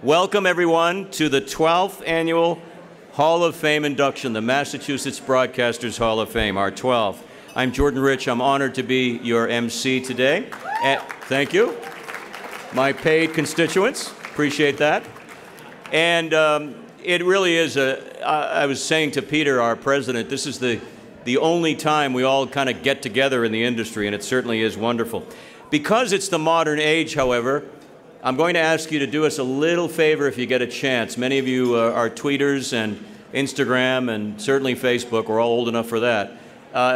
Welcome, everyone, to the 12th Annual Hall of Fame induction, the Massachusetts Broadcasters Hall of Fame, our 12th. I'm Jordan Rich. I'm honored to be your MC today. Thank you. My paid constituents, appreciate that. And it really is I was saying to Peter, our president, this is the only time we all kind of get together in the industry, and it certainly is wonderful. Because it's the modern age, however, I'm going to ask you to do us a little favor if you get a chance. Many of you are tweeters and Instagram and certainly Facebook. We're all old enough for that.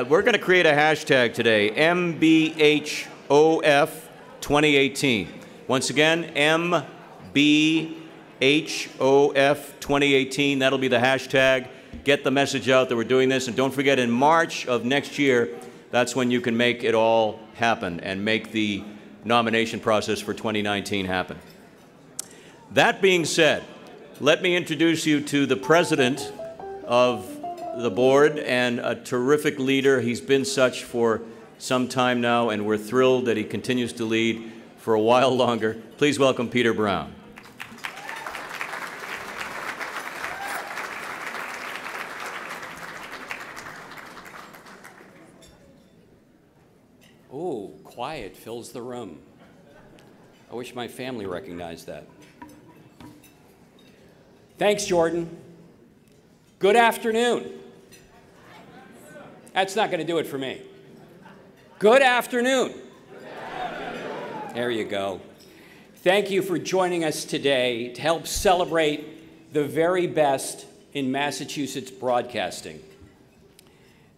We're going to create a hashtag today, MBHOF 2018. Once again, MBHOF 2018. That'll be the hashtag. Get the message out that we're doing this. And don't forget, in March of next year, that's when you can make it all happen and make the nomination process for 2019 happen. That being said, let me introduce you to the president of the board and a terrific leader. He's been such for some time now, and we're thrilled that he continues to lead for a while longer. Please welcome Peter Brown. Oh, quiet fills the room. I wish my family recognized that. Thanks, Jordan. Good afternoon. That's not going to do it for me. Good afternoon. There you go. Thank you for joining us today to help celebrate the very best in Massachusetts broadcasting.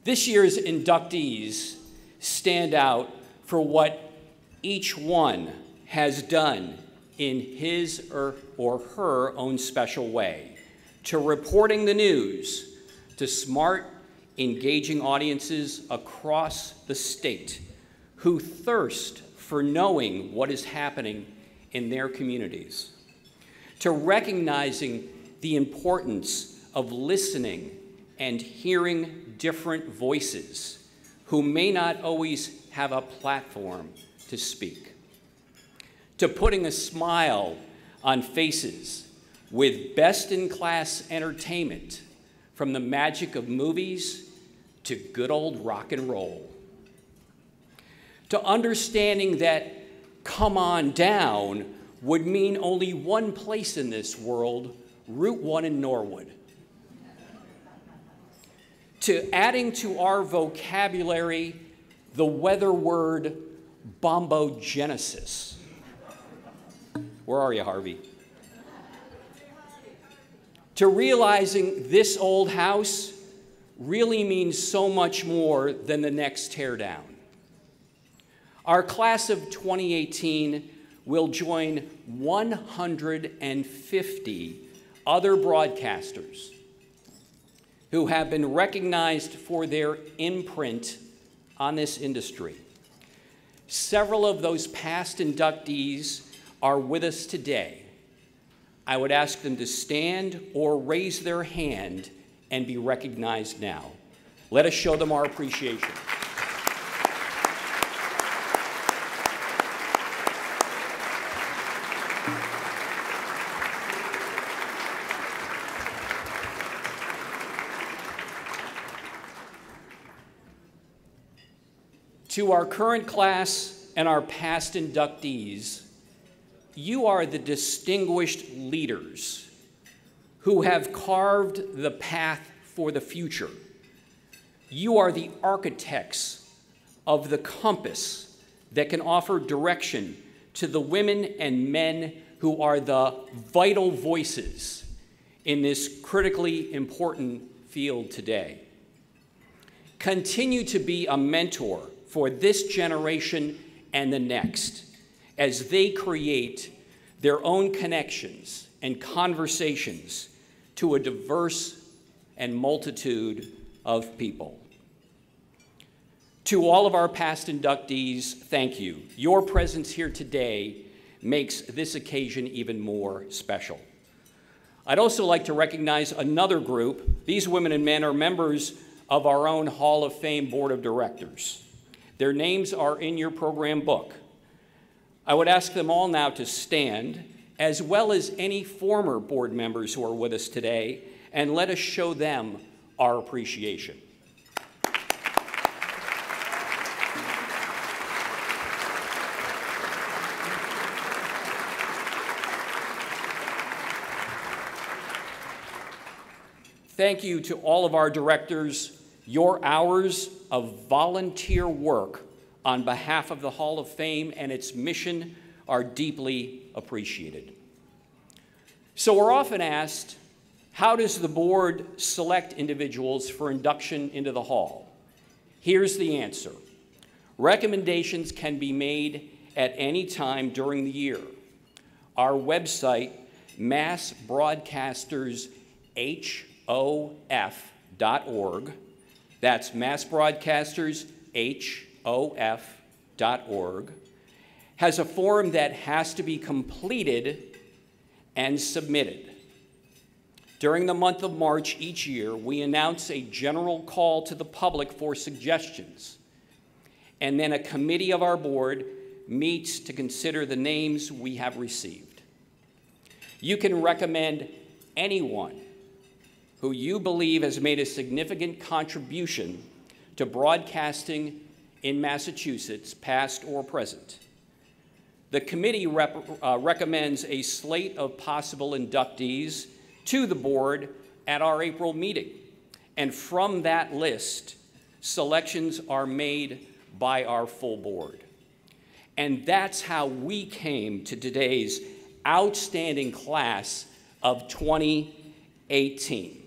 This year's inductees stand out for what each one has done in his or her own special way, to reporting the news to smart, engaging audiences across the state who thirst for knowing what is happening in their communities, to recognizing the importance of listening and hearing different voices who may not always have a platform to speak, to putting a smile on faces with best-in-class entertainment, from the magic of movies to good old rock and roll, to understanding that come on down would mean only one place in this world, Route 1 in Norwood, to adding to our vocabulary the weather word bombogenesis. Where are you, Harvey? To realizing this old house really means so much more than the next teardown. Our class of 2018 will join 150 other broadcasters who have been recognized for their imprint on this industry. Several of those past inductees are with us today. I would ask them to stand or raise their hand and be recognized now. Let us show them our appreciation. To our current class and our past inductees, you are the distinguished leaders who have carved the path for the future. You are the architects of the compass that can offer direction to the women and men who are the vital voices in this critically important field today. Continue to be a mentor for this generation and the next as they create their own connections and conversations to a diverse and multitude of people. To all of our past inductees, thank you. Your presence here today makes this occasion even more special. I'd also like to recognize another group. These women and men are members of our own Hall of Fame Board of Directors. Their names are in your program book. I would ask them all now to stand as well as any former board members who are with us today, and let us show them our appreciation. Thank you to all of our directors. Your hours of volunteer work on behalf of the Hall of Fame and its mission are deeply appreciated. So we're often asked, how does the board select individuals for induction into the Hall? Here's the answer. Recommendations can be made at any time during the year. Our website, massbroadcastershof.org, that's massbroadcastershof.org, has a form that has to be completed and submitted. During the month of March each year, we announce a general call to the public for suggestions, and then a committee of our board meets to consider the names we have received. You can recommend anyone who you believe has made a significant contribution to broadcasting in Massachusetts, past or present. The committee recommends a slate of possible inductees to the board at our April meeting. And from that list, selections are made by our full board. And that's how we came to today's outstanding class of 2018.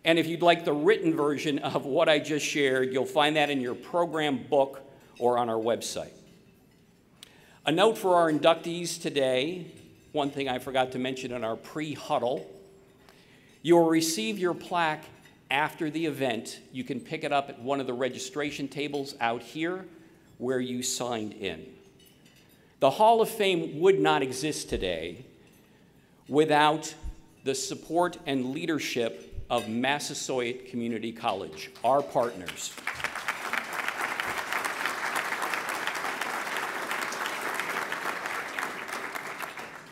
And if you'd like the written version of what I just shared, you'll find that in your program book or on our website. A note for our inductees today, one thing I forgot to mention in our pre-huddle, you'll receive your plaque after the event. You can pick it up at one of the registration tables out here where you signed in. The Hall of Fame would not exist today without the support and leadership of Massasoit Community College, our partners.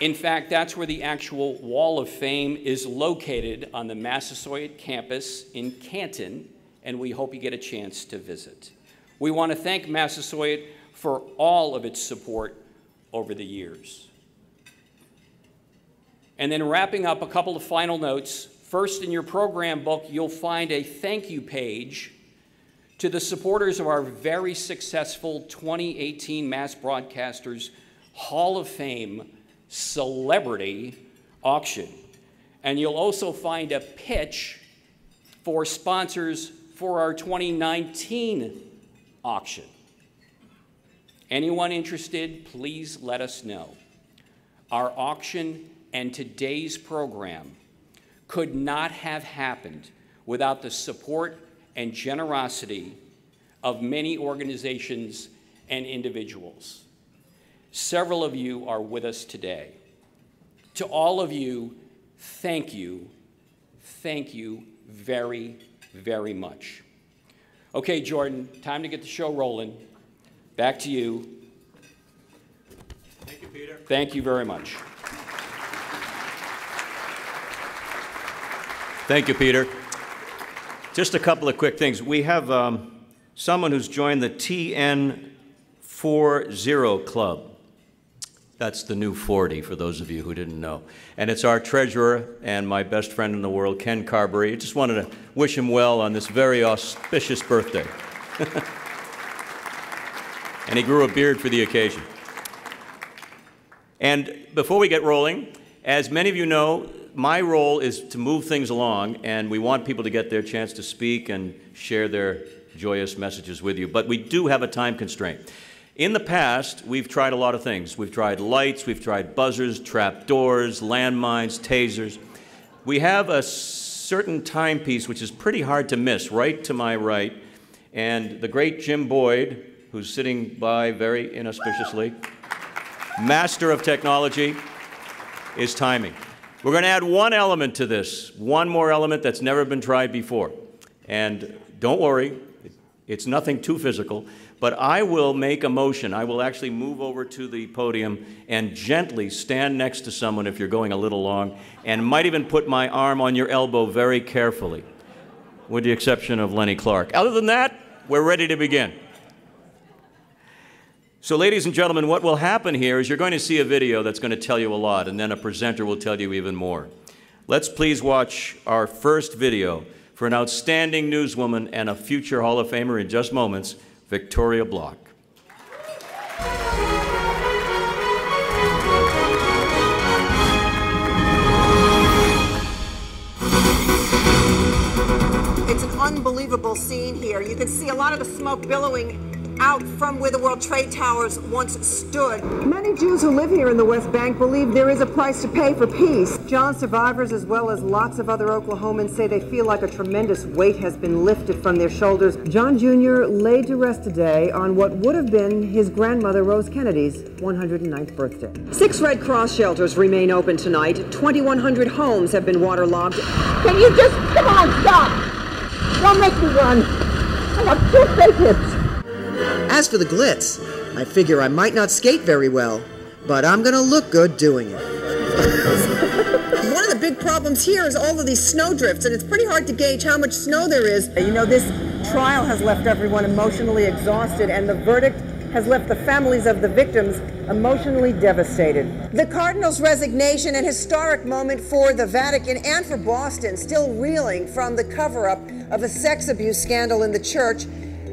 In fact, that's where the actual Wall of Fame is located, on the Massasoit campus in Canton, and we hope you get a chance to visit. We want to thank Massasoit for all of its support over the years. And then wrapping up, a couple of final notes. First, in your program book, you'll find a thank you page to the supporters of our very successful 2018 Mass Broadcasters Hall of Fame Celebrity Auction. And you'll also find a pitch for sponsors for our 2019 auction. Anyone interested, please let us know. Our auction and today's program could not have happened without the support and generosity of many organizations and individuals. Several of you are with us today. To all of you, thank you. Thank you very, very much. Okay, Jordan, time to get the show rolling. Back to you. Thank you, Peter. Thank you very much. Thank you, Peter. Just a couple of quick things. We have someone who's joined the TN40 Club. That's the new 40, for those of you who didn't know. And it's our treasurer and my best friend in the world, Ken Carberry. I just wanted to wish him well on this very auspicious birthday. And he grew a beard for the occasion. And before we get rolling, as many of you know, my role is to move things along, and we want people to get their chance to speak and share their joyous messages with you. But we do have a time constraint. In the past, we've tried a lot of things. We've tried lights, we've tried buzzers, trap doors, landmines, tasers. We have a certain timepiece which is pretty hard to miss, right to my right. And the great Jim Boyd, who's sitting by very inauspiciously, master of technology, is timing. We're going to add one element to this, one more element that's never been tried before. And don't worry, It's nothing too physical, but I will make a motion. I will actually move over to the podium and gently stand next to someone if you're going a little long, and might even put my arm on your elbow very carefully, with the exception of Lenny Clark. Other than that, we're ready to begin. So, ladies and gentlemen, what will happen here is you're going to see a video that's going to tell you a lot, and then a presenter will tell you even more. Let's please watch our first video for an outstanding newswoman and a future Hall of Famer in just moments, Victoria Bloch. It's an unbelievable scene here. You can see a lot of the smoke billowing out from where the World Trade Towers once stood. Many Jews who live here in the West Bank believe there is a price to pay for peace. John survivors, as well as lots of other Oklahomans, say they feel like a tremendous weight has been lifted from their shoulders. John Jr. laid to rest today on what would have been his grandmother Rose Kennedy's 109th birthday. 6 Red Cross shelters remain open tonight. 2,100 homes have been waterlogged. Can you just, come on, stop! Don't make me run. I have 2 fake hips. As for the glitz, I figure I might not skate very well, but I'm gonna look good doing it. One of the big problems here is all of these snowdrifts, and it's pretty hard to gauge how much snow there is. You know, this trial has left everyone emotionally exhausted, and the verdict has left the families of the victims emotionally devastated. The Cardinal's resignation, an historic moment for the Vatican and for Boston, still reeling from the cover-up of a sex abuse scandal in the church,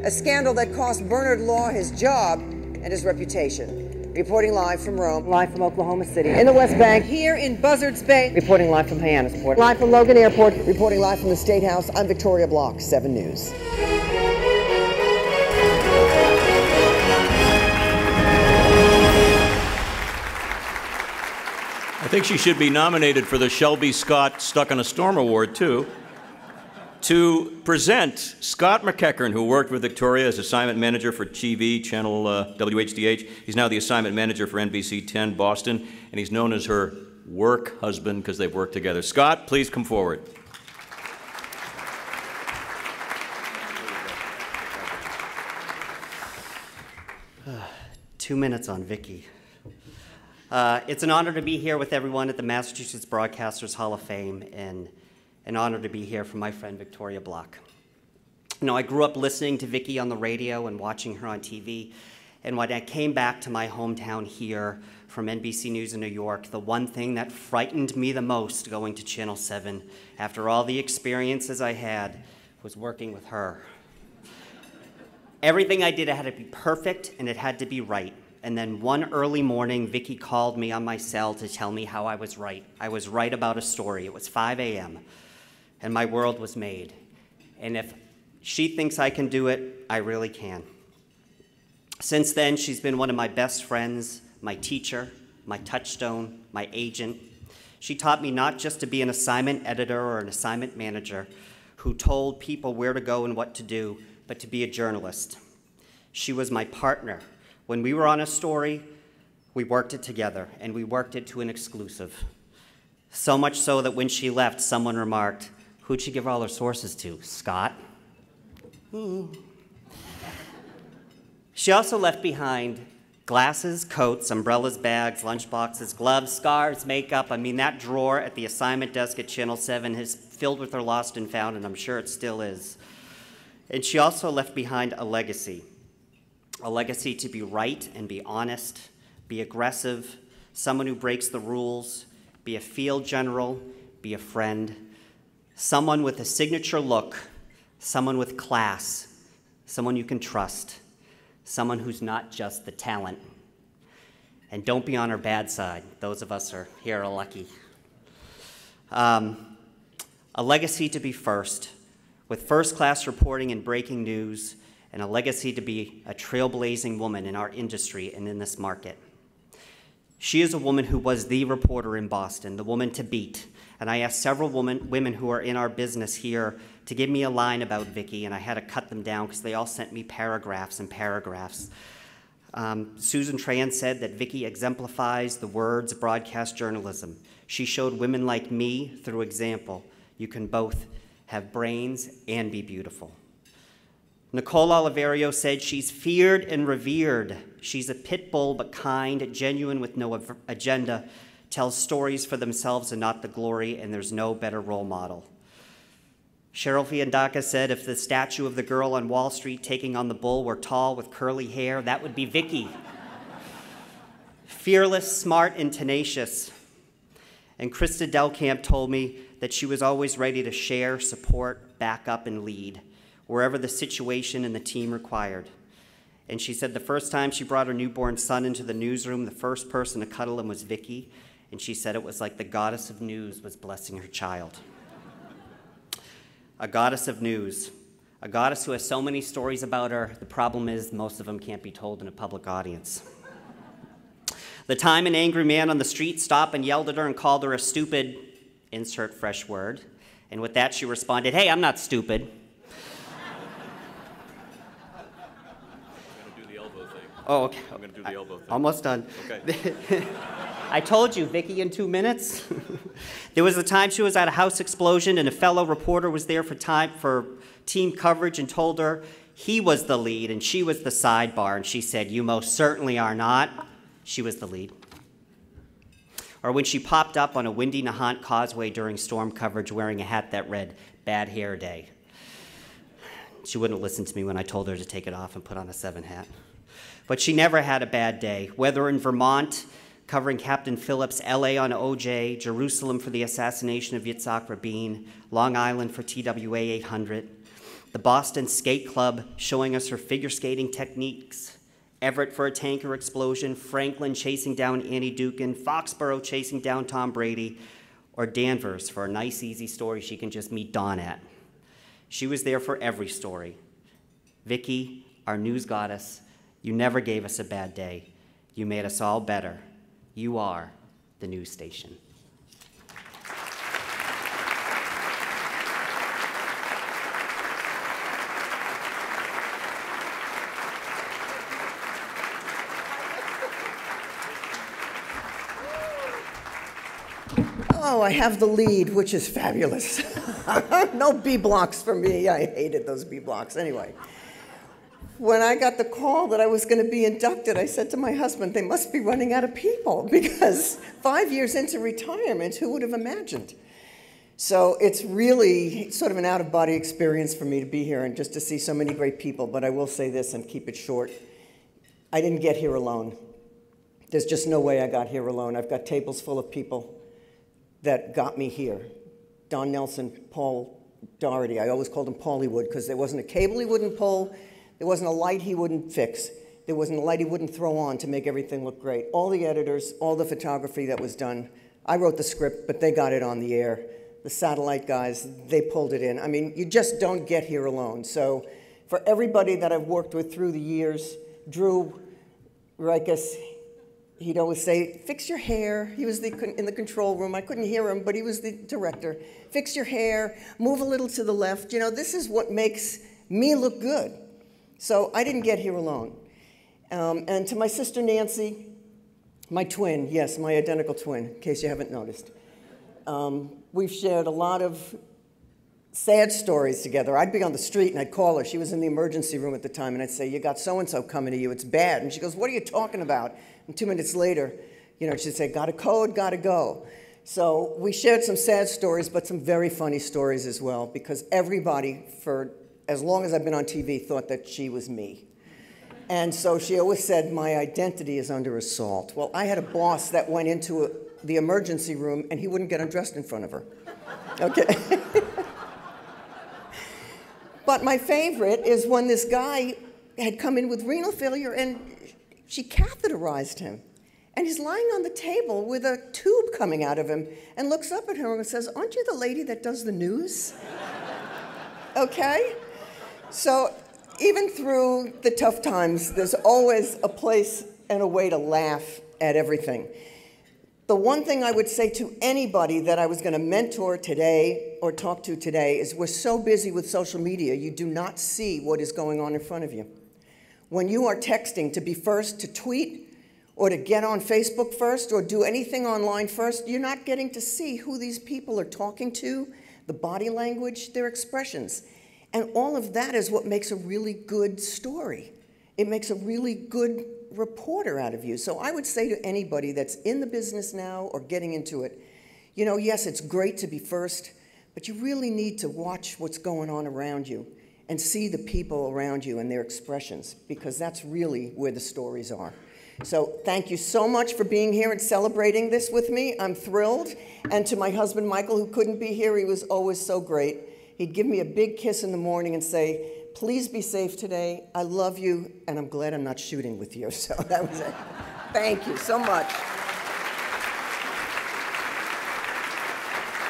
a scandal that cost Bernard Law his job and his reputation. Reporting live from Rome, live from Oklahoma City, in the West Bank, here in Buzzards Bay, reporting live from Hyannisport, live from Logan Airport, reporting live from the State House, I'm Victoria Bloch, 7 News. I think she should be nominated for the Shelby Scott Stuck in a Storm Award, too. To present Scott McEachern, who worked with Victoria as assignment manager for TV, channel WHDH. He's now the assignment manager for NBC 10 Boston, and he's known as her work husband because they've worked together. Scott, please come forward. Two minutes on Vicki. It's an honor to be here with everyone at the Massachusetts Broadcasters Hall of Fame, and an honor to be here for my friend Victoria Bloch. You know, I grew up listening to Vicki on the radio and watching her on TV, and when I came back to my hometown here from NBC News in New York, the one thing that frightened me the most going to Channel 7, after all the experiences I had, was working with her. Everything I did, it had to be perfect, and it had to be right. And then one early morning, Vicki called me on my cell to tell me how I was right. I was right about a story. It was 5 a.m., and my world was made. And if she thinks I can do it, I really can. Since then, she's been one of my best friends, my teacher, my touchstone, my agent. She taught me not just to be an assignment editor or an assignment manager who told people where to go and what to do, but to be a journalist. She was my partner. When we were on a story, we worked it together, and we worked it to an exclusive. So much so that when she left, someone remarked, "Who'd she give all her sources to? Scott?" She also left behind glasses, coats, umbrellas, bags, lunchboxes, gloves, scarves, makeup. I mean, that drawer at the assignment desk at Channel 7 is filled with her lost and found, and I'm sure it still is. And she also left behind a legacy to be right and be honest, be aggressive, someone who breaks the rules, be a field general, be a friend, someone with a signature look, someone with class, someone you can trust, someone who's not just the talent. And don't be on her bad side. Those of us here are lucky. A legacy to be first, with first-class reporting and breaking news, and a legacy to be a trailblazing woman in our industry and in this market. She is a woman who was the reporter in Boston, the woman to beat. And I asked several women who are in our business here to give me a line about Vicki, and I had to cut them down because they all sent me paragraphs and paragraphs. Susan Tran said that Vicki exemplifies the words broadcast journalism. She showed women like me through example. You can both have brains and be beautiful. Nicole Oliverio said she's feared and revered. She's a pit bull but kind, genuine with no agenda, tells stories for themselves and not the glory, and there's no better role model. Cheryl Fiandaca said if the statue of the girl on Wall Street taking on the bull were tall with curly hair, that would be Vicky. Fearless, smart, and tenacious. And Krista Delkamp told me that she was always ready to share, support, back up, and lead, wherever the situation and the team required. And she said the first time she brought her newborn son into the newsroom, the first person to cuddle him was Vicky, and she said it was like the goddess of news was blessing her child. A goddess of news, a goddess who has so many stories about her, the problem is most of them can't be told in a public audience. The time an angry man on the street stopped and yelled at her and called her a stupid, insert fresh word, and with that she responded, "Hey, I'm not stupid." Oh, okay. I'm going to do the elbow thing. Almost done. Okay. I told you, Vicky, in 2 minutes. There was a time she was at a house explosion and a fellow reporter was there for team coverage and told her he was the lead and she was the sidebar. And she said, "You most certainly are not." She was the lead. Or when she popped up on a windy Nahant causeway during storm coverage wearing a hat that read, "Bad Hair Day." She wouldn't listen to me when I told her to take it off and put on a 7 hat. But she never had a bad day, whether in Vermont, covering Captain Phillips, LA on OJ, Jerusalem for the assassination of Yitzhak Rabin, Long Island for TWA 800, the Boston Skate Club showing us her figure skating techniques, Everett for a tanker explosion, Franklin chasing down Annie Dukin, Foxborough chasing down Tom Brady, or Danvers for a nice, easy story she can just meet Dawn at. She was there for every story. Vicky, our news goddess, you never gave us a bad day. You made us all better. You are the news station. Oh, I have the lead, which is fabulous. No B blocks for me. I hated those B blocks. Anyway, when I got the call that I was going to be inducted, I said to my husband, they must be running out of people, because 5 years into retirement, who would have imagined? So it's really sort of an out-of-body experience for me to be here and just to see so many great people. But I will say this and keep it short. I didn't get here alone. There's just no way I got here alone. I've got tables full of people that got me here. Don Nelson, Paul Doherty. I always called him Paulie because there wasn't a cable he wouldn't pull. There wasn't a light he wouldn't fix. There wasn't a light he wouldn't throw on to make everything look great. All the editors, all the photography that was done. I wrote the script, but they got it on the air. The satellite guys, they pulled it in. I mean, you just don't get here alone. So for everybody that I've worked with through the years, Drew Rikus, he'd always say, "Fix your hair." He was in the control room. I couldn't hear him, but he was the director. "Fix your hair, move a little to the left." You know, this is what makes me look good. So I didn't get here alone. And to my sister Nancy, my twin, yes, my identical twin, in case you haven't noticed. We've shared a lot of sad stories together. I'd be on the street and I'd call her. She was in the emergency room at the time, and I'd say, "You got so-and-so coming to you, it's bad." And she goes, "What are you talking about?" And 2 minutes later, you know, she'd say, "Got a code, gotta go." So we shared some sad stories, but some very funny stories as well, because everybody, for as long as I've been on TV, thought that she was me. And so she always said, "My identity is under assault." Well, I had a boss that went into the emergency room and he wouldn't get undressed in front of her. Okay. But my favorite is when this guy had come in with renal failure and she catheterized him. And he's lying on the table with a tube coming out of him and looks up at her and says, "Aren't you the lady that does the news?" Okay? So even through the tough times, there's always a place and a way to laugh at everything. The one thing I would say to anybody that I was going to mentor today or talk to today is we're so busy with social media, you do not see what is going on in front of you. When you are texting to be first to tweet or to get on Facebook first or do anything online first, you're not getting to see who these people are talking to, the body language, their expressions. And all of that is what makes a really good story. It makes a really good reporter out of you. So I would say to anybody that's in the business now or getting into it, you know, yes, it's great to be first, but you really need to watch what's going on around you and see the people around you and their expressions, because that's really where the stories are. So thank you so much for being here and celebrating this with me. I'm thrilled. And to my husband, Michael, who couldn't be here, he was always so great. He'd give me a big kiss in the morning and say, please be safe today. I love you, and I'm glad I'm not shooting with you. So that was it. Thank you so much.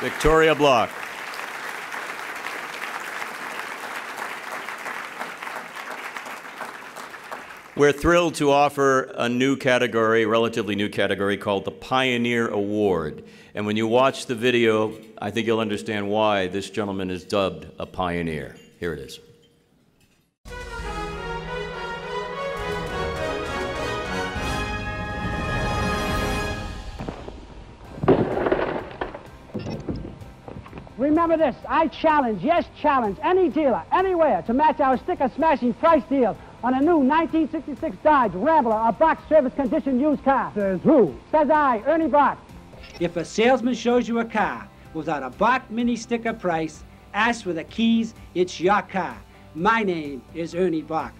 Victoria Bloch. We're thrilled to offer a new category, relatively new category, called the Pioneer Award. And when you watch the video, I think you'll understand why this gentleman is dubbed a pioneer. Here it is. Remember this, I challenge, yes challenge, any dealer, anywhere to match our sticker-smashing price deal on a new 1966 Dodge Rambler, a box service condition used car. Says who? Says I, Ernie Bach. If a salesman shows you a car without a Bach mini sticker price, ask for the keys, it's your car. My name is Ernie Bach.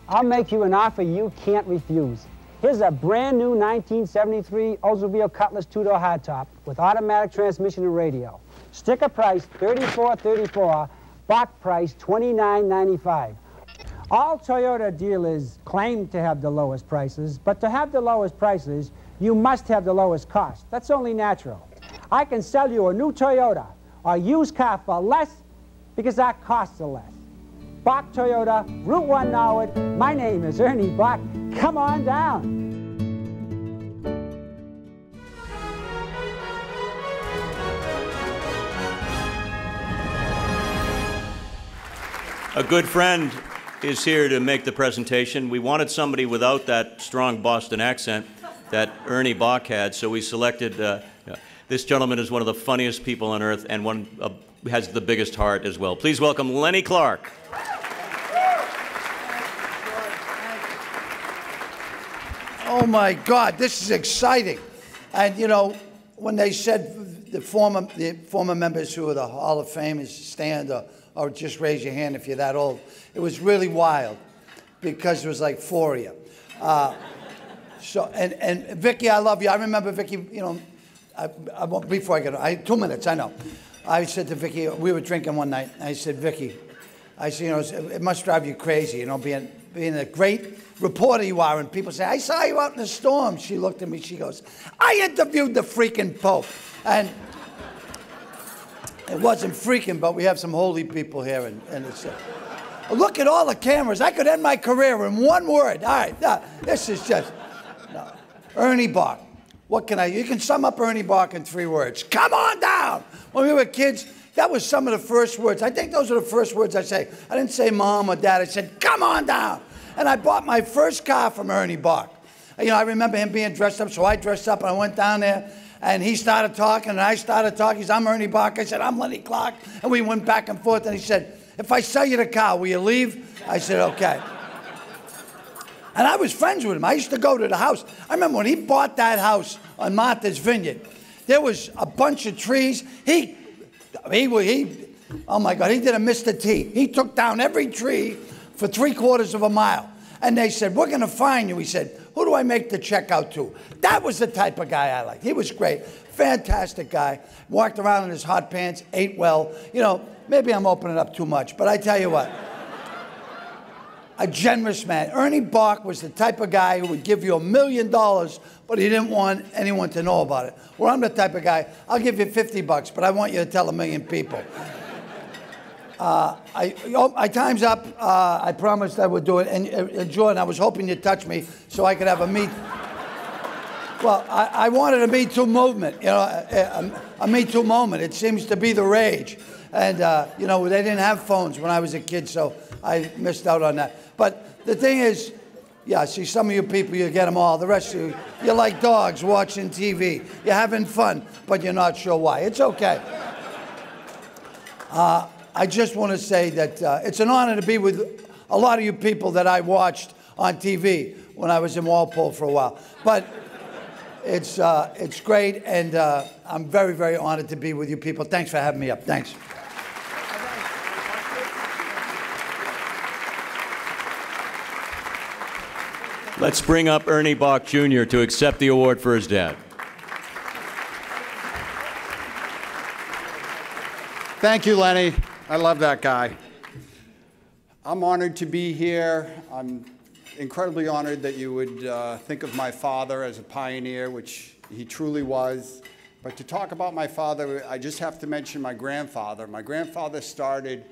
I'll make you an offer you can't refuse. Here's a brand new 1973 Oldsmobile Cutlass two-door hardtop with automatic transmission and radio. Sticker price $34.34, Bach price $29.95. All Toyota dealers claim to have the lowest prices, but to have the lowest prices, you must have the lowest cost. That's only natural. I can sell you a new Toyota or used car for less because our costs are less. Bach Toyota, Route 1 Norwood. My name is Ernie Bach. Come on down. A good friend is here to make the presentation. We wanted somebody without that strong Boston accent that Ernie Bach had, so we selected, this gentleman is one of the funniest people on earth and one has the biggest heart as well. Please welcome Lenny Clarke. Oh my God, this is exciting. And you know, when they said the former members who are the Hall of Fame is stand or just raise your hand if you're that old, it was really wild because there was like 4 of you. So, and Vicky, I love you. I remember Vicky, you know, before I get 2 minutes, I know. I said to Vicky, we were drinking one night, and I said, Vicky, I said, you know, it must drive you crazy, you know, being a great reporter you are, and people say, I saw you out in the storm. She looked at me, she goes, I interviewed the freaking Pope. And it wasn't freaking, but we have some holy people here, and it's, look at all the cameras. I could end my career in one word. All right, this is just, no. Ernie Bach. What can you can sum up Ernie Bach in 3 words. Come on down. When we were kids, that was some of the first words. I think those are the first words I say. I didn't say mom or dad. I said, come on down. And I bought my first car from Ernie Bach. You know, I remember him being dressed up, so I dressed up and I went down there and he started talking and I started talking. He said, I'm Ernie Bach. I said, I'm Lenny Clarke. And we went back and forth and he said, if I sell you the car, will you leave? I said, okay. And I was friends with him. I used to go to the house. I remember when he bought that house on Martha's Vineyard, there was a bunch of trees. Oh my God, he did a Mr. T. He took down every tree for 3/4 of a mile. And they said, we're going to fine you. He said, who do I make the check out to? That was the type of guy I liked. He was great. Fantastic guy. Walked around in his hot pants, ate well. You know, maybe I'm opening up too much, but I tell you what. A generous man. Ernie Bach was the type of guy who would give you $1 million, but he didn't want anyone to know about it. Well, I'm the type of guy, I'll give you $50, but I want you to tell 1 million people. My time's up. I promised I would do it. And Jordan, I was hoping you'd touch me so I could have a Me. Well, I wanted a Me Too movement, you know, a Me Too moment. It seems to be the rage. And, you know, they didn't have phones when I was a kid, so I missed out on that. But the thing is, yeah, see, some of you people, you get them all. The rest of you, you're like dogs watching TV. You're having fun, but you're not sure why. It's okay. I just want to say that it's an honor to be with a lot of you people that I watched on TV when I was in Walpole for a while. But it's great, and I'm very, very honored to be with you people. Thanks for having me up. Thanks. Let's bring up Ernie Bach Jr. to accept the award for his dad. Thank you, Lenny. I love that guy. I'm honored to be here. I'm incredibly honored that you would think of my father as a pioneer, which he truly was. But to talk about my father, I just have to mention my grandfather. My grandfather started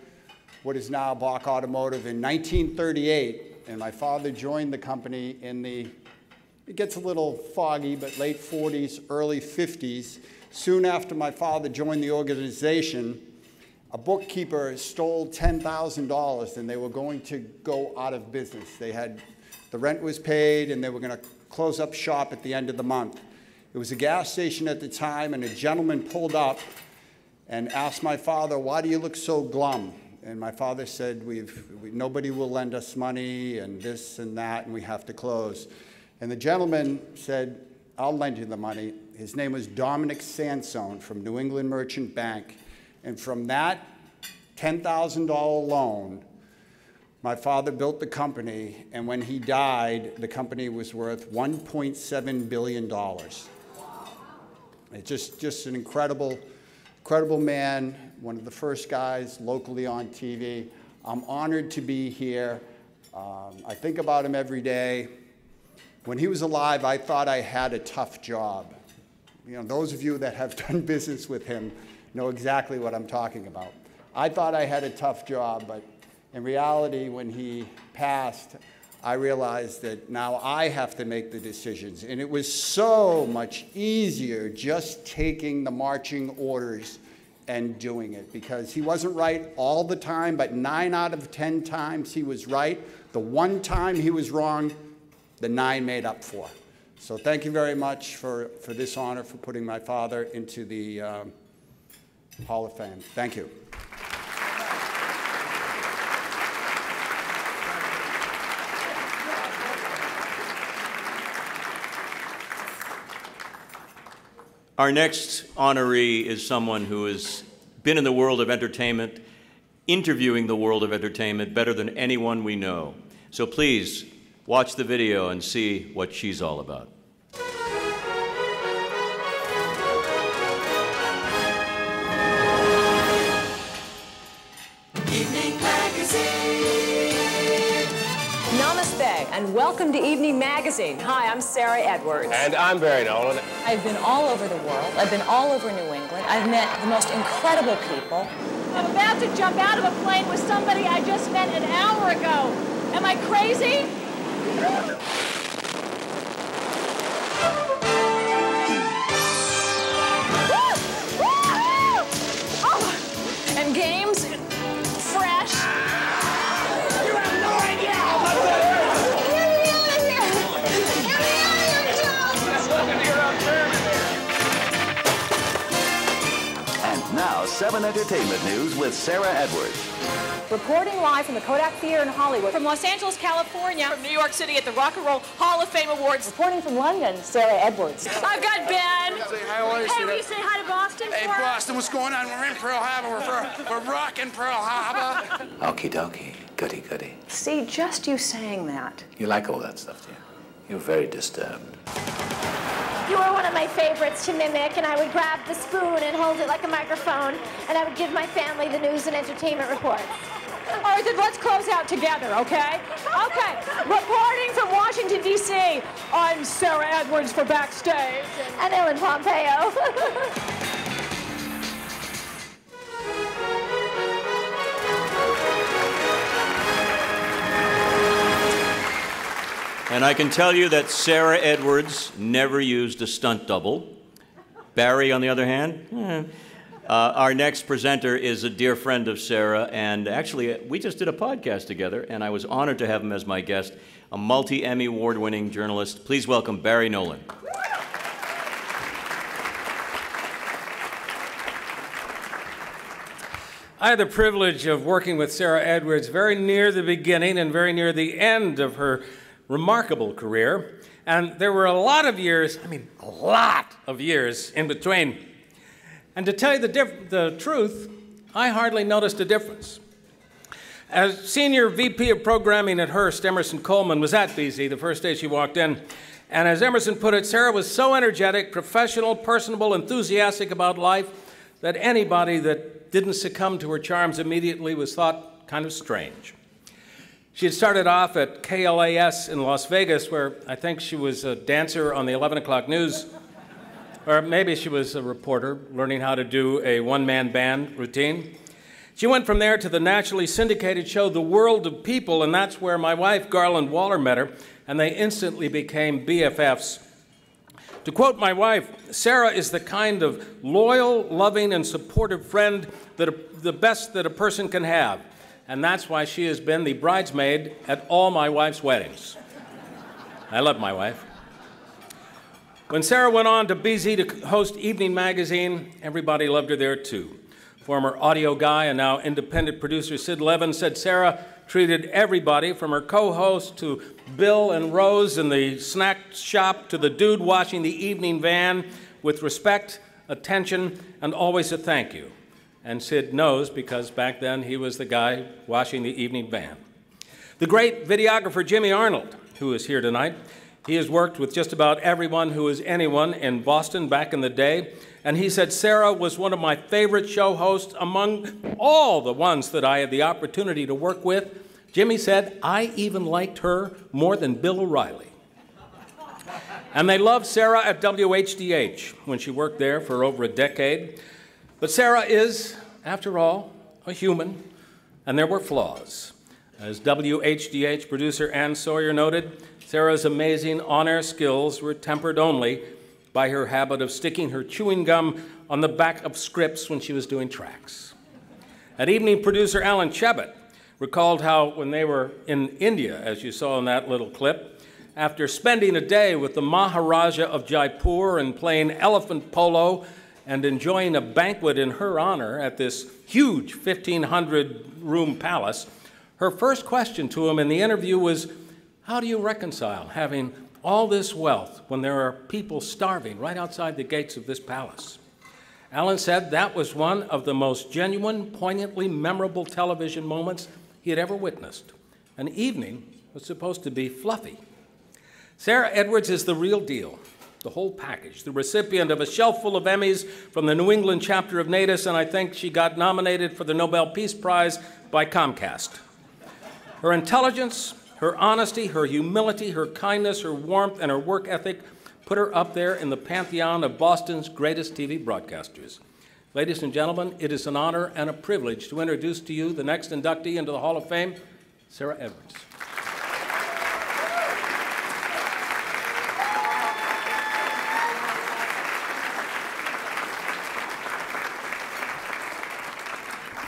what is now Bach Automotive in 1938. And my father joined the company in it gets a little foggy, but late 40s, early 50s. Soon after my father joined the organization, a bookkeeper stole $10,000 and they were going to go out of business. The rent was paid and they were going to close up shop at the end of the month. It was a gas station at the time, and a gentleman pulled up and asked my father, "Why do you look so glum?" And my father said, nobody will lend us money and this and that, and we have to close. And the gentleman said, "I'll lend you the money." His name was Dominic Sansone from New England Merchant Bank. And from that $10,000 loan, my father built the company, and when he died, the company was worth $1.7 billion. It's just an incredible man, one of the first guys locally on TV. I'm honored to be here. I think about him every day. When he was alive, I thought I had a tough job. You know, those of you that have done business with him know exactly what I'm talking about. I thought I had a tough job, but in reality, when he passed, I realized that now I have to make the decisions. And it was so much easier just taking the marching orders and doing it, because he wasn't right all the time, but 9 out of 10 times he was right. The one time he was wrong, the 9 made up for. So thank you very much for this honor, for putting my father into the Hall of Fame. Thank you. Our next honoree is someone who has been in the world of entertainment, interviewing the world of entertainment better than anyone we know. So please watch the video and see what she's all about. And welcome to Evening Magazine. Hi, I'm Sarah Edwards. And I'm Barry Nolan. I've been all over the world. I've been all over New England. I've met the most incredible people. I'm about to jump out of a plane with somebody I just met an hour ago. Am I crazy? Oh, and games, fresh. You have no idea how much Now, 7 Entertainment News with Sarah Edwards. Reporting live from the Kodak Theater in Hollywood. From Los Angeles, California. From New York City at the Rock and Roll Hall of Fame Awards. Reporting from London, Sarah Edwards. I've got Ben. Say hi, hey, will you say hi to Boston Hey, for Boston, what's going on? We're in Pearl Harbor. We're rocking Pearl Harbor. Okie dokie. Goody goody. See, just you saying that. You like all that stuff, do you? You're very disturbed. You were one of my favorites to mimic, and I would grab the spoon and hold it like a microphone, and I would give my family the news and entertainment reports. All right, then let's close out together, okay? Okay, reporting from Washington, D.C., I'm Sarah Edwards for Backstage. And Ellen Pompeo. And I can tell you that Sarah Edwards never used a stunt double. Barry, on the other hand, our next presenter is a dear friend of Sarah, and actually, we just did a podcast together, and I was honored to have him as my guest, a multi-Emmy award-winning journalist. Please welcome Barry Nolan. I had the privilege of working with Sarah Edwards very near the beginning and very near the end of her remarkable career. And there were a lot of years, a lot of years in between. And to tell you the truth, I hardly noticed a difference. As Senior VP of Programming at Hearst, Emerson Coleman was at BZ the first day she walked in. And as Emerson put it, Sarah was so energetic, professional, personable, enthusiastic about life that anybody that didn't succumb to her charms immediately was thought kind of strange. She had started off at KLAS in Las Vegas, where I think she was a dancer on the 11 o'clock news, or maybe she was a reporter learning how to do a one-man band routine. She went from there to the nationally syndicated show The World of People, and that's where my wife, Garland Waller, met her, and they instantly became BFFs. To quote my wife, Sarah is the kind of loyal, loving, and supportive friend the best that a person can have. And that's why she has been the bridesmaid at all my wife's weddings. I love my wife. When Sarah went on to BZ to host Evening Magazine, everybody loved her there too. Former audio guy and now independent producer Sid Levin said Sarah treated everybody from her co-host to Bill and Rose in the snack shop to the dude washing the evening van with respect, attention, and always a thank you. And Sid knows because back then he was the guy washing the evening van. The great videographer Jimmy Arnold, who is here tonight, he has worked with just about everyone who is anyone in Boston back in the day, and he said Sarah was one of my favorite show hosts among all the ones that I had the opportunity to work with. Jimmy said, I even liked her more than Bill O'Reilly. And they loved Sarah at WHDH when she worked there for over a decade. But Sarah is, after all, a human, and there were flaws. As WHDH producer Ann Sawyer noted, Sarah's amazing on-air skills were tempered only by her habit of sticking her chewing gum on the back of scripts when she was doing tracks. An evening producer Alan Chebbett recalled how when they were in India, as you saw in that little clip, after spending a day with the Maharaja of Jaipur and playing elephant polo and enjoying a banquet in her honor at this huge 1,500-room palace, her first question to him in the interview was, how do you reconcile having all this wealth when there are people starving right outside the gates of this palace? Alan said that was one of the most genuine, poignantly memorable television moments he had ever witnessed. An evening was supposed to be fluffy. Sarah Edwards is the real deal, the whole package, the recipient of a shelf full of Emmys from the New England chapter of NATIS, and I think she got nominated for the Nobel Peace Prize by Comcast. Her intelligence, her honesty, her humility, her kindness, her warmth, and her work ethic put her up there in the pantheon of Boston's greatest TV broadcasters. Ladies and gentlemen, it is an honor and a privilege to introduce to you the next inductee into the Hall of Fame, Sarah Edwards.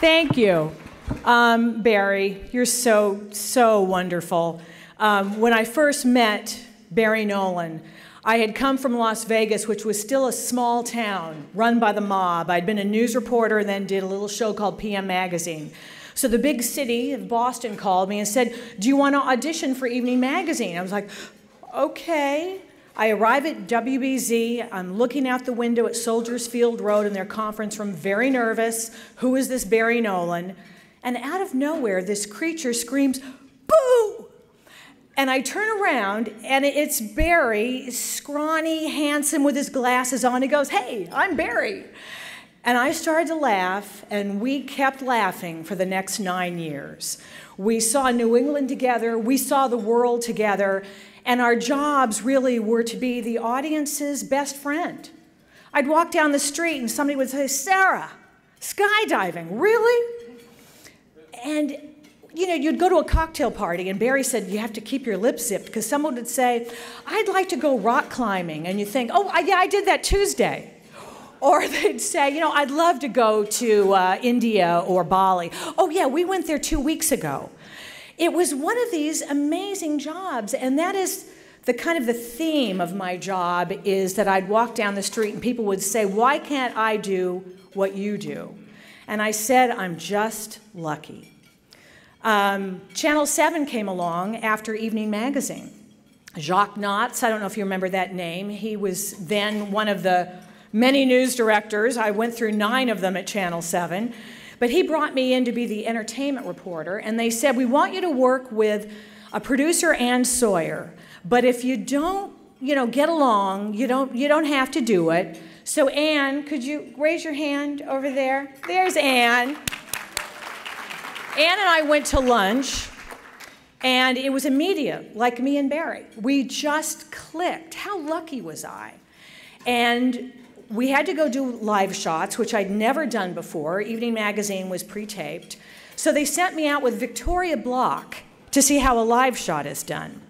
Thank you. Barry, you're so wonderful. When I first met Barry Nolan, I had come from Las Vegas, which was still a small town run by the mob. I'd been a news reporter and then did a little show called PM Magazine. So the big city of Boston called me and said, do you want to audition for Evening Magazine? I was like, okay. I arrive at WBZ. I'm looking out the window at Soldiers Field Road in their conference room, very nervous. Who is this Barry Nolan? And out of nowhere, this creature screams, boo! And I turn around, and it's Barry, scrawny, handsome, with his glasses on. He goes, hey, I'm Barry. And I started to laugh, and we kept laughing for the next 9 years. We saw New England together. We saw the world together. And our jobs really were to be the audience's best friend. I'd walk down the street, and somebody would say, Sarah, skydiving, really? And you know, you'd go to a cocktail party, and Barry said, you have to keep your lips zipped, because someone would say, I'd like to go rock climbing. And you think, oh, yeah, I did that Tuesday. Or they'd say, you know, I'd love to go to India or Bali. Oh, yeah, we went there 2 weeks ago. It was one of these amazing jobs, and that is the kind of the theme of my job, is that I'd walk down the street and people would say, why can't I do what you do? And I said, I'm just lucky. Channel 7 came along after Evening Magazine. Jacques Knotts, I don't know if you remember that name. He was then one of the many news directors. I went through 9 of them at Channel 7. But he brought me in to be the entertainment reporter, and they said, we want you to work with a producer, Ann Sawyer, but if you don't, get along, you don't have to do it. So Ann, could you raise your hand over there? There's Ann. Ann and I went to lunch, and it was immediate, like me and Barry. We just clicked. How lucky was I? And we had to go do live shots, which I'd never done before. Evening Magazine was pre-taped. So they sent me out with Victoria Block to see how a live shot is done.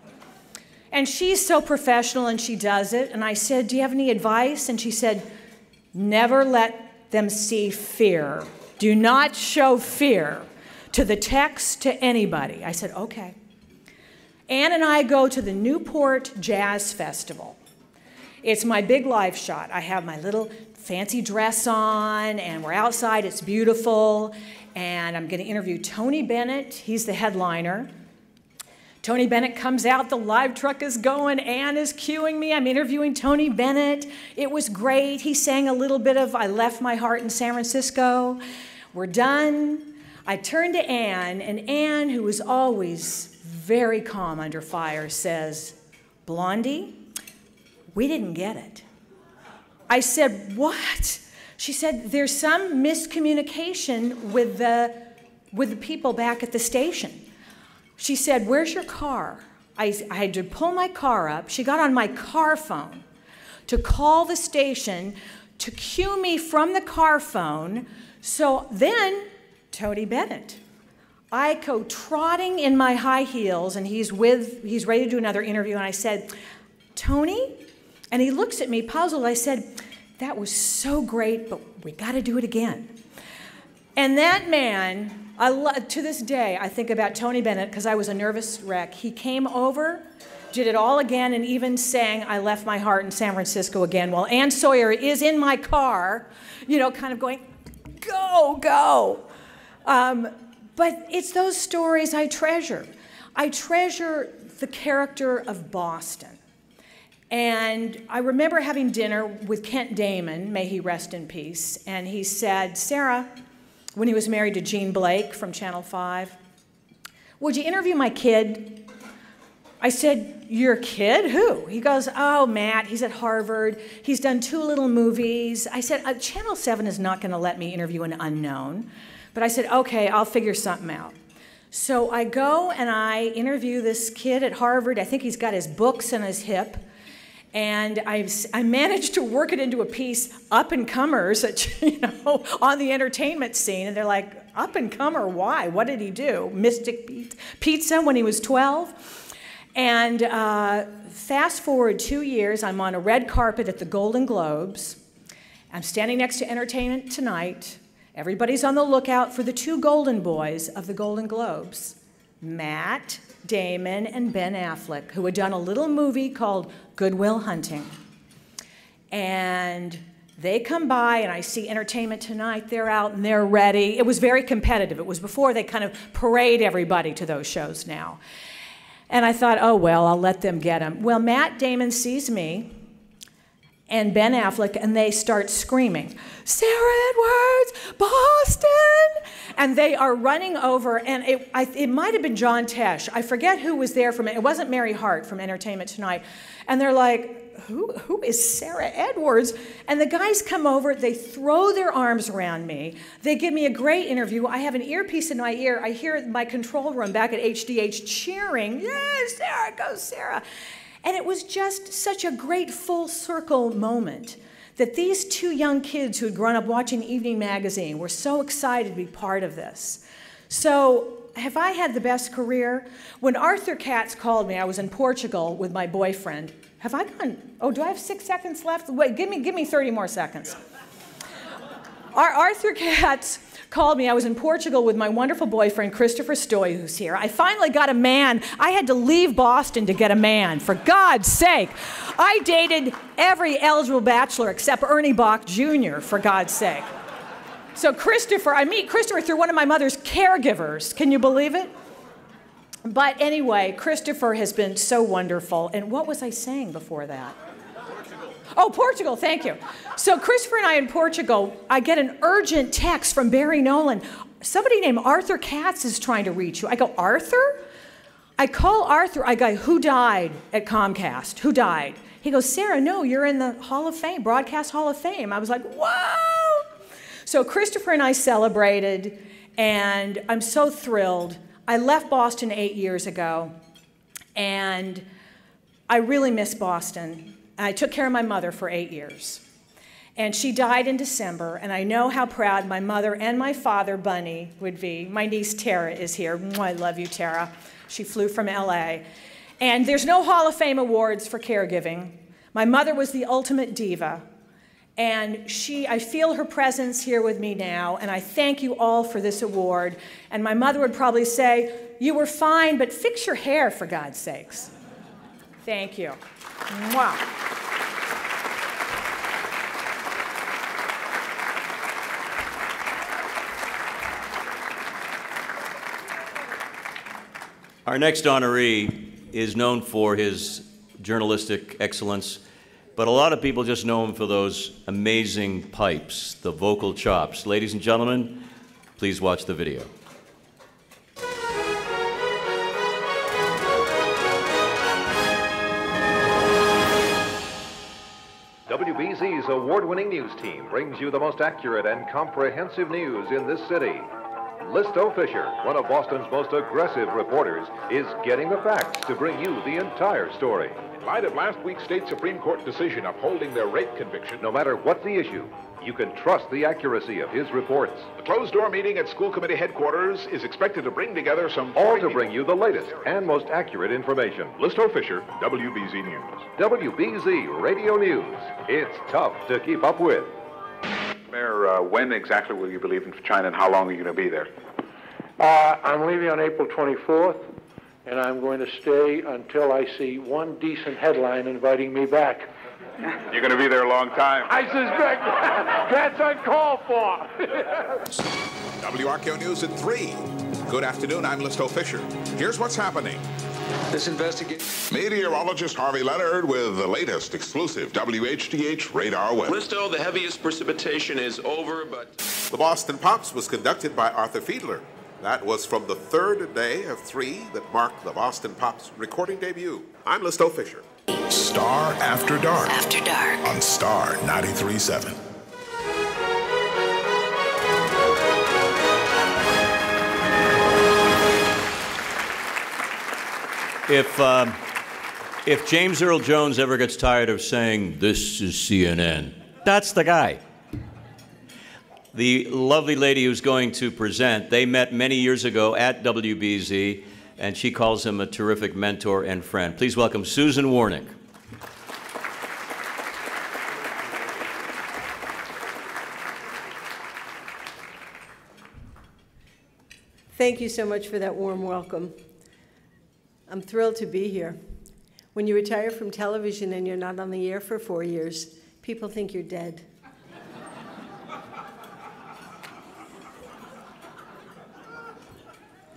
And she's so professional, and she does it. And I said, do you have any advice? And she said, never let them see fear. Do not show fear to the text, to anybody. I said, okay. Ann and I go to the Newport Jazz Festival. It's my big live shot. I have my little fancy dress on, and we're outside. It's beautiful. And I'm going to interview Tony Bennett. He's the headliner. Tony Bennett comes out. The live truck is going. Ann is cueing me. I'm interviewing Tony Bennett. It was great. He sang a little bit of I Left My Heart in San Francisco. We're done. I turned to Ann, and Ann, who was always very calm under fire, says, Blondie, we didn't get it. I said, what? She said, there's some miscommunication with the people back at the station. She said, where's your car? I had to pull my car up. She got on my car phone to call the station to cue me from the car phone. So then, Tony Bennett. I go trotting in my high heels, and he's ready to do another interview, and I said, Tony? And he looks at me puzzled. I said, that was so great, but we got to do it again. And that man, to this day, I think about Tony Bennett because I was a nervous wreck. He came over, did it all again, and even sang I Left My Heart in San Francisco again while Ann Sawyer is in my car, kind of going, go, go. But it's those stories I treasure. I treasure the character of Boston. And I remember having dinner with Kent Damon, may he rest in peace, and he said, Sarah, when he was married to Jean Blake from Channel 5, would you interview my kid? I said, your kid? Who? He goes, oh, Matt, he's at Harvard. He's done 2 little movies. I said, Channel 7 is not going to let me interview an unknown. But I said, okay, I'll figure something out. So I go and I interview this kid at Harvard. I think he's got his books in his hip. And I managed to work it into a piece, up-and-comers, on the entertainment scene. And they're like, up-and-comer, why? What did he do? Mystic Pizza when he was 12? And fast forward 2 years, I'm on a red carpet at the Golden Globes. I'm standing next to Entertainment Tonight. Everybody's on the lookout for the 2 golden boys of the Golden Globes, Matt Damon and Ben Affleck, who had done a little movie called Good Will Hunting. And they come by, and I see Entertainment Tonight. They're out, and they're ready. It was very competitive. It was before they kind of parade everybody to those shows now. And I thought, oh, well, I'll let them get him. Well, Matt Damon sees me and Ben Affleck, and they start screaming, Sarah Edwards, Boston! And they are running over, and it might have been John Tesh. I forget who was there from it. It wasn't Mary Hart from Entertainment Tonight. And they're like, who is Sarah Edwards? And the guys come over, they throw their arms around me. They give me a great interview. I have an earpiece in my ear. I hear my control room back at HDH cheering, yes, Sarah, go Sarah. And it was just such a great full circle moment that these 2 young kids who had grown up watching Evening Magazine were so excited to be part of this. So have I had the best career? When Arthur Katz called me, I was in Portugal with my boyfriend. Have I gone, oh, do I have 6 seconds left? Wait, give me 30 more seconds. Arthur Katz called me. I was in Portugal with my wonderful boyfriend, Christopher Stoy, who's here. I finally got a man. I had to leave Boston to get a man, for God's sake. I dated every eligible bachelor except Ernie Bach Jr., for God's sake. So Christopher, I meet Christopher through one of my mother's caregivers. Can you believe it? But anyway, Christopher has been so wonderful. And what was I saying before that? Oh, Portugal, thank you. So Christopher and I in Portugal, I get an urgent text from Barry Nolan. Somebody named Arthur Katz is trying to reach you. I go, Arthur? I call Arthur. I go, who died at Comcast? Who died? He goes, Sarah, no, you're in the Hall of Fame, Broadcast Hall of Fame. I was like, whoa! So Christopher and I celebrated, and I'm so thrilled. I left Boston 8 years ago, and I really miss Boston. I took care of my mother for 8 years. And she died in December, and I know how proud my mother and my father, Bunny, would be. My niece, Tara, is here. I love you, Tara. She flew from LA. And there's no Hall of Fame awards for caregiving. My mother was the ultimate diva. And I feel her presence here with me now, and I thank you all for this award. And my mother would probably say, you were fine, but fix your hair, for God's sakes. Thank you. Mwah. Our next honoree is known for his journalistic excellence, but a lot of people just know him for those amazing pipes, the vocal chops. Ladies and gentlemen, please watch the video. WBZ's award-winning news team brings you the most accurate and comprehensive news in this city. Listo Fisher, one of Boston's most aggressive reporters, is getting the facts to bring you the entire story. In light of last week's state Supreme Court decision upholding their rape conviction, No matter what the issue, you can trust the accuracy of his reports. the closed-door meeting at school committee headquarters is expected to bring together some... All to bring you the latest and most accurate information. Listo Fisher, WBZ News. WBZ Radio News. It's tough to keep up with. Mayor, when exactly will you be leaving for China, and how long are you going to be there? I'm leaving on April 24th, and I'm going to stay until I see one decent headline inviting me back. You're going to be there a long time. I suspect that's uncalled for. WRKO News at 3. Good afternoon, I'm Listo Fisher. Here's what's happening. This investigation... Meteorologist Harvey Leonard with the latest exclusive WHDH radar weather. Listo, the heaviest precipitation is over, but... The Boston Pops was conducted by Arthur Fiedler. That was from the third day of 3 that marked the Boston Pops recording debut. I'm Listo Fisher. Star After Dark. After Dark. On Star 93.7. If James Earl Jones ever gets tired of saying, "This is CNN," that's the guy. The lovely lady who's going to present, they met many years ago at WBZ, and she calls him a terrific mentor and friend. Please welcome Susan Warnick. Thank you so much for that warm welcome. I'm thrilled to be here. When you retire from television and you're not on the air for 4 years, people think you're dead.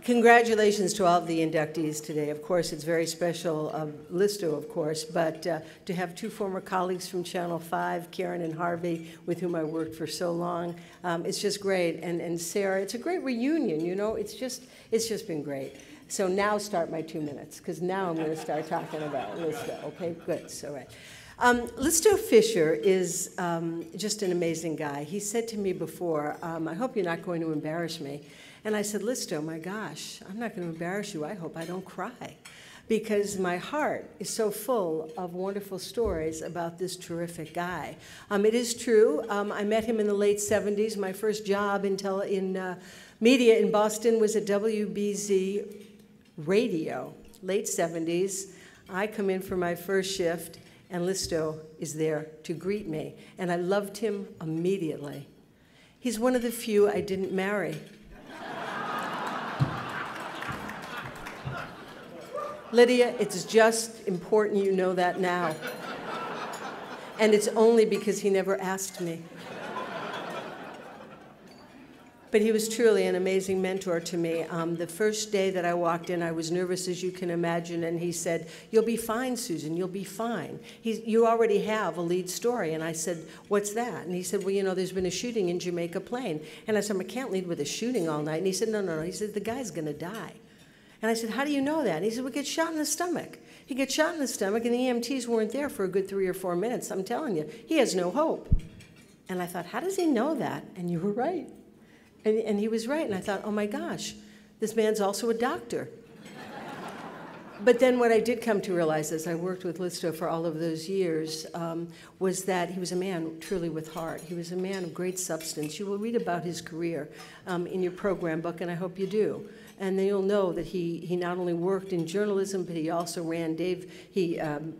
Congratulations to all of the inductees today. Of course, it's very special, Listo, of course, but to have two former colleagues from Channel 5, Karen and Harvey, with whom I worked for so long, it's just great. And Sarah, it's a great reunion, you know, it's just been great. So now start my 2 minutes, because now I'm going to start talking about Listo, okay? Good, so right. Listo Fisher is just an amazing guy. He said to me before, I hope you're not going to embarrass me. And I said, Listo, my gosh, I'm not going to embarrass you. I hope I don't cry. Because my heart is so full of wonderful stories about this terrific guy. It is true, I met him in the late 70s. My first job in media in Boston was at WBZ Radio, late 70s. I come in for my first shift, and Listo is there to greet me. And I loved him immediately. He's one of the few I didn't marry. Lydia, it's just important you know that now. And it's only because he never asked me. But he was truly an amazing mentor to me. The first day that I walked in, I was nervous, as you can imagine, and he said, "You'll be fine, Susan, you'll be fine. You already have a lead story." And I said, "What's that?" And he said, "Well, you know, there's been a shooting in Jamaica Plain." And I said, "I can't lead with a shooting all night." And he said, No. He said, "The guy's going to die." And I said, "How do you know that?" And he said, "We get shot in the stomach." He gets shot in the stomach, and the EMTs weren't there for a good 3 or 4 minutes. I'm telling you, he has no hope. And I thought, how does he know that? And you were right. And he was right, and I thought, oh my gosh, this man's also a doctor. But then what I did come to realize as I worked with Listo for all of those years was that he was a man truly with heart. He was a man of great substance. You will read about his career in your program book, and I hope you do. And then you'll know that he not only worked in journalism, but he also ran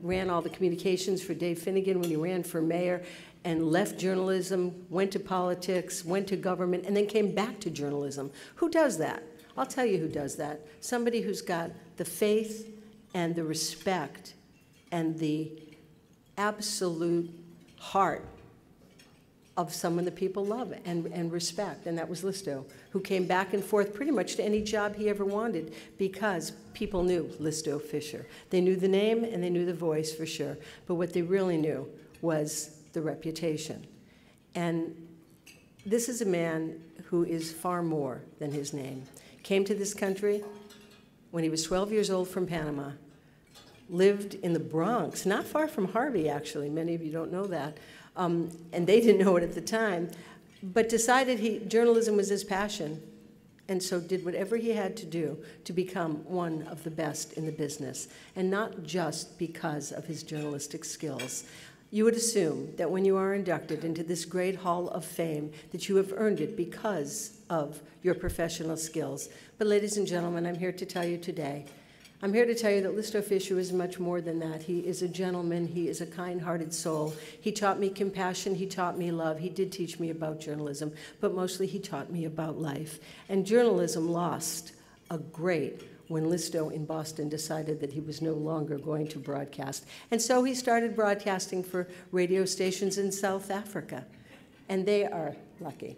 ran all the communications for Dave Finnegan when he ran for mayor, and left journalism, went to politics, went to government, and then came back to journalism. Who does that? I'll tell you who does that. Somebody who's got the faith and the respect and the absolute heart of someone that people love and respect, and that was Listo, who came back and forth pretty much to any job he ever wanted because people knew Listo Fisher. They knew the name and they knew the voice for sure, but what they really knew was the reputation. And this is a man who is far more than his name. Came to this country when he was 12 years old from Panama, lived in the Bronx, not far from Harvey, actually. Many of you don't know that. And they didn't know it at the time, but decided journalism was his passion, and so did whatever he had to do to become one of the best in the business, and not just because of his journalistic skills. You would assume that when you are inducted into this great hall of fame that you have earned it because of your professional skills. But ladies and gentlemen, I'm here to tell you today, I'm here to tell you that Listo Fisher is much more than that. He is a gentleman. He is a kind-hearted soul. He taught me compassion. He taught me love. He did teach me about journalism, but mostly he taught me about life. And journalism lost a great when Listo in Boston decided that he was no longer going to broadcast. And so he started broadcasting for radio stations in South Africa. And they are lucky.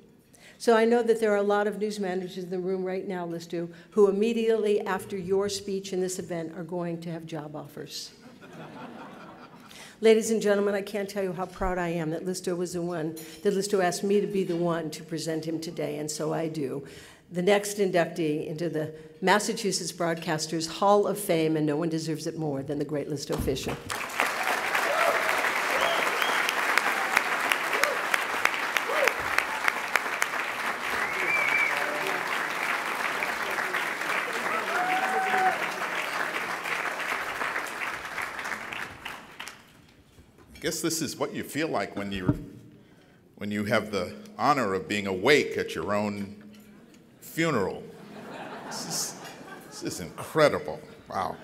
So I know that there are a lot of news managers in the room right now, Listo, who immediately after your speech in this event are going to have job offers. Ladies and gentlemen, I can't tell you how proud I am that Listo was the one, that Listo asked me to be the one to present him today, and so I do. The next inductee into the Massachusetts Broadcasters Hall of Fame, and no one deserves it more than the great Listo Fisher. I guess this is what you feel like when you have the honor of being awake at your own funeral. This is incredible. Wow.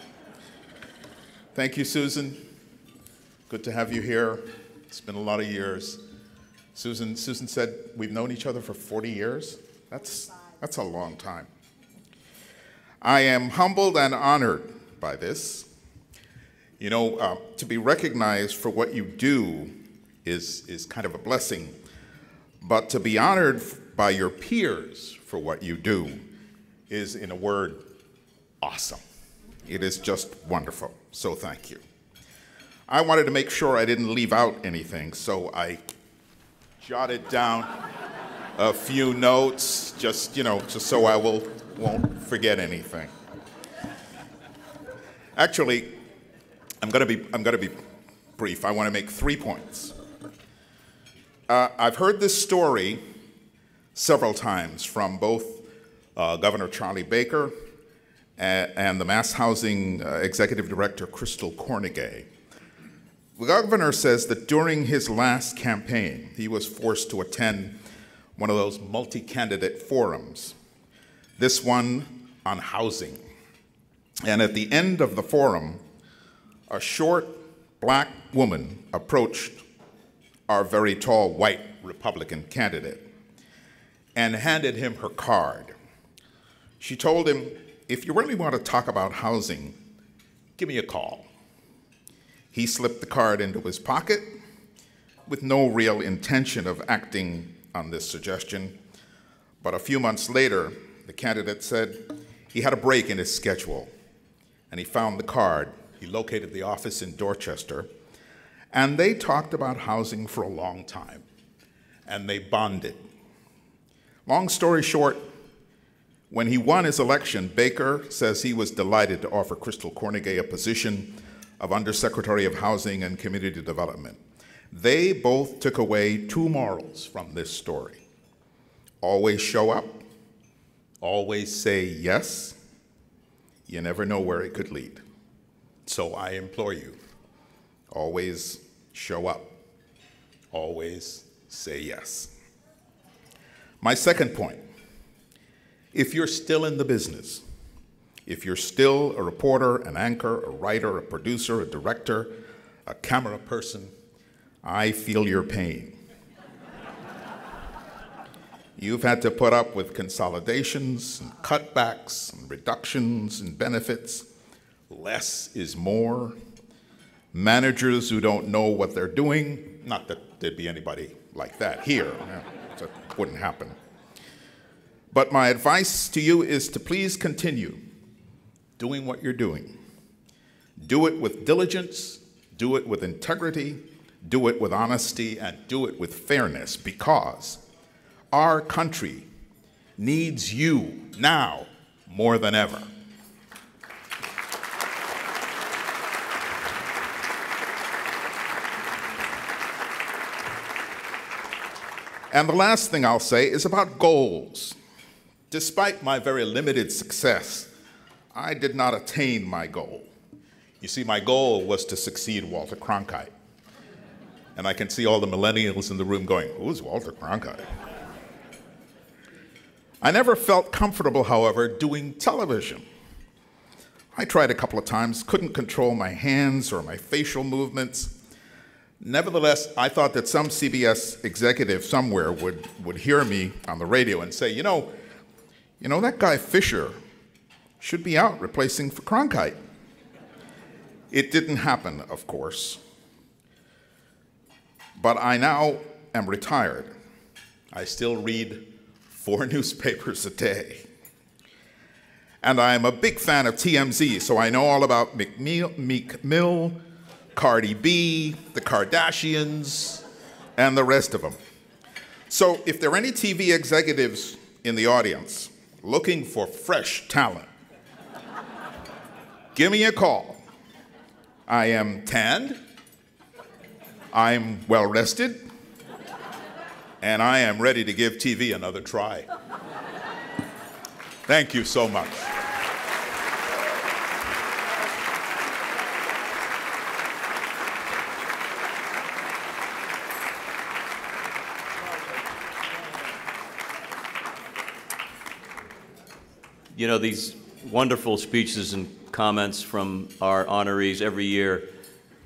Thank you, Susan. Good to have you here. It's been a lot of years. Susan said we've known each other for 40 years. That's a long time. I am humbled and honored by this. You know, to be recognized for what you do is kind of a blessing, but to be honored by your peers for what you do is, in a word, awesome. It is just wonderful, so thank you. I wanted to make sure I didn't leave out anything, so I jotted down a few notes, just so I won't forget anything. Actually, I'm going to be brief. I want to make 3 points. I've heard this story several times from both Governor Charlie Baker and the Mass Housing Executive Director Crystal Cornegay. The governor says that during his last campaign, he was forced to attend one of those multi-candidate forums, this one on housing. And at the end of the forum, a short black woman approached our very tall white Republican candidate and handed him her card. She told him, if you really want to talk about housing, give me a call. He slipped the card into his pocket with no real intention of acting on this suggestion, But a few months later, the candidate said he had a break in his schedule, and he found the card. He located the office in Dorchester, and they talked about housing for a long time, and they bonded. Long story short, when he won his election, Baker says he was delighted to offer Crystal Cornegay a position of Undersecretary of Housing and Community Development. They both took away two morals from this story. Always show up, always say yes. You never know where it could lead. So I implore you, always show up, always say yes. My second point, if you're still in the business, if you're still a reporter, an anchor, a writer, a producer, a director, a camera person, I feel your pain. You've had to put up with consolidations and cutbacks and reductions in benefits. Less is more. Managers who don't know what they're doing, not that there'd be anybody like that here, that wouldn't happen. But my advice to you is to please continue doing what you're doing. Do it with diligence, do it with integrity, do it with honesty, and do it with fairness, because our country needs you now more than ever. And the last thing I'll say is about goals. Despite my very limited success, I did not attain my goal. You see, my goal was to succeed Walter Cronkite. And I can see all the millennials in the room going, who's Walter Cronkite? I never felt comfortable, however, doing television. I tried a couple of times, couldn't control my hands or my facial movements. Nevertheless, I thought that some CBS executive somewhere would hear me on the radio and say, you know, that guy Fisher should be out replacing for Cronkite. It didn't happen, of course. But I now am retired. I still read 4 newspapers a day. And I'm a big fan of TMZ, so I know all about Meek Mill, Cardi B, the Kardashians, and the rest of them. So if there are any TV executives in the audience looking for fresh talent, give me a call. I am tanned, I'm well rested, and I am ready to give TV another try. Thank you so much. You know, these wonderful speeches and comments from our honorees every year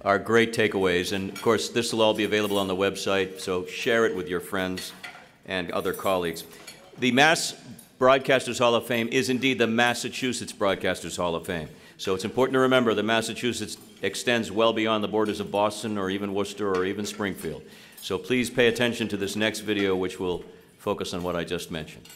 are great takeaways. And of course, this will all be available on the website, so share it with your friends and other colleagues. The Mass Broadcasters Hall of Fame is indeed the Massachusetts Broadcasters Hall of Fame. So it's important to remember that Massachusetts extends well beyond the borders of Boston or even Worcester or even Springfield. So please pay attention to this next video, which will focus on what I just mentioned.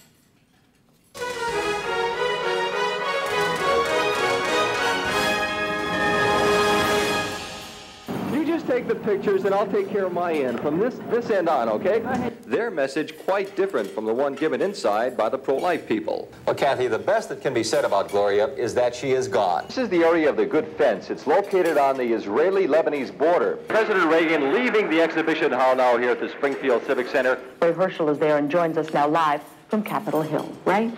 Take the pictures and I'll take care of my end from this end on, okay? Their message quite different from the one given inside by the pro-life people. Well, Kathy, the best that can be said about Gloria is that she is gone. This is the area of the Good Fence. It's located on the Israeli-Lebanese border. President Reagan leaving the exhibition hall now here at the Springfield Civic Center. Ray Herschel is there and joins us now live from Capitol Hill, right?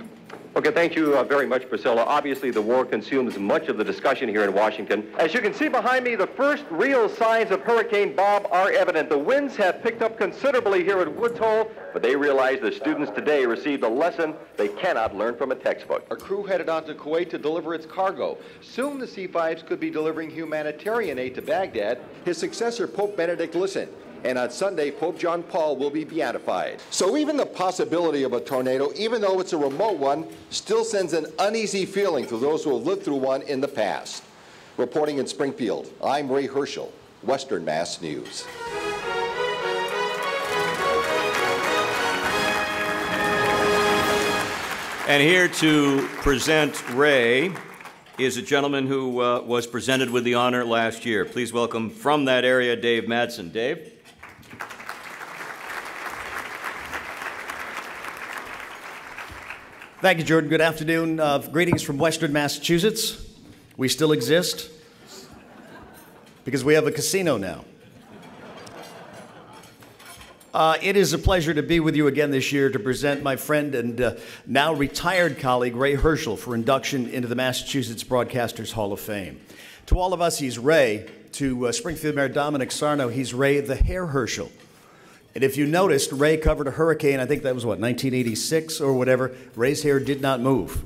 Okay, thank you very much, Priscilla. Obviously, the war consumes much of the discussion here in Washington. As you can see behind me, the first real signs of Hurricane Bob are evident. The winds have picked up considerably here at Woods Hole, but they realize the students today received a lesson they cannot learn from a textbook. Our crew headed on to Kuwait to deliver its cargo. Soon the C-5s could be delivering humanitarian aid to Baghdad. His successor, Pope Benedict, listened. And on Sunday, Pope John Paul will be beatified. So even the possibility of a tornado, even though it's a remote one, still sends an uneasy feeling to those who have lived through one in the past. Reporting in Springfield, I'm Ray Herschel, Western Mass News. And here to present Ray is a gentleman who was presented with the honor last year. Please welcome from that area, Dave Madsen. Dave? Thank you, Jordan. Good afternoon. Greetings from Western Massachusetts. We still exist because we have a casino now. It is a pleasure to be with you again this year to present my friend and now retired colleague, Ray Herschel, for induction into the Massachusetts Broadcasters Hall of Fame. To all of us, he's Ray. To Springfield Mayor Dominic Sarno, he's Ray the Hair Herschel. And if you noticed, Ray covered a hurricane, I think that was, what, 1986 or whatever. Ray's hair did not move.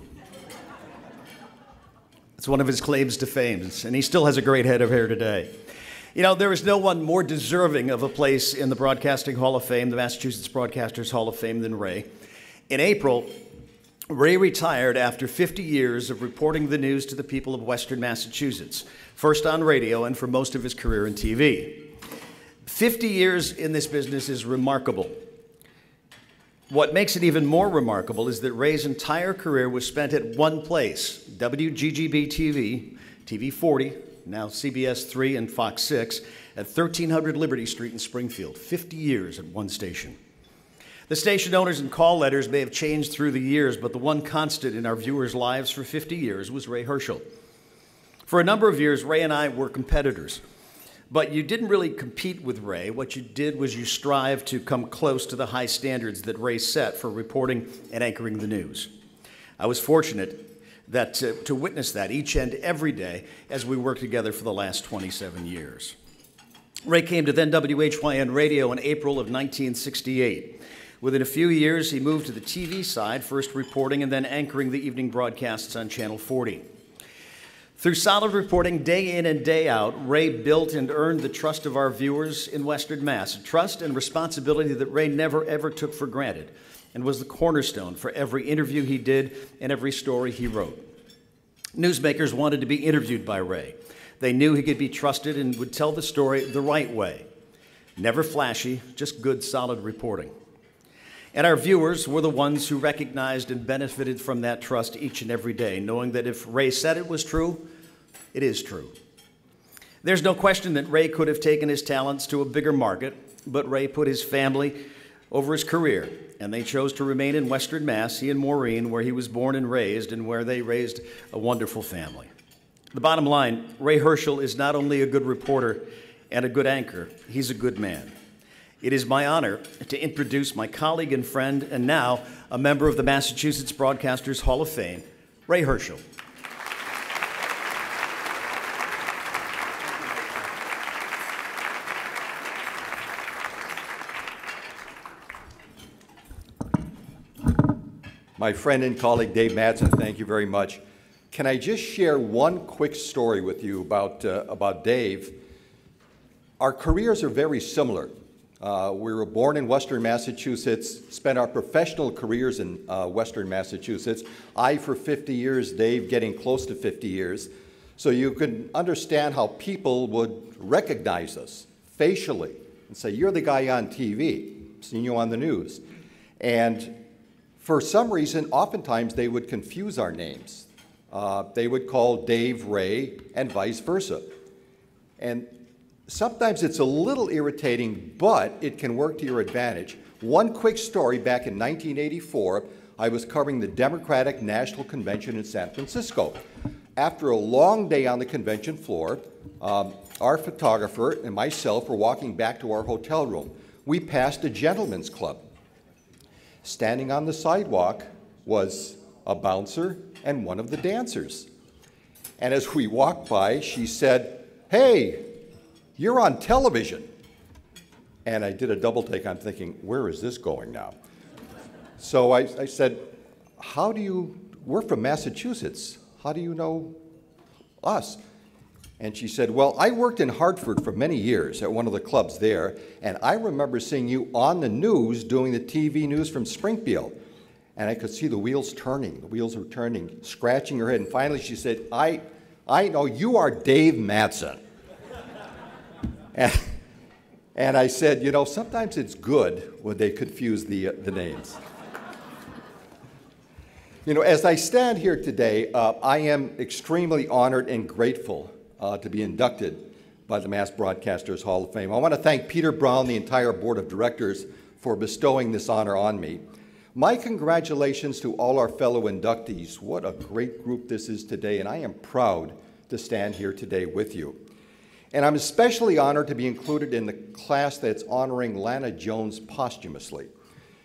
It's one of his claims to fame, and he still has a great head of hair today. You know, there is no one more deserving of a place in the Broadcasting Hall of Fame, the Massachusetts Broadcasters Hall of Fame, than Ray. In April, Ray retired after 50 years of reporting the news to the people of Western Massachusetts, first on radio and for most of his career in TV. 50 years in this business is remarkable. What makes it even more remarkable is that Ray's entire career was spent at one place, WGGB TV, TV 40, now CBS 3 and Fox 6, at 1300 Liberty Street in Springfield. 50 years at one station. The station owners and call letters may have changed through the years, but the one constant in our viewers' lives for 50 years was Ray Herschel. For a number of years, Ray and I were competitors. But you didn't really compete with Ray. What you did was you strived to come close to the high standards that Ray set for reporting and anchoring the news. I was fortunate that to witness that each and every day as we worked together for the last 27 years. Ray came to then WHYN Radio in April of 1968. Within a few years, he moved to the TV side, first reporting and then anchoring the evening broadcasts on Channel 40. Through solid reporting day in and day out, Ray built and earned the trust of our viewers in Western Mass, a trust and responsibility that Ray never ever took for granted and was the cornerstone for every interview he did and every story he wrote. Newsmakers wanted to be interviewed by Ray. They knew he could be trusted and would tell the story the right way. Never flashy, just good, solid reporting. And our viewers were the ones who recognized and benefited from that trust each and every day, knowing that if Ray said it was true, it is true. There's no question that Ray could have taken his talents to a bigger market, but Ray put his family over his career, and they chose to remain in Western Mass, he and Maureen, where he was born and raised, and where they raised a wonderful family. The bottom line, Ray Herschel is not only a good reporter and a good anchor, he's a good man. It is my honor to introduce my colleague and friend, and now a member of the Massachusetts Broadcasters Hall of Fame, Ray Herschel. My friend and colleague Dave Madsen, thank you very much. Can I just share one quick story with you about Dave? Our careers are very similar. We were born in Western Massachusetts, spent our professional careers in Western Massachusetts. I for 50 years, Dave getting close to 50 years. So you can understand how people would recognize us facially and say, you're the guy on TV, seen you on the news. And for some reason, oftentimes they would confuse our names. They would call Dave Ray and vice versa. And sometimes it's a little irritating, but it can work to your advantage. One quick story, back in 1984, I was covering the Democratic National Convention in San Francisco. After a long day on the convention floor, our photographer and myself were walking back to our hotel room. We passed a gentleman's club. Standing on the sidewalk was a bouncer and one of the dancers. And as we walked by, she said, "Hey, you're on television." And I did a double take. I'm thinking, where is this going now? So I said, we're from Massachusetts. How do you know us? And she said, well, I worked in Hartford for many years at one of the clubs there, and I remember seeing you on the news doing the TV news from Springfield. And I could see the wheels turning. The wheels were turning, scratching her head. And finally she said, I know you are Dave Madsen. And I said, you know, sometimes it's good when they confuse the names. You know, as I stand here today, I am extremely honored and grateful to be inducted by the Mass Broadcasters Hall of Fame. I want to thank Peter Brown, the entire board of directors, for bestowing this honor on me. My congratulations to all our fellow inductees. What a great group this is today, and I am proud to stand here today with you. And I'm especially honored to be included in the class that's honoring Lana Jones posthumously.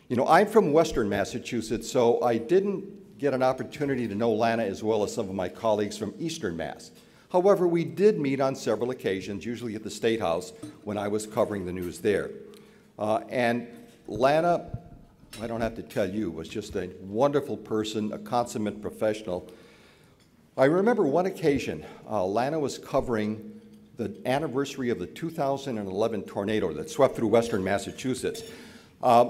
You know, I'm from Western Massachusetts, so I didn't get an opportunity to know Lana as well as some of my colleagues from Eastern Mass. However, we did meet on several occasions, usually at the State House when I was covering the news there. And Lana, I don't have to tell you, was just a wonderful person, a consummate professional. I remember one occasion, Lana was covering the anniversary of the 2011 tornado that swept through Western Massachusetts.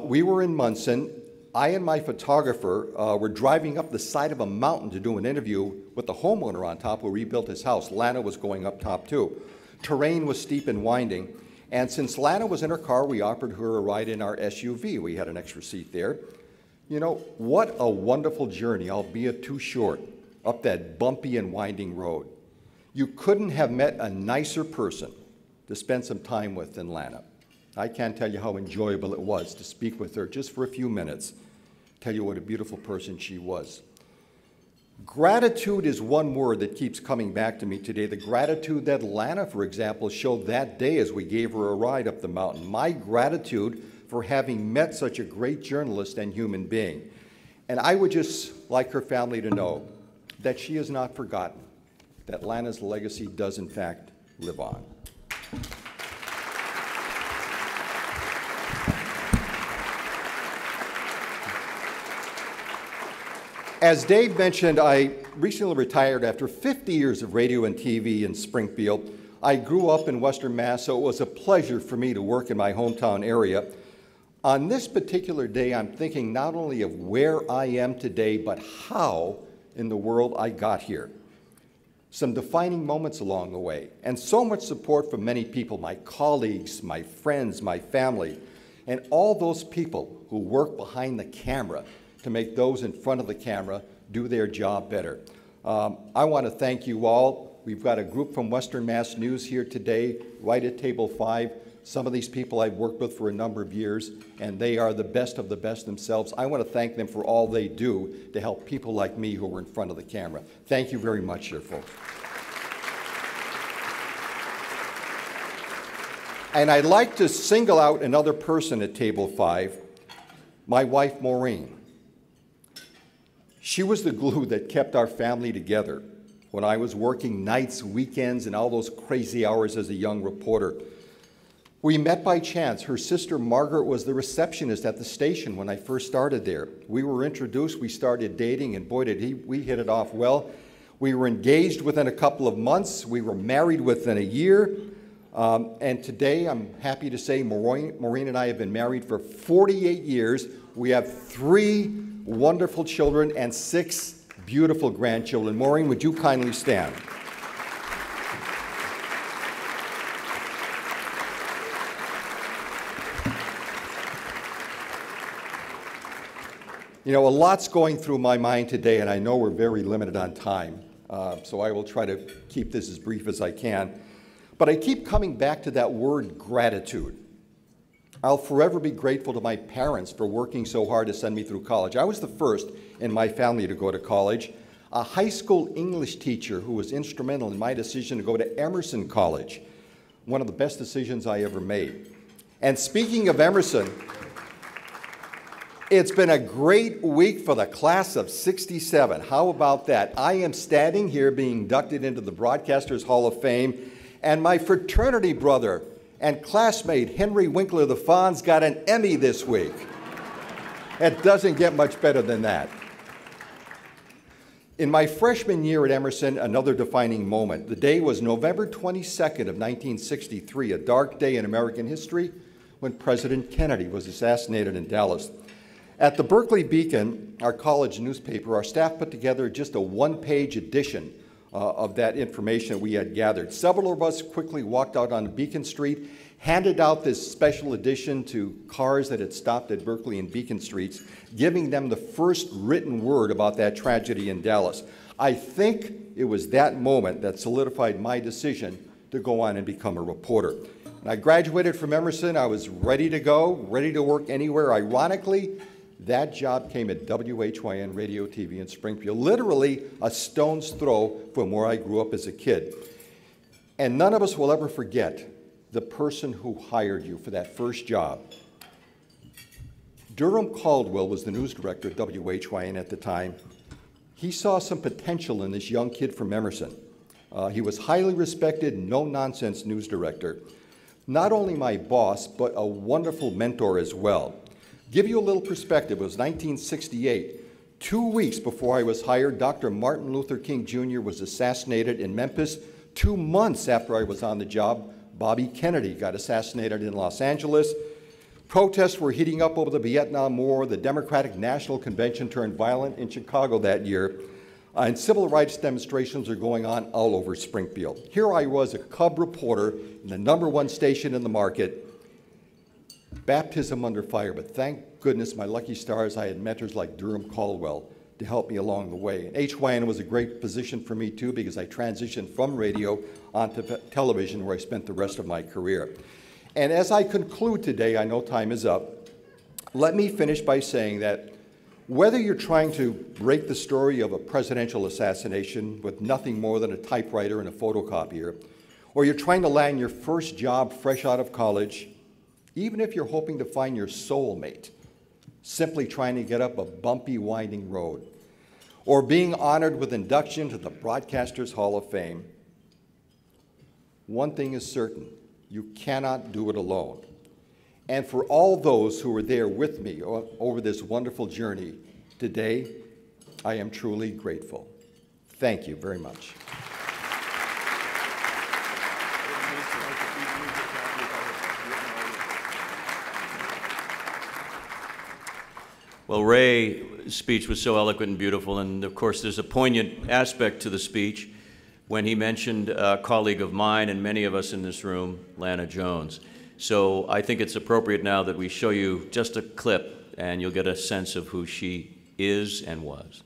We were in Munson. I and my photographer were driving up the side of a mountain to do an interview with the homeowner on top who rebuilt his house. Lana was going up top too. Terrain was steep and winding, and since Lana was in her car, we offered her a ride in our SUV. We had an extra seat there. You know, what a wonderful journey, albeit too short, up that bumpy and winding road. You couldn't have met a nicer person to spend some time with than Lana. I can't tell you how enjoyable it was to speak with her just for a few minutes, tell you what a beautiful person she was. Gratitude is one word that keeps coming back to me today. The gratitude that Lana, for example, showed that day as we gave her a ride up the mountain. My gratitude for having met such a great journalist and human being. And I would just like her family to know that she is not forgotten, that Lana's legacy does in fact live on. As Dave mentioned, I recently retired after 50 years of radio and TV in Springfield. I grew up in Western Mass, so it was a pleasure for me to work in my hometown area. On this particular day, I'm thinking not only of where I am today, but how in the world I got here. Some defining moments along the way, and so much support from many people, my colleagues, my friends, my family, and all those people who work behind the camera to make those in front of the camera do their job better. I want to thank you all. We've got a group from Western Mass News here today, right at table 5. Some of these people I've worked with for a number of years, and they are the best of the best themselves. I want to thank them for all they do to help people like me who are in front of the camera. Thank you very much, here, folks. And I'd like to single out another person at table 5, my wife, Maureen. She was the glue that kept our family together when I was working nights, weekends, and all those crazy hours as a young reporter. We met by chance. Her sister Margaret was the receptionist at the station when I first started there. We were introduced, we started dating, and boy, did we hit it off well. We were engaged within a couple of months. We were married within a year. And today, I'm happy to say Maureen and I have been married for 48 years. We have 3 wonderful children and 6 beautiful grandchildren. Maureen, would you kindly stand? You know, a lot's going through my mind today, and I know we're very limited on time, so I will try to keep this as brief as I can. But I keep coming back to that word gratitude. I'll forever be grateful to my parents for working so hard to send me through college. I was the first in my family to go to college. A high school English teacher who was instrumental in my decision to go to Emerson College, one of the best decisions I ever made. And speaking of Emerson, it's been a great week for the class of '67. How about that? I am standing here being inducted into the Broadcasters Hall of Fame, and my fraternity brother and classmate Henry Winkler the Fonz got an Emmy this week. It doesn't get much better than that. In my freshman year at Emerson, another defining moment. The day was November 22nd of 1963, a dark day in American history when President Kennedy was assassinated in Dallas. At the Berkeley Beacon, our college newspaper, our staff put together just a one-page edition of that information we had gathered. Several of us quickly walked out on Beacon Street, handed out this special edition to cars that had stopped at Berkeley and Beacon Streets, giving them the first written word about that tragedy in Dallas. I think it was that moment that solidified my decision to go on and become a reporter. When I graduated from Emerson, I was ready to go, ready to work anywhere. Ironically, that job came at WHYN Radio TV in Springfield, literally a stone's throw from where I grew up as a kid. And none of us will ever forget the person who hired you for that first job. Durham Caldwell was the news director at WHYN at the time. He saw some potential in this young kid from Emerson. He was highly respected, no-nonsense news director. Not only my boss, but a wonderful mentor as well. Give you a little perspective, it was 1968. 2 weeks before I was hired, Dr. Martin Luther King Jr. was assassinated in Memphis. 2 months after I was on the job, Bobby Kennedy got assassinated in Los Angeles. Protests were heating up over the Vietnam War. The Democratic National Convention turned violent in Chicago that year. And civil rights demonstrations are going on all over Springfield. Here I was, a cub reporter in the #1 station in the market. Baptism under fire, but thank goodness, my lucky stars, I had mentors like Durham Caldwell to help me along the way. And HYN was a great position for me too, because I transitioned from radio onto television, where I spent the rest of my career. And as I conclude today, I know time is up, let me finish by saying that whether you're trying to break the story of a presidential assassination with nothing more than a typewriter and a photocopier, or you're trying to land your first job fresh out of college, even if you're hoping to find your soulmate, simply trying to get up a bumpy, winding road, or being honored with induction to the Broadcasters Hall of Fame, one thing is certain: you cannot do it alone. And for all those who were there with me over this wonderful journey, today, I am truly grateful. Thank you very much. Well, Ray's speech was so eloquent and beautiful, and of course there's a poignant aspect to the speech when he mentioned a colleague of mine and many of us in this room, Lana Jones. So I think it's appropriate now that we show you just a clip, and you'll get a sense of who she is and was.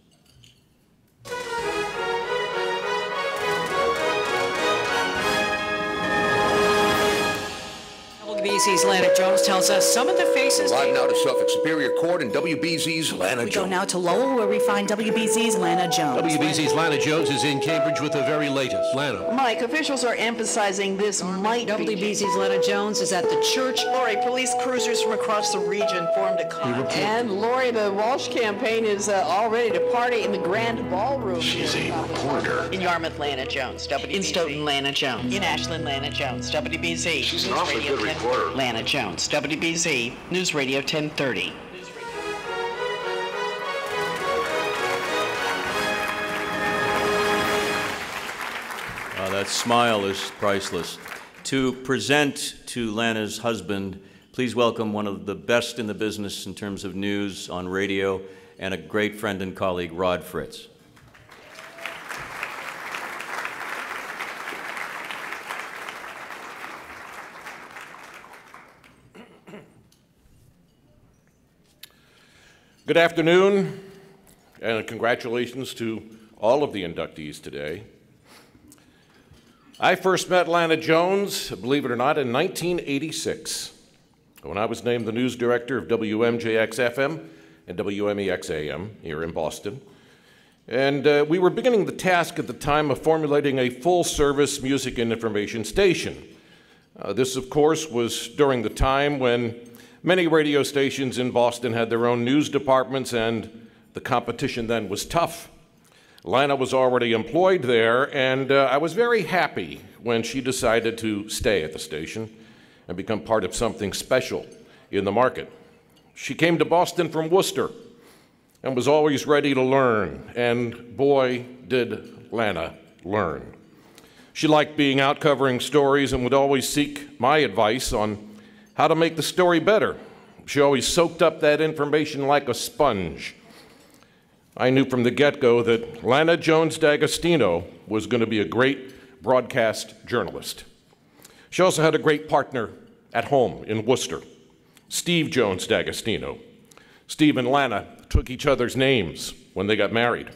WBZ's Lana Jones tells us some of the faces. Live now to Suffolk Superior Court and WBZ's Lana Jones. We go now to Lowell, where we find WBZ's Lana Jones. WBZ's Lana Jones is in Cambridge with the very latest. Lana. Mike, officials are emphasizing this might be. WBZ's Lana Jones is at the church. Lori, police cruisers from across the region formed a convoy. And Lori, the Walsh campaign is all ready to party in the Grand Ballroom. She's a reporter. In Yarmouth, Lana Jones. WBZ. In Stoughton, Lana Jones. In Ashland, Lana Jones. WBZ. She's an awfully good reporter. Lana Jones. WBZ. News Radio 1030. That smile is priceless. To present to Lana's husband, please welcome one of the best in the business in terms of news on radio, and a great friend and colleague, Rod Fritz. Good afternoon, and congratulations to all of the inductees today. I first met Lana Jones, believe it or not, in 1986, when I was named the news director of WMJX-FM and WMEX-AM here in Boston. And we were beginning the task at the time of formulating a full-service music and information station. This, of course, was during the time when many radio stations in Boston had their own news departments, and the competition then was tough. Lana was already employed there, and I was very happy when she decided to stay at the station and become part of something special in the market. She came to Boston from Worcester and was always ready to learn, and boy, did Lana learn. She liked being out covering stories and would always seek my advice on how to make the story better. She always soaked up that information like a sponge. I knew from the get-go that Lana Jones D'Agostino was going to be a great broadcast journalist. She also had a great partner at home in Worcester, Steve Jones D'Agostino. Steve and Lana took each other's names when they got married.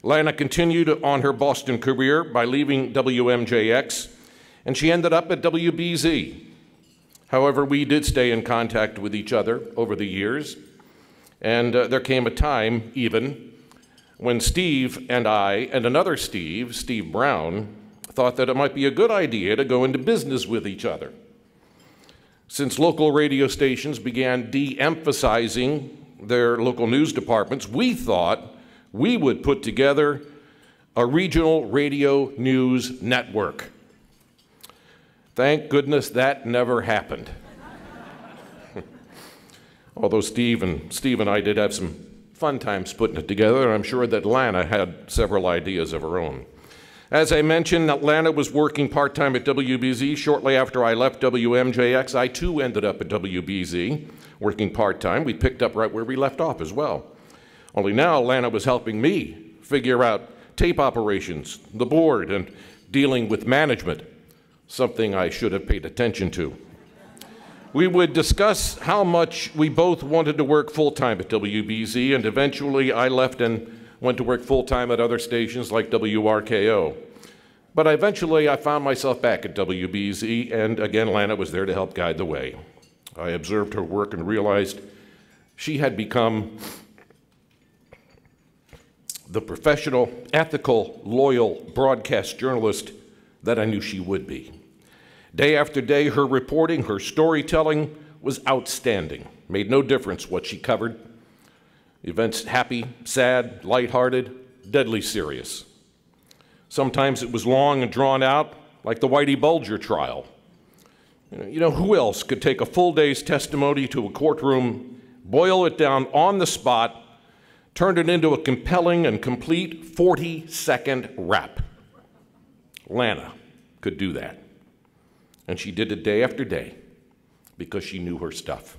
Lana continued on her Boston career by leaving WMJX, and she ended up at WBZ. However, we did stay in contact with each other over the years, and there came a time, even, when Steve and I and another Steve, Steve Brown, thought that it might be a good idea to go into business with each other. Since local radio stations began de-emphasizing their local news departments, we thought we would put together a regional radio news network. Thank goodness that never happened. Although Steve and I did have some fun times putting it together, and I'm sure that Lana had several ideas of her own. As I mentioned, Lana was working part-time at WBZ. Shortly after I left WMJX, I too ended up at WBZ, working part-time. We picked up right where we left off as well. Only now Lana was helping me figure out tape operations, the board, and dealing with management, something I should have paid attention to. We would discuss how much we both wanted to work full-time at WBZ, and eventually I left and went to work full-time at other stations like WRKO. But eventually I found myself back at WBZ, and again Lana was there to help guide the way. I observed her work and realized she had become the professional, ethical, loyal broadcast journalist that I knew she would be. Day after day, her reporting, her storytelling was outstanding. Made no difference what she covered. Events happy, sad, lighthearted, deadly serious. Sometimes it was long and drawn out, like the Whitey Bulger trial. You know, who else could take a full day's testimony to a courtroom, boil it down on the spot, turn it into a compelling and complete 40-second rap? Lana could do that. And she did it day after day because she knew her stuff.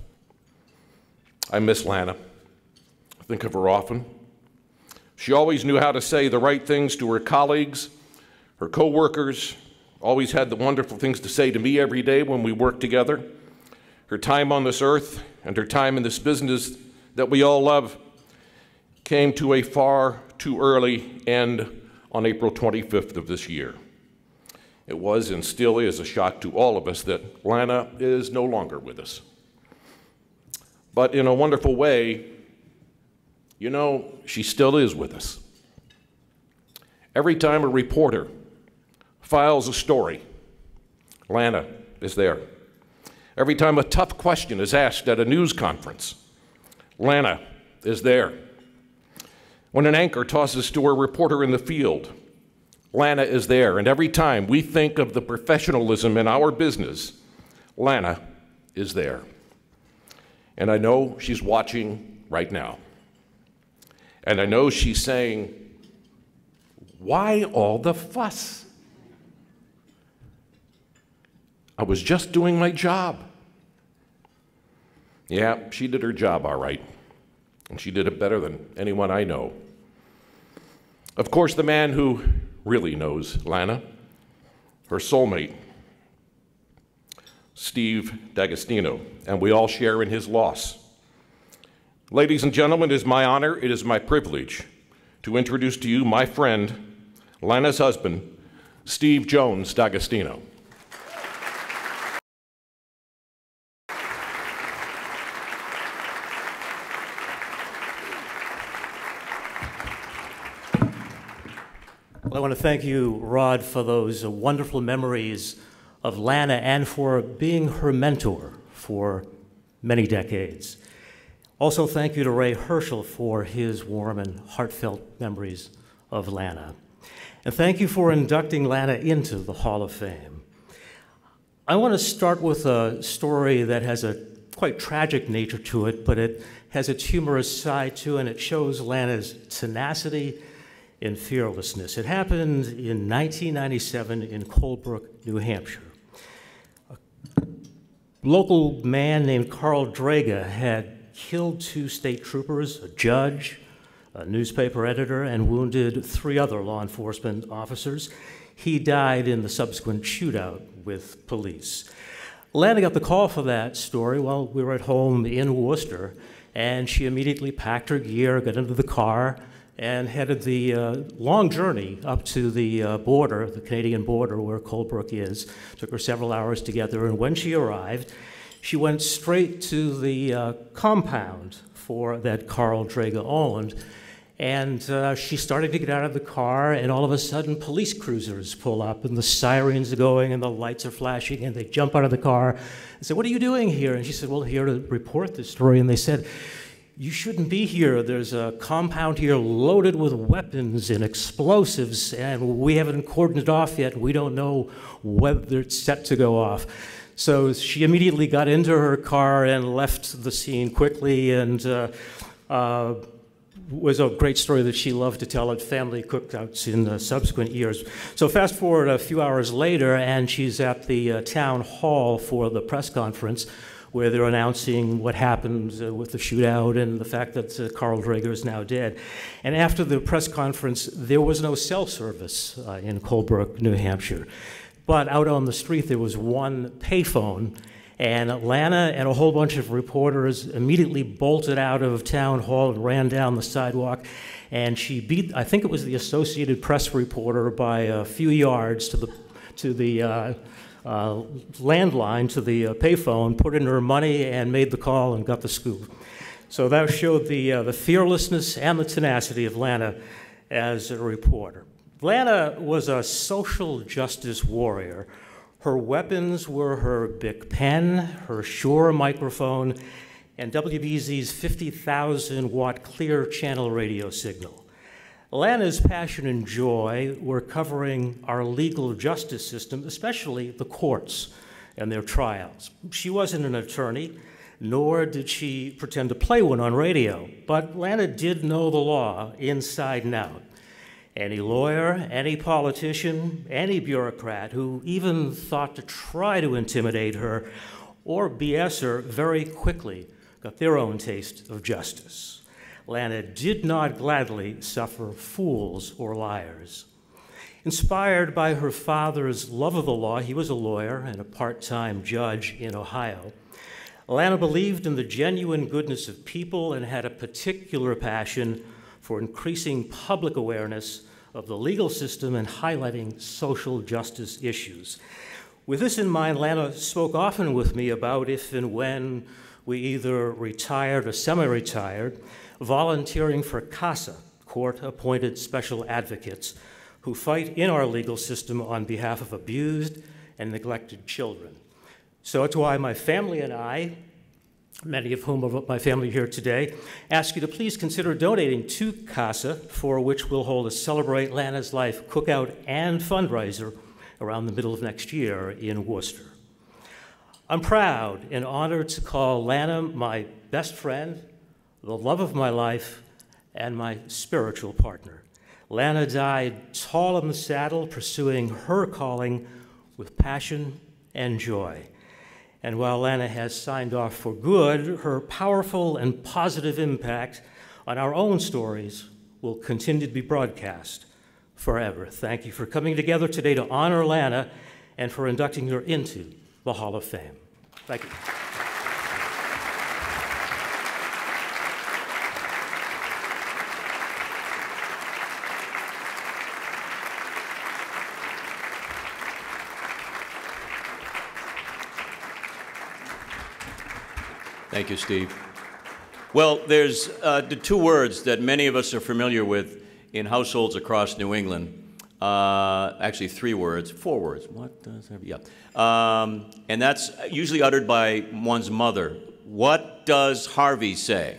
I miss Lana. I think of her often. She always knew how to say the right things to her colleagues, her coworkers, always had the wonderful things to say to me every day when we worked together. Her time on this earth and her time in this business that we all love came to a far too early end on April 25th of this year. It was and still is a shock to all of us that Lana is no longer with us. But in a wonderful way, you know, she still is with us. Every time a reporter files a story, Lana is there. Every time a tough question is asked at a news conference, Lana is there. When an anchor tosses to a reporter in the field, Lana is there. And every time we think of the professionalism in our business, Lana is there. And I know she's watching right now. And I know she's saying, why all the fuss? I was just doing my job. Yeah, she did her job all right. And she did it better than anyone I know. Of course, the man who really knows Lana, her soulmate, Steve D'Agostino, and we all share in his loss. Ladies and gentlemen, it is my honor, it is my privilege to introduce to you my friend, Lana's husband, Steve Jones D'Agostino. Well, I want to thank you, Rod, for those wonderful memories of Lana and for being her mentor for many decades. Also, thank you to Ray Herschel for his warm and heartfelt memories of Lana. And thank you for inducting Lana into the Hall of Fame. I want to start with a story that has a quite tragic nature to it, but it has its humorous side too, and it shows Lana's tenacity and fearlessness. It happened in 1997 in Colebrook, New Hampshire. A local man named Carl Draga had killed 2 state troopers, a judge, a newspaper editor, and wounded 3 other law enforcement officers. He died in the subsequent shootout with police. Lana got the call for that story while we were at home in Worcester, and she immediately packed her gear, got into the car, and headed the long journey up to the border, the Canadian border where Colebrook is. Took her several hours to get there, and when she arrived, she went straight to the compound that Carl Drager owned, and she started to get out of the car, and all of a sudden police cruisers pull up, and the sirens are going, and the lights are flashing, and they jump out of the car and say, "What are you doing here?" And she said, "Well, here to report this story." And they said, "You shouldn't be here. There's a compound here loaded with weapons and explosives, and we haven't cordoned it off yet. We don't know whether it's set to go off." So she immediately got into her car and left the scene quickly, and was a great story that she loved to tell at family cookouts in subsequent years. So fast forward a few hours later, and she's at the town hall for the press conference, where they're announcing what happened with the shootout and the fact that Carl Drager is now dead. And after the press conference, there was no cell service in Colebrook, New Hampshire. But out on the street, there was one payphone, and Lana and a whole bunch of reporters immediately bolted out of town hall and ran down the sidewalk. And she beat, I think it was the Associated Press reporter, by a few yards to the landline, to the payphone, put in her money, and made the call and got the scoop. So that showed the fearlessness and the tenacity of Lana as a reporter. Lana was a social justice warrior. Her weapons were her Bic pen, her Shure microphone, and WBZ's 50,000-watt clear channel radio signal. Lana's passion and joy were covering our legal justice system, especially the courts and their trials. She wasn't an attorney, nor did she pretend to play one on radio, but Lana did know the law inside and out. Any lawyer, any politician, any bureaucrat who even thought to try to intimidate her or BS her very quickly got their own taste of justice. Lana did not gladly suffer fools or liars. Inspired by her father's love of the law, he was a lawyer and a part-time judge in Ohio. Lana believed in the genuine goodness of people and had a particular passion for increasing public awareness of the legal system and highlighting social justice issues. With this in mind, Lana spoke often with me about if and when we either retired or semi-retired, volunteering for CASA, court-appointed special advocates, who fight in our legal system on behalf of abused and neglected children. So that's why my family and I, many of whom are my family here today, ask you to please consider donating to CASA, for which we'll hold a Celebrate Lana's Life cookout and fundraiser around the middle of next year in Worcester. I'm proud and honored to call Lana my best friend, the love of my life, and my spiritual partner. Lana died tall in the saddle, pursuing her calling with passion and joy. And while Lana has signed off for good, her powerful and positive impact on our own stories will continue to be broadcast forever. Thank you for coming together today to honor Lana and for inducting her into the Hall of Fame. Thank you. Thank you, Steve. Well, there's the two words that many of us are familiar with in households across New England. Actually, 3 words, 4 words. What does that? Yeah. And that's usually uttered by one's mother. What does Harvey say?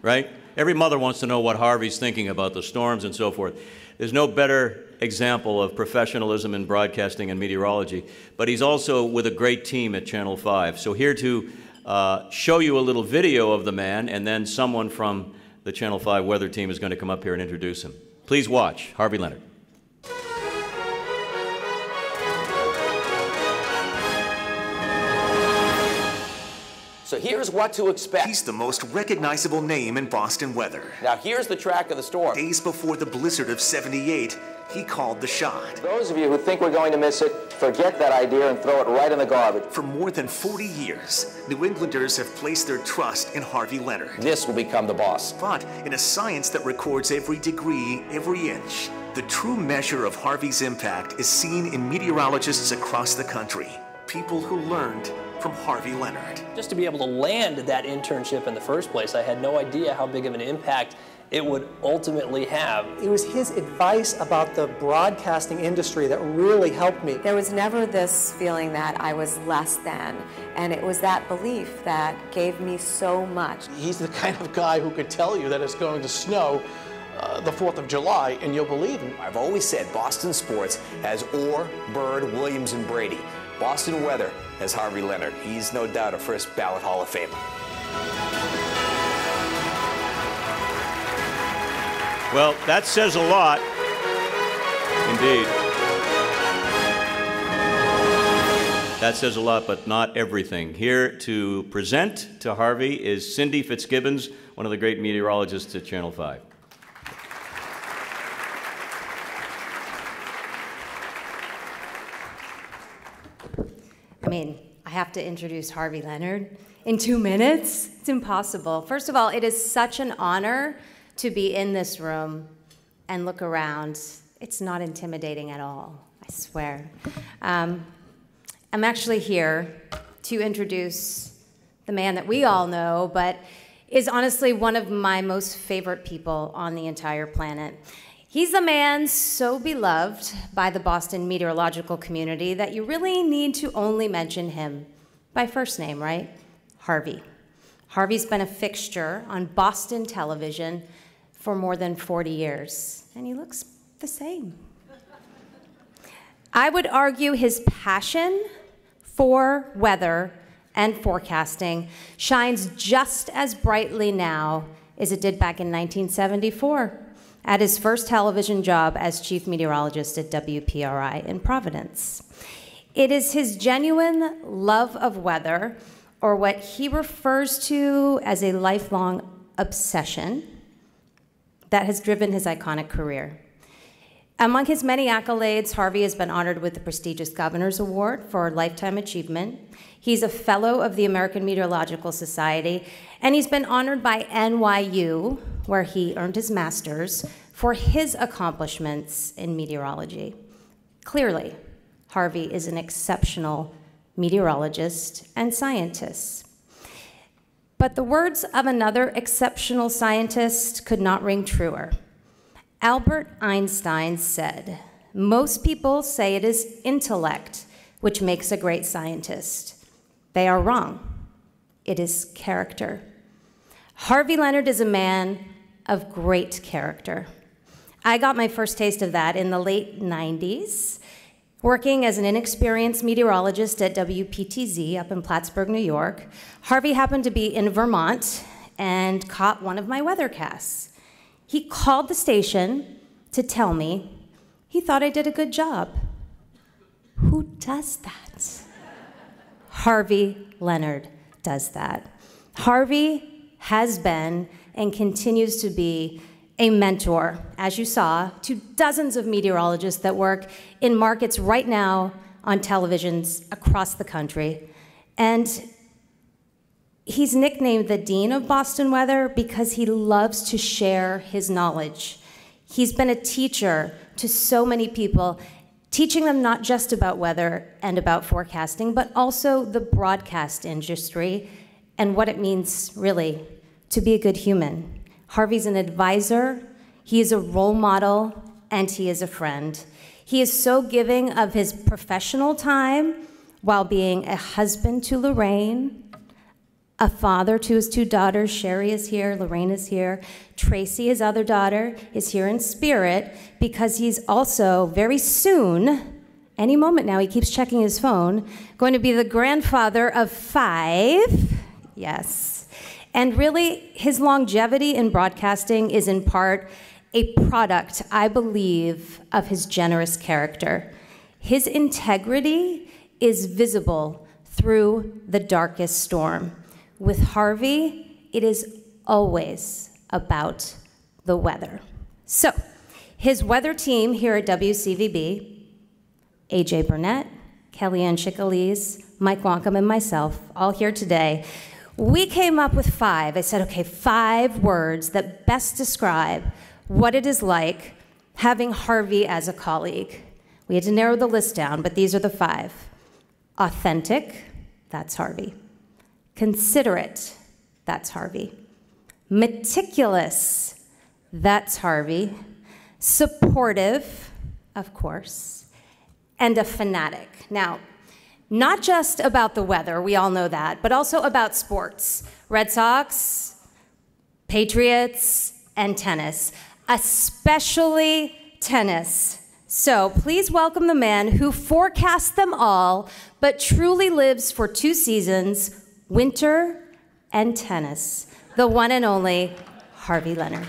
Right? Every mother wants to know what Harvey's thinking about the storms and so forth. There's no better example of professionalism in broadcasting and meteorology, but he's also with a great team at Channel 5. So here to show you a little video of the man, and then someone from the Channel 5 weather team is going to come up here and introduce him. Please watch Harvey Leonard. So here's what to expect. He's the most recognizable name in Boston weather. Now here's the track of the storm. Days before the blizzard of '78, he called the shot. Those of you who think we're going to miss it, forget that idea and throw it right in the garbage. For more than 40 years, New Englanders have placed their trust in Harvey Leonard. This will become the boss. But in a science that records every degree, every inch, the true measure of Harvey's impact is seen in meteorologists across the country. People who learned from Harvey Leonard. Just to be able to land that internship in the first place, I had no idea how big of an impact it would ultimately have. It was his advice about the broadcasting industry that really helped me. There was never this feeling that I was less than, and it was that belief that gave me so much. He's the kind of guy who could tell you that it's going to snow the 4th of July, and you'll believe him. I've always said Boston sports has Orr, Bird, Williams, and Brady. Boston weather has Harvey Leonard. He's no doubt a first ballot Hall of Famer. Well, that says a lot, indeed. That says a lot, but not everything. Here to present to Harvey is Cindy Fitzgibbons, one of the great meteorologists at Channel 5. I mean, I have to introduce Harvey Leonard in 2 minutes. It's impossible. First of all, it is such an honor to be in this room and look around. It's not intimidating at all, I swear. I'm actually here to introduce the man that we all know, but is honestly one of my most favorite people on the entire planet. He's a man so beloved by the Boston meteorological community that you really need to only mention him by first name, right? Harvey. Harvey's been a fixture on Boston television for more than 40 years, and he looks the same. I would argue his passion for weather and forecasting shines just as brightly now as it did back in 1974 at his first television job as chief meteorologist at WPRI in Providence. It is his genuine love of weather, or what he refers to as a lifelong obsession, that has driven his iconic career. Among his many accolades, Harvey has been honored with the prestigious Governor's Award for Lifetime Achievement. He's a fellow of the American Meteorological Society, and he's been honored by NYU, where he earned his master's, for his accomplishments in meteorology. Clearly, Harvey is an exceptional meteorologist and scientist. But the words of another exceptional scientist could not ring truer. Albert Einstein said, "Most people say it is intellect which makes a great scientist. They are wrong. It is character." Harvey Leonard is a man of great character. I got my first taste of that in the late 90s, working as an inexperienced meteorologist at WPTZ up in Plattsburgh, New York. Harvey happened to be in Vermont and caught one of my weathercasts. He called the station to tell me he thought I did a good job. Who does that? Harvey Leonard does that. Harvey has been and continues to be a mentor, as you saw, to dozens of meteorologists that work in markets right now on televisions across the country. And he's nicknamed the Dean of Boston Weather because he loves to share his knowledge. He's been a teacher to so many people, teaching them not just about weather and about forecasting, but also the broadcast industry and what it means, really, to be a good human. Harvey's an advisor, he is a role model, and he is a friend. He is so giving of his professional time while being a husband to Lorraine, a father to his 2 daughters. Sherry is here, Lorraine is here. Tracy, his other daughter, is here in spirit because he's also very soon, any moment now, he keeps checking his phone, going to be the grandfather of 5. Yes. And really, his longevity in broadcasting is in part a product, I believe, of his generous character. His integrity is visible through the darkest storm. With Harvey, it is always about the weather. So, his weather team here at WCVB, AJ Burnett, Kellyanne Chicalese, Mike Wonkum, and myself, all here today, we came up with 5. I said, okay, 5 words that best describe what it is like having Harvey as a colleague. We had to narrow the list down, but these are the 5. Authentic, that's Harvey. Considerate, that's Harvey. Meticulous, that's Harvey. Supportive, of course. And a fanatic. Now, not just about the weather, we all know that, but also about sports. Red Sox, Patriots, and tennis. Especially tennis. So please welcome the man who forecasts them all, but truly lives for 2 seasons, winter and tennis. The one and only Harvey Leonard.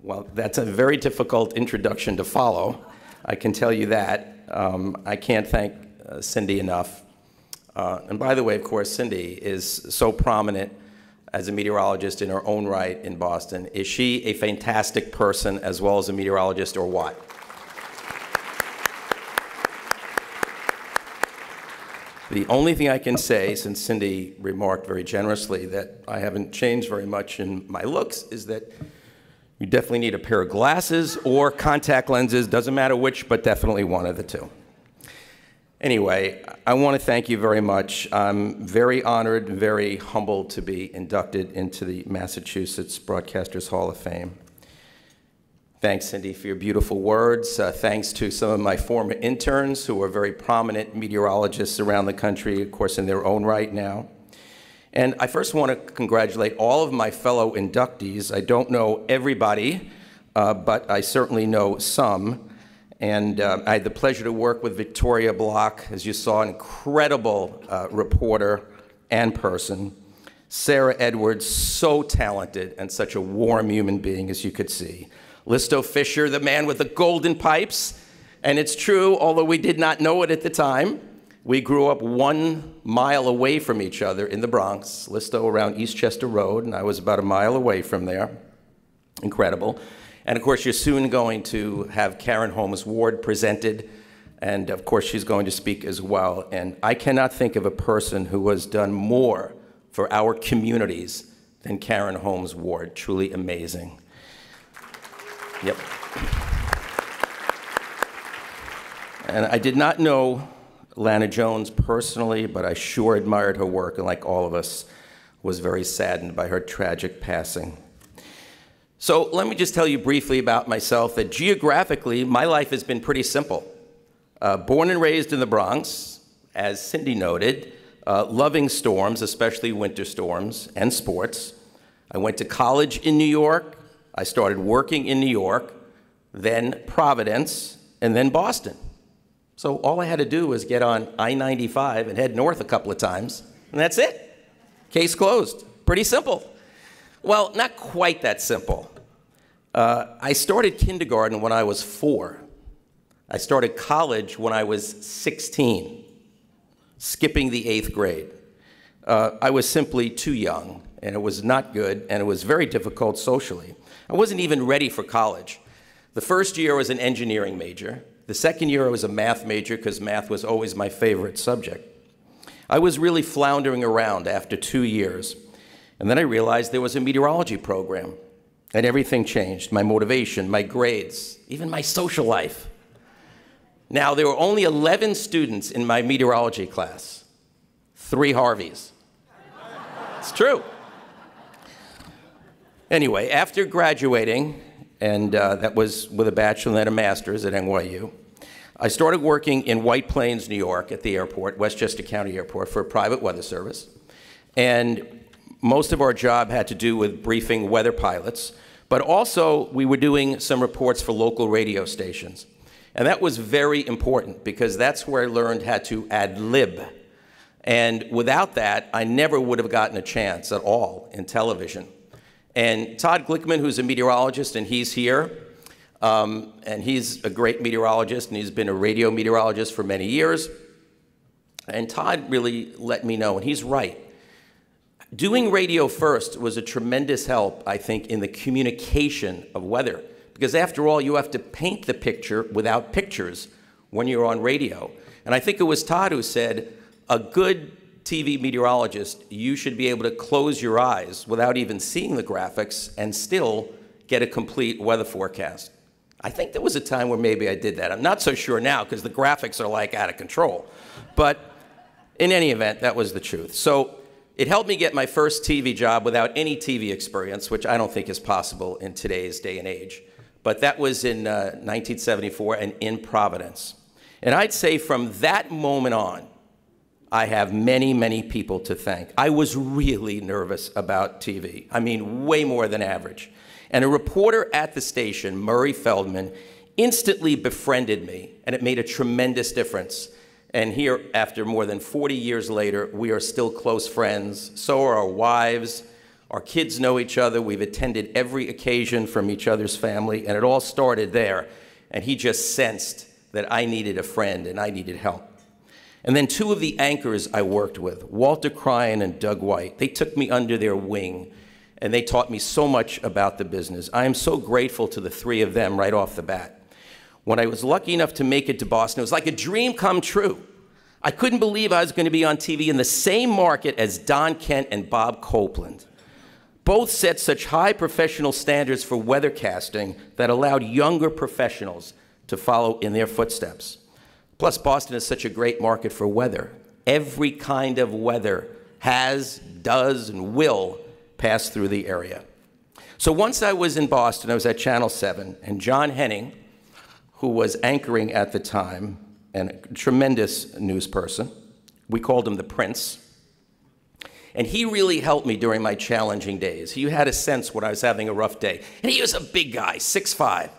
Well, that's a very difficult introduction to follow. I can tell you that. I can't thank Cindy enough. And by the way, of course, Cindy is so prominent as a meteorologist in her own right in Boston. Is she a fantastic person as well as a meteorologist, or what? The only thing I can say, since Cindy remarked very generously that I haven't changed very much in my looks, is that you definitely need a pair of glasses or contact lenses, doesn't matter which, but definitely one of the 2. Anyway, I want to thank you very much. I'm very honored, very humbled to be inducted into the Massachusetts Broadcasters Hall of Fame. Thanks, Cindy, for your beautiful words. Thanks to some of my former interns who are very prominent meteorologists around the country, of course, in their own right now. And I first want to congratulate all of my fellow inductees. I don't know everybody, but I certainly know some. And I had the pleasure to work with Victoria Block, as you saw, an incredible reporter and person. Sarah Edwards, so talented and such a warm human being, as you could see. Listo Fisher, the man with the golden pipes. And it's true, although we did not know it at the time, we grew up 1 mile away from each other in the Bronx, Listo around Eastchester Road, and I was about 1 mile away from there. Incredible. And of course, you're soon going to have Karen Holmes Ward presented, and of course, she's going to speak as well. And I cannot think of a person who has done more for our communities than Karen Holmes Ward. Truly amazing. Yep. And I did not know Lana Jones personally, but I sure admired her work, and like all of us, was very saddened by her tragic passing. So let me just tell you briefly about myself, that geographically, my life has been pretty simple. Born and raised in the Bronx, as Cindy noted, loving storms, especially winter storms, and sports. I went to college in New York. I started working in New York, then Providence, and then Boston. So all I had to do was get on I-95 and head north a couple of times, and that's it. Case closed. Pretty simple. Well, not quite that simple. I started kindergarten when I was 4. I started college when I was 16, skipping the 8th grade. I was simply too young, and it was not good, and it was very difficult socially. I wasn't even ready for college. The first year I was an engineering major. The second year I was a math major because math was always my favorite subject. I was really floundering around after 2 years. And then I realized there was a meteorology program, and everything changed. My motivation, my grades, even my social life. Now, there were only 11 students in my meteorology class, 3 Harveys. It's true. Anyway, after graduating, and that was with a bachelor and a master's at NYU, I started working in White Plains, New York at the airport, Westchester County Airport, for a private weather service. And most of our job had to do with briefing weather pilots, but also we were doing some reports for local radio stations. And that was very important because that's where I learned how to ad lib. And without that, I never would have gotten a chance at all in television. And Todd Glickman, who's a meteorologist, and he's here, and he's a great meteorologist, and he's been a radio meteorologist for many years. And Todd really let me know, and he's right. Doing radio first was a tremendous help, I think, in the communication of weather. Because after all, you have to paint the picture without pictures when you're on radio. And I think it was Todd who said, a good TV meteorologist, you should be able to close your eyes without even seeing the graphics and still get a complete weather forecast. I think there was a time where maybe I did that. I'm not so sure now because the graphics are like out of control. But in any event, that was the truth. So it helped me get my first TV job without any TV experience, which I don't think is possible in today's day and age. But that was in 1974 and in Providence. And I'd say from that moment on, I have many, many people to thank. I was really nervous about TV. I mean, way more than average. And a reporter at the station, Murray Feldman, instantly befriended me, and it made a tremendous difference. And here, after more than 40 years later, we are still close friends. So are our wives. Our kids know each other. We've attended every occasion from each other's family, and it all started there. And he just sensed that I needed a friend and I needed help. And then two of the anchors I worked with, Walter Cryan and Doug White, they took me under their wing, and they taught me so much about the business. I am so grateful to the three of them right off the bat. When I was lucky enough to make it to Boston, it was like a dream come true. I couldn't believe I was going to be on TV in the same market as Don Kent and Bob Copeland. Both set such high professional standards for weathercasting that allowed younger professionals to follow in their footsteps. Plus, Boston is such a great market for weather. Every kind of weather has, does, and will pass through the area. So once I was in Boston, I was at Channel 7, and John Henning, who was anchoring at the time, and a tremendous news person, we called him the Prince, and he really helped me during my challenging days. He had a sense when I was having a rough day. And he was a big guy, 6'5",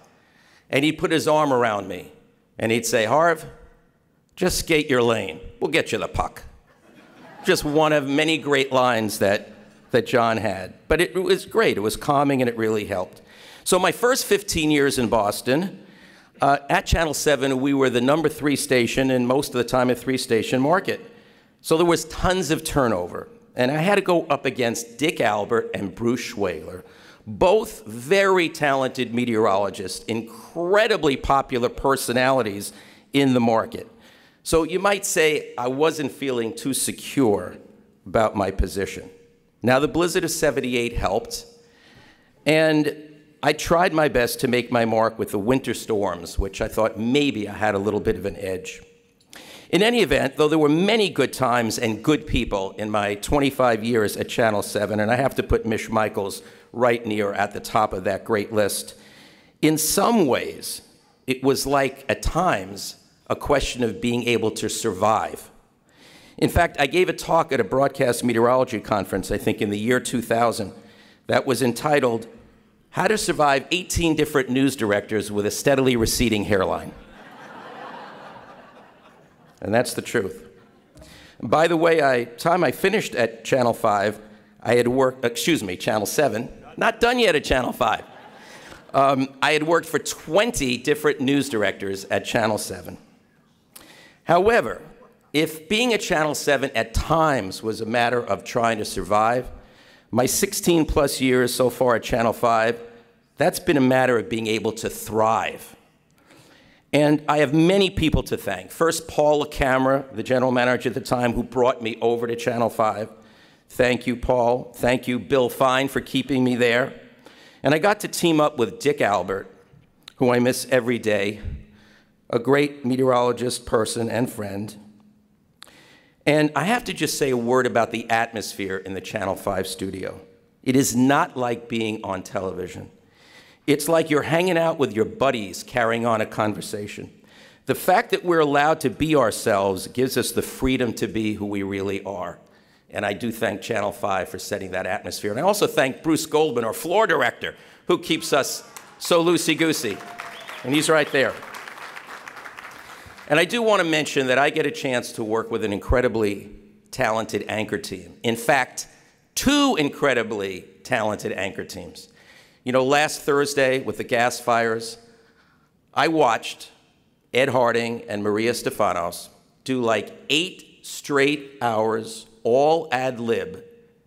and he'd put his arm around me, and he'd say, Harv, just skate your lane. We'll get you the puck. Just one of many great lines that John had. But it was great. It was calming, and it really helped. So my first 15 years in Boston, at Channel 7, we were the #3 station, and most of the time a 3-station market. So there was tons of turnover. And I had to go up against Dick Albert and Bruce Schwaler, both very talented meteorologists, incredibly popular personalities in the market. So you might say I wasn't feeling too secure about my position. Now, the blizzard of '78 helped, and I tried my best to make my mark with the winter storms, which I thought maybe I had a little bit of an edge. In any event, though there were many good times and good people in my 25 years at Channel 7, and I have to put Mish Michaels right near at the top of that great list, in some ways, it was like, at times, a question of being able to survive. In fact, I gave a talk at a broadcast meteorology conference, I think in the year 2000, that was entitled, How to Survive 18 Different News Directors with a Steadily Receding Hairline. And that's the truth. By the way, time I finished at Channel 5, I had worked, Channel 7, not done yet at Channel 5. I had worked for 20 different news directors at Channel 7. However, if being at Channel 7 at times was a matter of trying to survive, my 16 plus years so far at Channel 5, that's been a matter of being able to thrive. And I have many people to thank. First, Paul LaCamera, the general manager at the time, who brought me over to Channel 5. Thank you, Paul. Thank you, Bill Fine, for keeping me there. And I got to team up with Dick Albert, who I miss every day, a great meteorologist, person, and friend. And I have to just say a word about the atmosphere in the Channel 5 studio. It is not like being on television. It's like you're hanging out with your buddies carrying on a conversation. The fact that we're allowed to be ourselves gives us the freedom to be who we really are. And I do thank Channel 5 for setting that atmosphere. And I also thank Bruce Goldman, our floor director, who keeps us so loosey-goosey. And he's right there. And I do want to mention that I get a chance to work with an incredibly talented anchor team. In fact, 2 incredibly talented anchor teams. You know, last Thursday with the gas fires, I watched Ed Harding and Maria Stefanos do like 8 straight hours, all ad lib,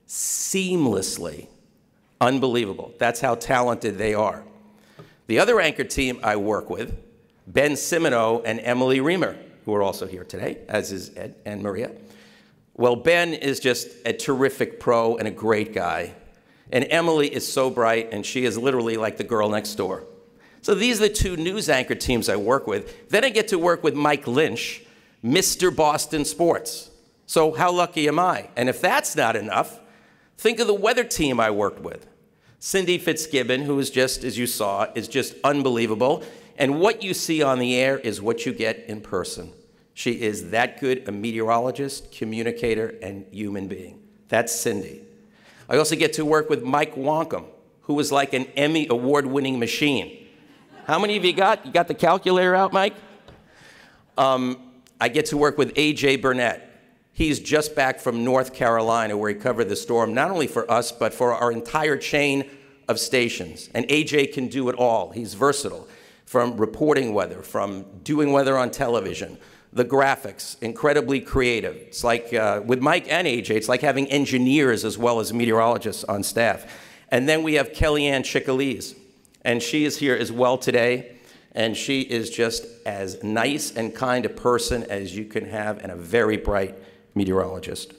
seamlessly. Unbelievable. That's how talented they are. The other anchor team I work with, Ben Cimino and Emily Reamer, who are also here today, as is Ed and Maria. Well, Ben is just a terrific pro and a great guy. And Emily is so bright, and she is literally like the girl next door. So these are the 2 news anchor teams I work with. Then I get to work with Mike Lynch, Mr. Boston Sports. So how lucky am I? And if that's not enough, think of the weather team I worked with. Cindy Fitzgibbon, who is just, as you saw, is just unbelievable. And what you see on the air is what you get in person. She is that good a meteorologist, communicator, and human being. That's Cindy. I also get to work with Mike Wonkum, who is like an Emmy award-winning machine. How many of you got? You got the calculator out, Mike? I get to work with AJ Burnett. He's just back from North Carolina, where he covered the storm, not only for us, but for our entire chain of stations. And AJ can do it all. He's versatile, from reporting weather, from doing weather on television, the graphics, incredibly creative. It's like, with Mike and AJ, it's like having engineers as well as meteorologists on staff. And then we have Kellyanne Chicalese, and she is here as well today, and she is just as nice and kind a person as you can have, and a very bright meteorologist.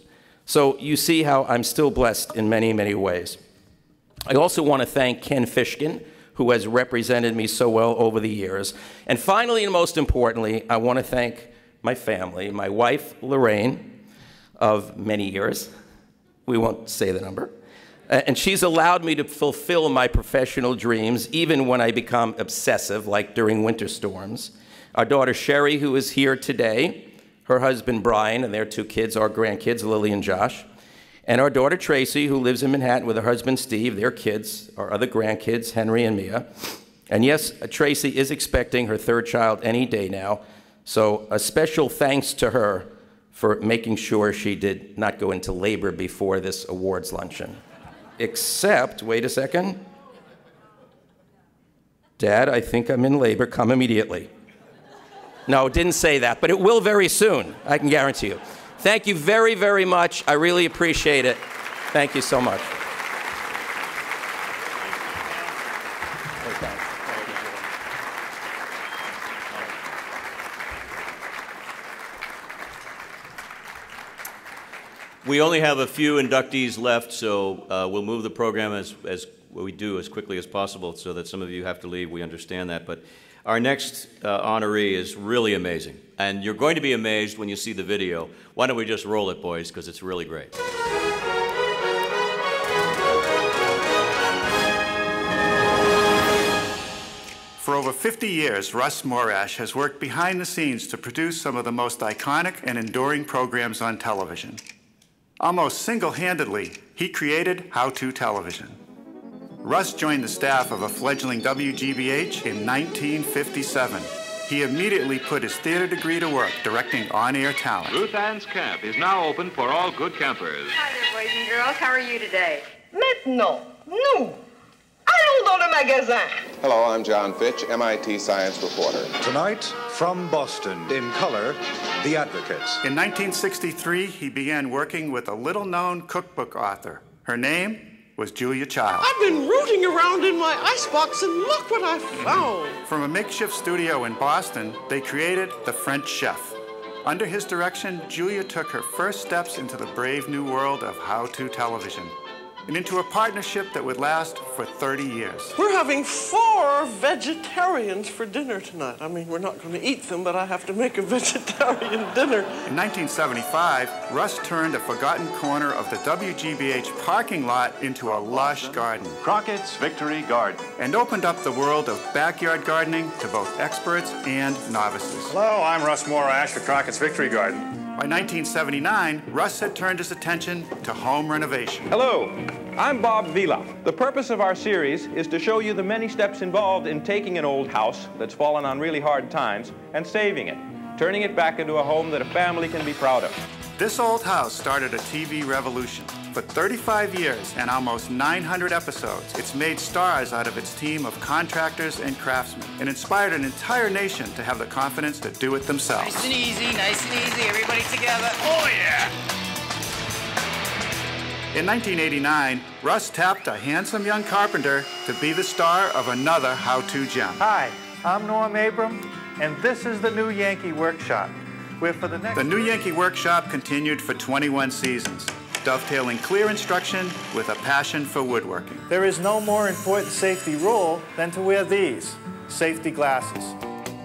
So you see how I'm still blessed in many, many ways. I also want to thank Ken Fishkin, who has represented me so well over the years. And finally, and most importantly, I want to thank my family, my wife, Lorraine, of many years. We won't say the number. And she's allowed me to fulfill my professional dreams, even when I become obsessive, like during winter storms. Our daughter, Sherry, who is here today, her husband, Brian, and their 2 kids, our grandkids, Lily and Josh. And our daughter, Tracy, who lives in Manhattan with her husband, Steve, their kids, our other grandkids, Henry and Mia. And yes, Tracy is expecting her 3rd child any day now. So a special thanks to her for making sure she did not go into labor before this awards luncheon. Except, wait a second. Dad, I think I'm in labor. Come immediately. No, didn't say that, but it will very soon, I can guarantee you. Thank you very, very much. I really appreciate it. Thank you so much. We only have a few inductees left, so we'll move the program as we do as quickly as possible so that some of you have to leave. We understand that. But our next honoree is really amazing. And you're going to be amazed when you see the video. Why don't we just roll it, boys, because it's really great. For over 50 years, Russ Morash has worked behind the scenes to produce some of the most iconic and enduring programs on television. Almost single-handedly, he created How To Television. Russ joined the staff of a fledgling WGBH in 1957. He immediately put his theater degree to work directing on-air talent. Ruth Ann's Camp is now open for all good campers. Hi there, boys and girls. How are you today? Maintenant, nous, allons dans le magasin. Hello, I'm John Fitch, MIT science reporter. Tonight, from Boston, in color, The Advocates. In 1963, he began working with a little-known cookbook author. Her name was Julia Child. I've been rooting around in my icebox and look what I found. From a makeshift studio in Boston, they created The French Chef. Under his direction, Julia took her first steps into the brave new world of How To Television and into a partnership that would last for 30 years. We're having 4 vegetarians for dinner tonight. I mean, we're not going to eat them, but I have to make a vegetarian dinner. In 1975, Russ turned a forgotten corner of the WGBH parking lot into a lush garden. Crockett's Victory Garden. And opened up the world of backyard gardening to both experts and novices. Hello, I'm Russ Morash for Crockett's Victory Garden. By 1979, Russ had turned his attention to home renovation. Hello, I'm Bob Vila. The purpose of our series is to show you the many steps involved in taking an old house that's fallen on really hard times and saving it, turning it back into a home that a family can be proud of. This Old House started a TV revolution. For 35 years and almost 900 episodes, it's made stars out of its team of contractors and craftsmen and inspired an entire nation to have the confidence to do it themselves. Nice and easy, everybody together. Oh, yeah! In 1989, Russ tapped a handsome young carpenter to be the star of another how-to gem. Hi, I'm Norm Abram, and this is the New Yankee Workshop. The New Yankee Workshop continued for 21 seasons, dovetailing clear instruction with a passion for woodworking. There is no more important safety rule than to wear these safety glasses.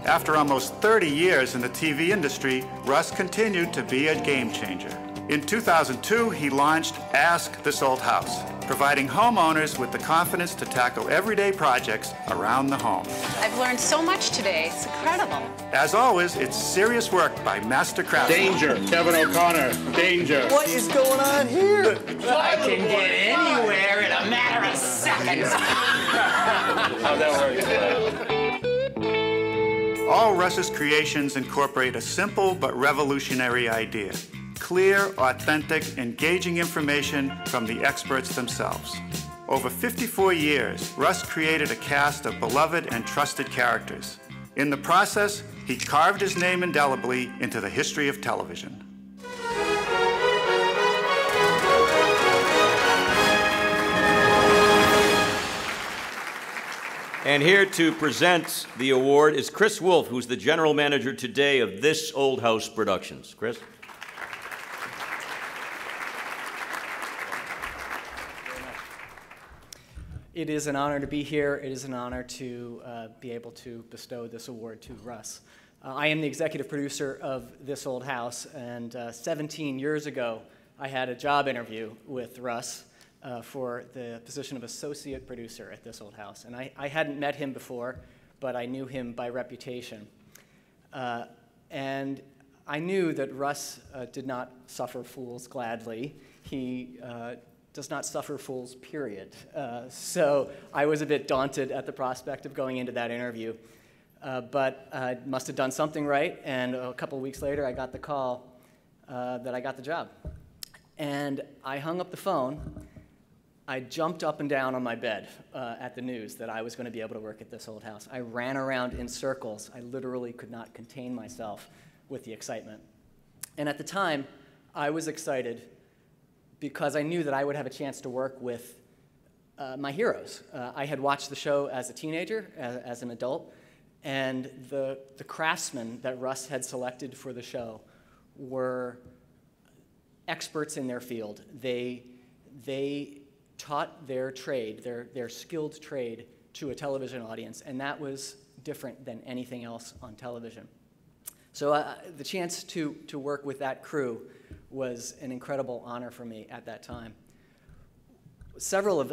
After almost 30 years in the TV industry, Russ continued to be a game changer. In 2002, he launched Ask This Old House, providing homeowners with the confidence to tackle everyday projects around the home. I've learned so much today. It's incredible. As always, it's serious work by master craftsmen. Danger, Kevin O'Connor, danger. What is going on here? I can get anywhere in a matter of seconds. How'd that work? All Russ's creations incorporate a simple but revolutionary idea. Clear, authentic, engaging information from the experts themselves. Over 54 years, Russ created a cast of beloved and trusted characters. In the process, he carved his name indelibly into the history of television. And here to present the award is Chris Wolf, who's the general manager today of This Old House Productions. Chris? It is an honor to be here. It is an honor to be able to bestow this award to Russ. I am the executive producer of This Old House, and 17 years ago, I had a job interview with Russ for the position of associate producer at This Old House. And I hadn't met him before, but I knew him by reputation. And I knew that Russ did not suffer fools gladly. He does not suffer fools, period. So I was a bit daunted at the prospect of going into that interview. But I must have done something right, and a couple of weeks later I got the call that I got the job. And I hung up the phone. I jumped up and down on my bed at the news that I was going to be able to work at This Old House. I ran around in circles. I literally could not contain myself with the excitement. And at the time, I was excited because I knew that I would have a chance to work with my heroes. I had watched the show as a teenager, as an adult, and the craftsmen that Russ had selected for the show were experts in their field. They taught their trade, their skilled trade, to a television audience, and that was different than anything else on television. So the chance to work with that crew was an incredible honor for me at that time. Several of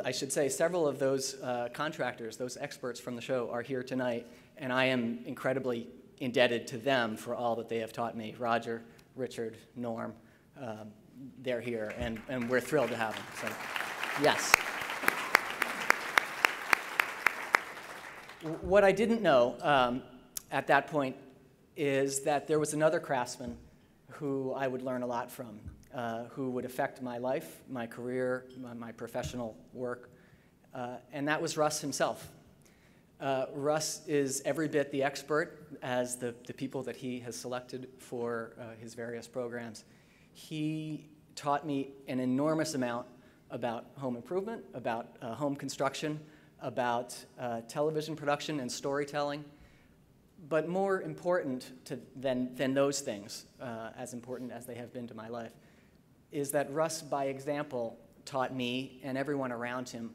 those contractors, those experts from the show, are here tonight, and I am incredibly indebted to them for all that they have taught me. Roger, Richard, Norm, they're here, and we're thrilled to have them. So, yes. What I didn't know at that point is that there was another craftsman who I would learn a lot from, who would affect my life, my career, my professional work, and that was Russ himself. Russ is every bit the expert as the people that he has selected for his various programs. He taught me an enormous amount about home improvement, about home construction, about television production and storytelling. But more important than those things, as important as they have been to my life, is that Russ, by example, taught me and everyone around him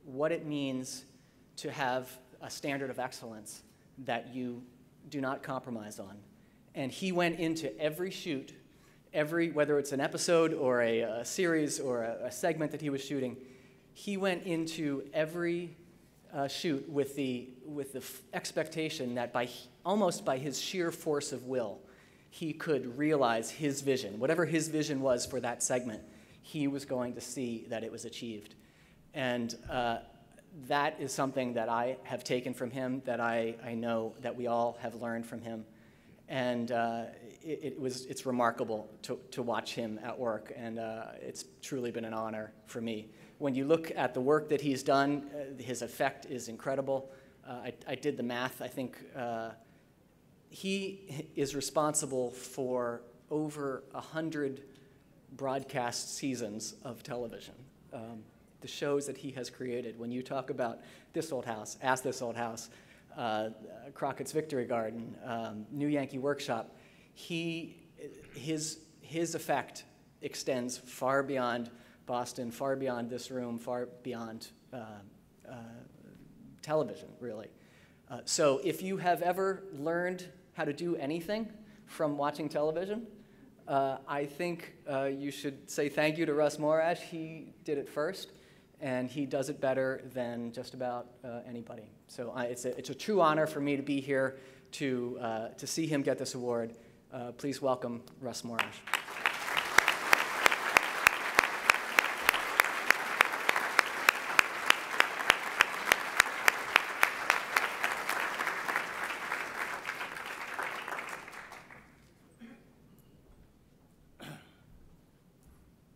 what it means to have a standard of excellence that you do not compromise on. And he went into every shoot, whether it's an episode or a series or a segment that he was shooting, he went into every shoot with the expectation that almost by his sheer force of will, he could realize his vision. Whatever his vision was for that segment, he was going to see that it was achieved. And that is something that I have taken from him, that I know that we all have learned from him. And it's remarkable to watch him at work, and it's truly been an honor for me. When you look at the work that he's done, his effect is incredible. I did the math. I think he is responsible for over 100 broadcast seasons of television. The shows that he has created, when you talk about This Old House, Ask This Old House, Crockett's Victory Garden, New Yankee Workshop, his effect extends far beyond Boston, far beyond this room, far beyond television, really. So if you have ever learned how to do anything from watching television, I think you should say thank you to Russ Morash. He did it first, and he does it better than just about anybody. So it's a true honor for me to be here to see him get this award. Please welcome Russ Morash.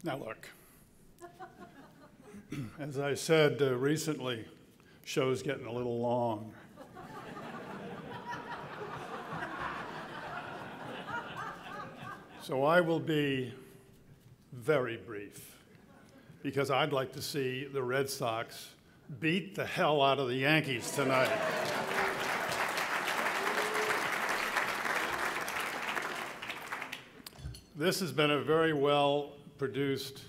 Now look, as I said recently, show's getting a little long. So I will be very brief, because I'd like to see the Red Sox beat the hell out of the Yankees tonight. This has been a very well-produced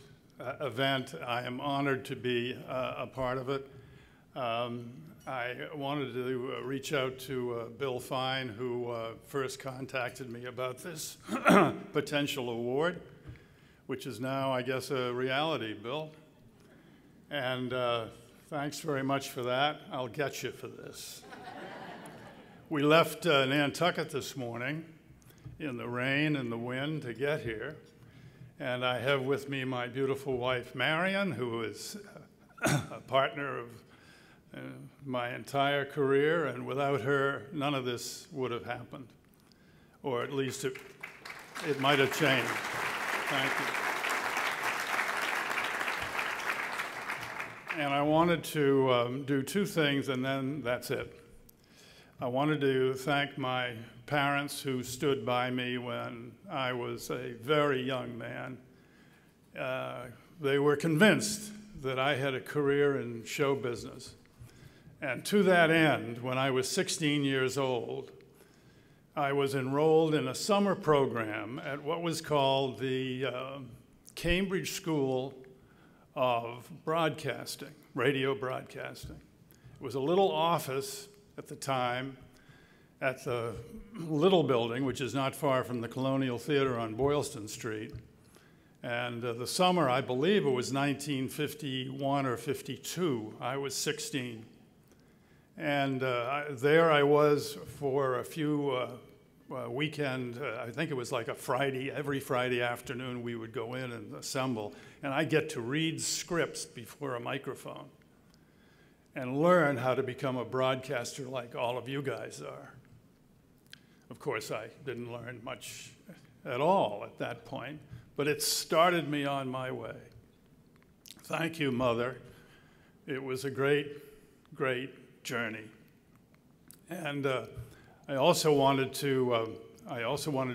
event. I am honored to be a part of it. I wanted to reach out to Bill Fine, who first contacted me about this potential award, which is now, I guess, a reality, Bill. And thanks very much for that. I'll get you for this. We left Nantucket this morning in the rain and the wind to get here. And I have with me my beautiful wife, Marion, who is a partner of my entire career, and without her, none of this would have happened. Or at least it might have changed. Thank you. And I wanted to do two things, and then that's it. I wanted to thank my parents who stood by me when I was a very young man. They were convinced that I had a career in show business. And to that end, when I was 16 years old, I was enrolled in a summer program at what was called the Cambridge School of Broadcasting, radio broadcasting. It was a little office at the time at the Little Building, which is not far from the Colonial Theater on Boylston Street. And the summer, I believe it was 1951 or 52, I was 16. And there I was for a few weekend, I think it was like a Friday, every Friday afternoon we would go in and assemble. And I get to read scripts before a microphone and learn how to become a broadcaster like all of you guys are. Of course, I didn't learn much at all at that point, but it started me on my way. Thank you, Mother. It was a great, great journey. And I also wanted to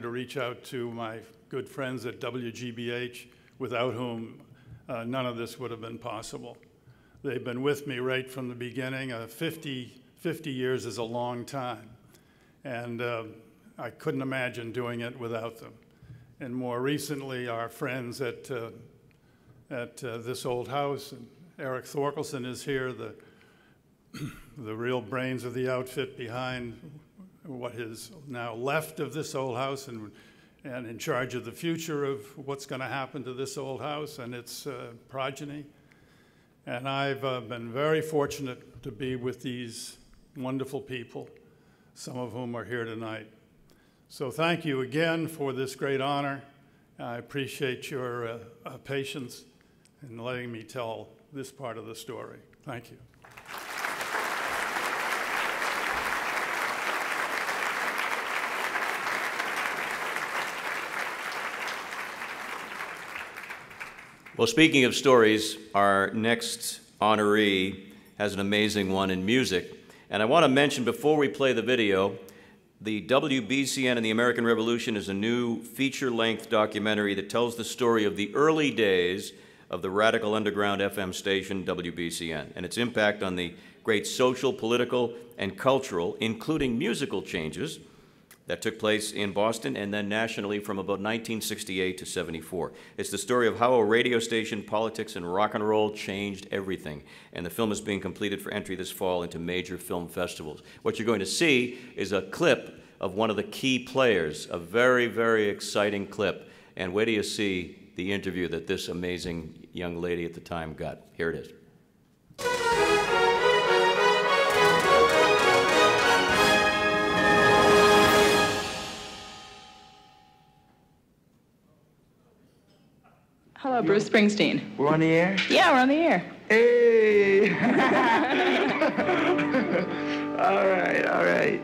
reach out to my good friends at WGBH, without whom none of this would have been possible. They've been with me right from the beginning. 50 years is a long time. And I couldn't imagine doing it without them. And more recently, our friends at This Old House, and Eric Thorkelson is here, the real brains of the outfit behind what is now left of This Old House, and in charge of the future of what's going to happen to This Old House and its progeny. And I've been very fortunate to be with these wonderful people, some of whom are here tonight. So thank you again for this great honor. I appreciate your patience in letting me tell this part of the story. Thank you. Well, speaking of stories, our next honoree has an amazing one in music. And I want to mention before we play the video, the WBCN and the American Revolution is a new feature-length documentary that tells the story of the early days of the radical underground FM station WBCN and its impact on the great social, political, and cultural, including musical changes that took place in Boston and then nationally from about 1968 to 74. It's the story of how a radio station, politics, and rock and roll changed everything. And the film is being completed for entry this fall into major film festivals. What you're going to see is a clip of one of the key players, a very, very exciting clip. And wait till you see the interview that this amazing young lady at the time got. Here it is. Hello, Bruce Springsteen. We're on the air? Yeah, we're on the air. Hey! All right.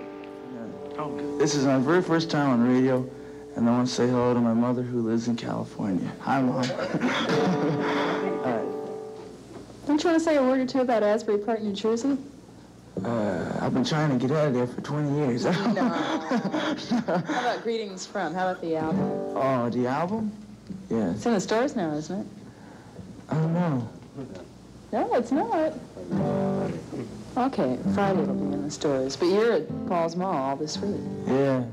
This is my very first time on radio, and I want to say hello to my mother who lives in California. Hi, Mom. All right. Don't you want to say a word or two about Asbury Park, New Jersey? I've been trying to get out of there for 20 years. No. How about Greetings From? How about the album? Oh, the album? Yeah. It's in the stores now, isn't it? I don't know. No, it's not. Okay, Friday it'll be in the stores. But you're at Paul's Mall all this week. Yeah.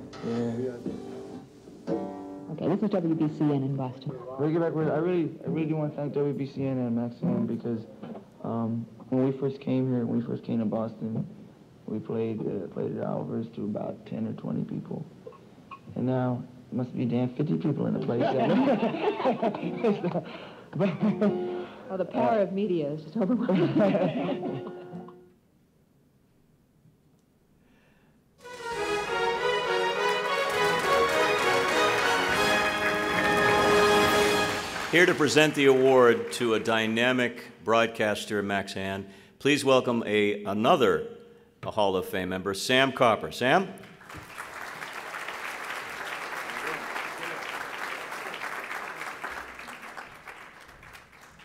Okay, this is WBCN in Boston. I really do want to thank WBCN and Maxim because when we first came here, when we first came to Boston, we played at Alvarez to about 10 or 20 people. And now, it must be damn 50 people in the place. Oh, the power of media is just overwhelming. Here to present the award to a dynamic broadcaster, Max Hann, please welcome another Hall of Fame member, Sam Copper. Sam?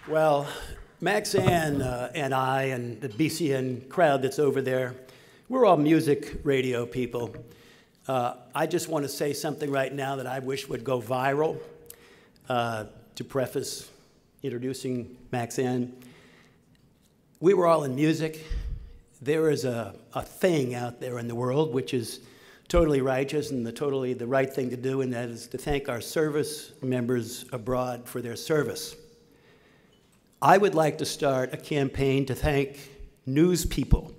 Well, Max Hann and I and the BCN crowd that's over there, we're all music radio people. I just want to say something right now that I wish would go viral to preface introducing Max Hann. We were all in music. There is a thing out there in the world which is totally righteous and totally the right thing to do, and that is to thank our service members abroad for their service. I would like to start a campaign to thank news people,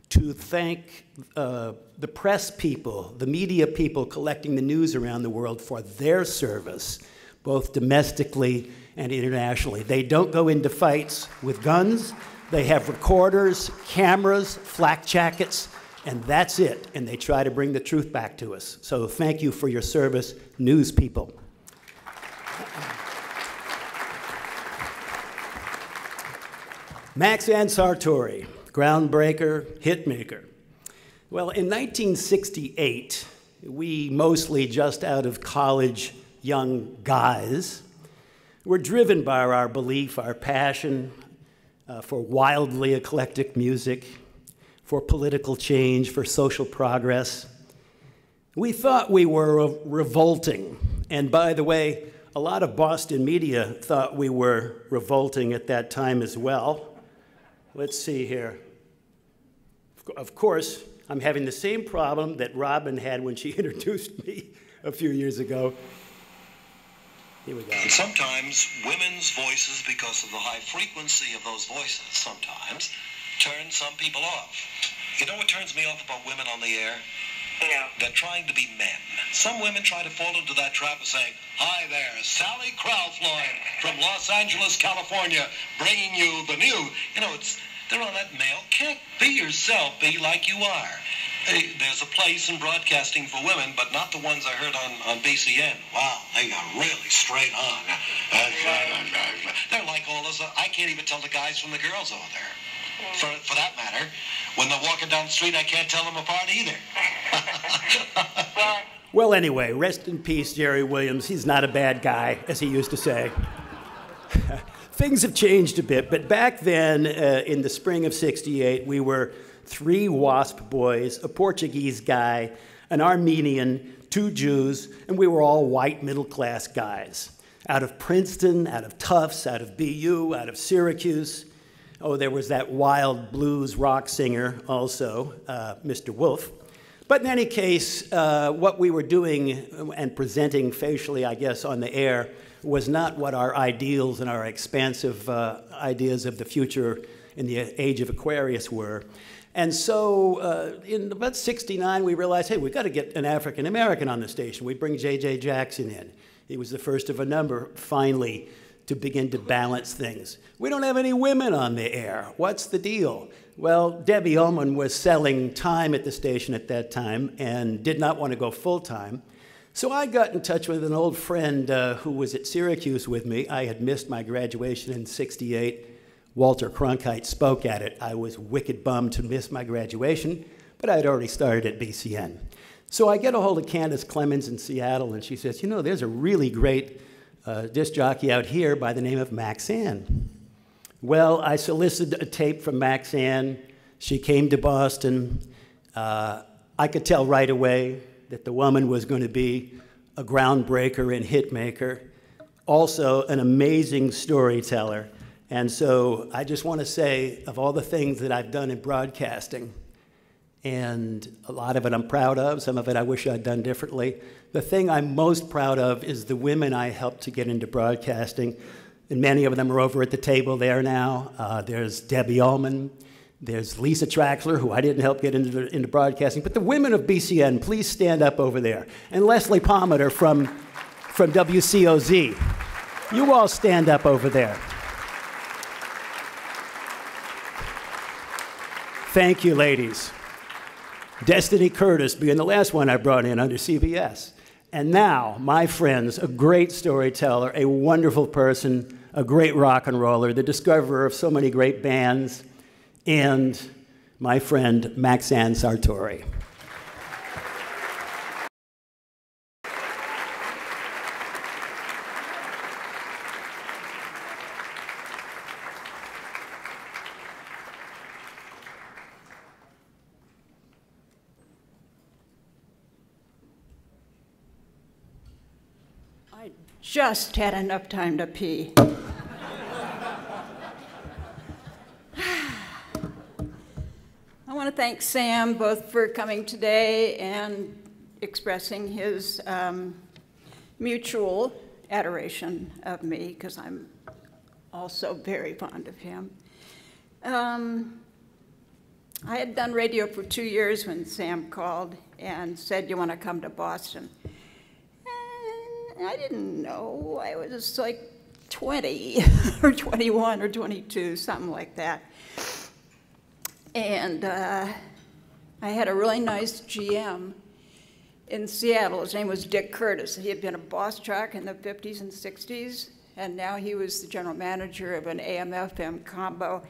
to thank the press people, the media people collecting the news around the world for their service, both domestically and internationally. They don't go into fights with guns. They have recorders, cameras, flak jackets, and that's it. And they try to bring the truth back to us. So thank you for your service, news people. Max Hann Sartori, groundbreaker, hitmaker. Well, in 1968, we mostly just out of college young guys were driven by our belief, our passion for wildly eclectic music, for political change, for social progress. We thought we were revolting. And by the way, a lot of Boston media thought we were revolting at that time as well. Let's see here. Of course, I'm having the same problem that Robin had when she introduced me a few years ago. Here we go. And sometimes women's voices, because of the high frequency of those voices, sometimes turn some people off. You know what turns me off about women on the air? Yeah. They're trying to be men. Some women try to fall into that trap of saying, "Hi there, Sally Krauflein from Los Angeles, California, bringing you the news." You know, they're on that male kick. Be yourself. Be like you are. There's a place in broadcasting for women, but not the ones I heard on BCN. Wow, they got really straight on. They're like all those. I can't even tell the guys from the girls over there. For that matter, when they're walking down the street, I can't tell them apart either. Well, anyway, rest in peace, Jerry Williams. He's not a bad guy, as he used to say. Things have changed a bit, but back then, in the spring of '68, we were 3 WASP boys, a Portuguese guy, an Armenian, 2 Jews, and we were all white middle-class guys. Out of Princeton, out of Tufts, out of BU, out of Syracuse. Oh, there was that wild blues rock singer also, Mr. Wolf. But in any case, what we were doing and presenting facially, I guess, on the air was not what our ideals and our expansive ideas of the future in the age of Aquarius were. And so in about '69, we realized, hey, we've got to get an African American on the station. We bring J.J. Jackson in. He was the first of a number, finally, to begin to balance things. We don't have any women on the air. What's the deal? Well, Debbie Ullman was selling time at the station at that time and did not want to go full-time. So I got in touch with an old friend who was at Syracuse with me. I had missed my graduation in '68. Walter Cronkite spoke at it. I was wicked bummed to miss my graduation, but I had already started at BCN. So I get a hold of Candace Clemens in Seattle, and she says, you know, there's a really great disc jockey out here by the name of Maxanne. Well, I solicited a tape from Maxanne. She came to Boston. I could tell right away that the woman was going to be a groundbreaker and hit maker, also an amazing storyteller. And so I just want to say, of all the things that I've done in broadcasting, and a lot of it I'm proud of, some of it I wish I'd done differently, the thing I'm most proud of is the women I helped to get into broadcasting. And many of them are over at the table there now. There's Debbie Ullman. There's Lisa Traxler, who I didn't help get into broadcasting. But the women of BCN, please stand up over there. And Leslie Palmater from WCOZ. You all stand up over there. Thank you, ladies. Destiny Curtis being the last one I brought in under CBS. And now, my friends, a great storyteller, a wonderful person, a great rock and roller, the discoverer of so many great bands, and my friend, Maxanne Sartori. Just had enough time to pee. I want to thank Sam both for coming today and expressing his mutual adoration of me, because I'm also very fond of him. I had done radio for 2 years when Sam called and said, you want to come to Boston? I didn't know. I was like 20 or 21 or 22, something like that. And I had a really nice GM in Seattle. His name was Dick Curtis. He had been a boss track in the 50s and 60s, and now he was the general manager of an AM/FM combo.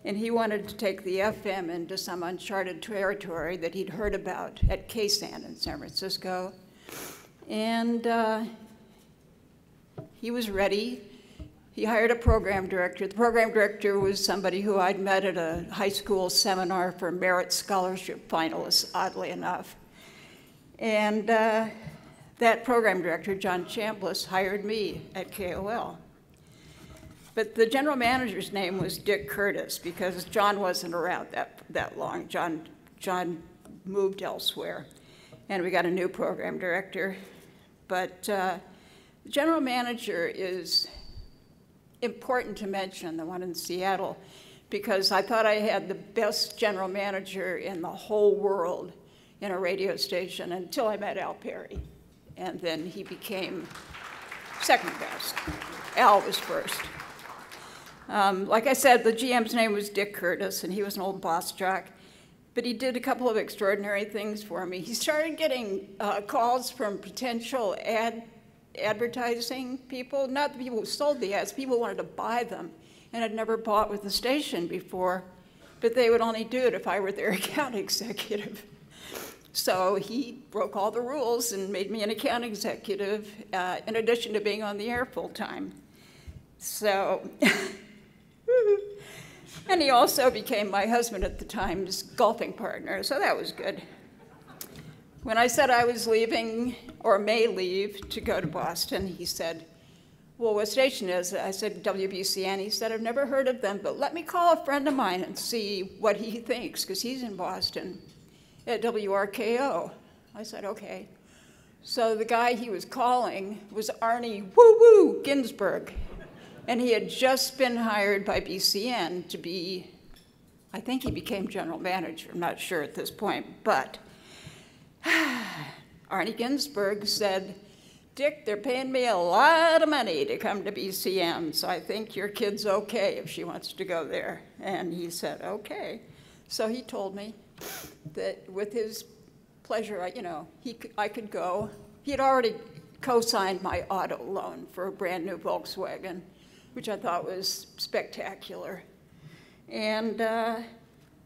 And he wanted to take the FM into some uncharted territory that he'd heard about at KSAN in San Francisco. And he was ready. He hired a program director. The program director was somebody who I'd met at a high school seminar for merit scholarship finalists, oddly enough. And that program director, John Chambliss, hired me at KOL. But the general manager's name was Dick Curtis, because John wasn't around that long. John moved elsewhere, and we got a new program director. But the general manager is important to mention, the one in Seattle, because I thought I had the best general manager in the whole world in a radio station until I met Al Perry. And then he became second best. Al was first. Like I said, the GM's name was Dick Curtis, and he was an old boss jock. But he did a couple of extraordinary things for me. He started getting calls from potential advertising people, not the people who sold the ads, people who wanted to buy them and had never bought with the station before, but they would only do it if I were their account executive. So he broke all the rules and made me an account executive in addition to being on the air full time. So, and he also became my husband at the time's golfing partner, so that was good. When I said I was leaving, or may leave, to go to Boston, he said, well, what station is it? I said, WBCN. He said, I've never heard of them, but let me call a friend of mine and see what he thinks, because he's in Boston at WRKO. I said, okay. So the guy he was calling was Arnie Woo-Woo Ginsberg, and he had just been hired by BCN to be, I think he became general manager, I'm not sure at this point, but Arnie Ginsberg said, Dick, they're paying me a lot of money to come to BCN, so I think your kid's okay if she wants to go there. And he said, okay. So he told me that with his pleasure, I could go. He had already co-signed my auto loan for a brand new Volkswagen, which I thought was spectacular. And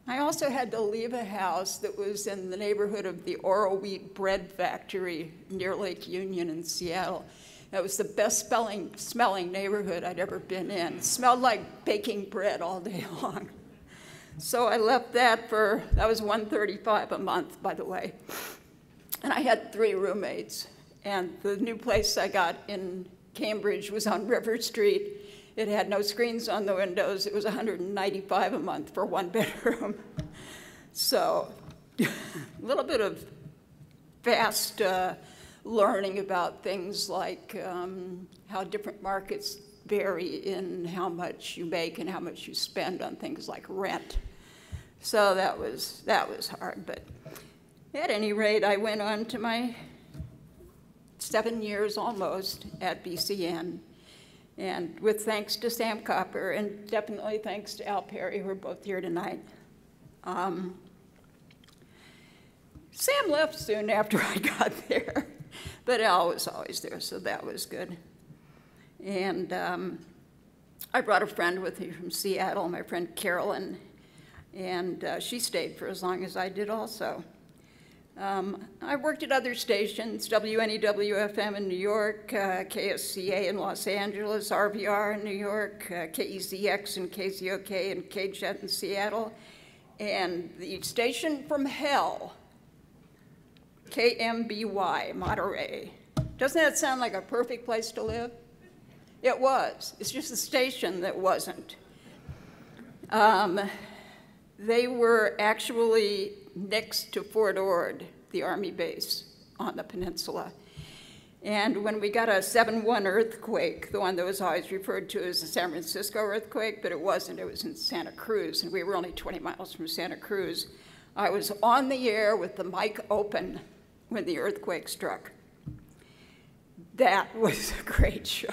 I also had to leave a house that was in the neighborhood of the Oro Wheat Bread Factory near Lake Union in Seattle. It was the best smelling neighborhood I'd ever been in. It smelled like baking bread all day long. So I left that was $135 a month, by the way. And I had 3 roommates. And the new place I got in Cambridge was on River Street. It had no screens on the windows. It was $195 a month for 1 bedroom. So a little bit of fast learning about things like how different markets vary in how much you make and how much you spend on things like rent. So that was hard. But at any rate, I went on to my 7 years almost at BCN. And with thanks to Sam Copper, and definitely thanks to Al Perry, who are both here tonight. Sam left soon after I got there, but Al was always there, so that was good. And I brought a friend with me from Seattle, my friend Carolyn, and she stayed for as long as I did also. I worked at other stations, WNEW-FM in New York, KSCA in Los Angeles, RVR in New York, KEZX and KZOK and KJET in Seattle, and the station from hell, KMBY, Monterey. Doesn't that sound like a perfect place to live? It was. It's just a station that wasn't. They were actually next to Fort Ord, the Army base on the peninsula. And when we got a 7.1 earthquake, the one that was always referred to as the San Francisco earthquake, but it wasn't, it was in Santa Cruz, and we were only 20 miles from Santa Cruz. I was on the air with the mic open when the earthquake struck. That was a great show.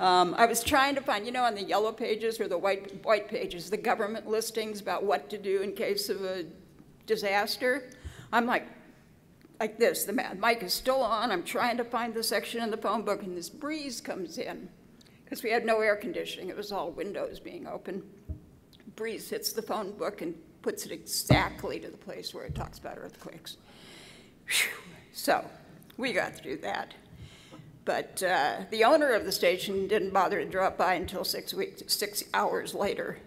I was trying to find, on the yellow pages or the white pages, the government listings about what to do in case of a disaster. I'm like this, the mic is still on, I'm trying to find the section in the phone book, and this breeze comes in, because we had no air conditioning, it was all windows being open. Breeze hits the phone book and puts it exactly to the place where it talks about earthquakes. Whew. So we got through that. But the owner of the station didn't bother to drop by until 6 hours later.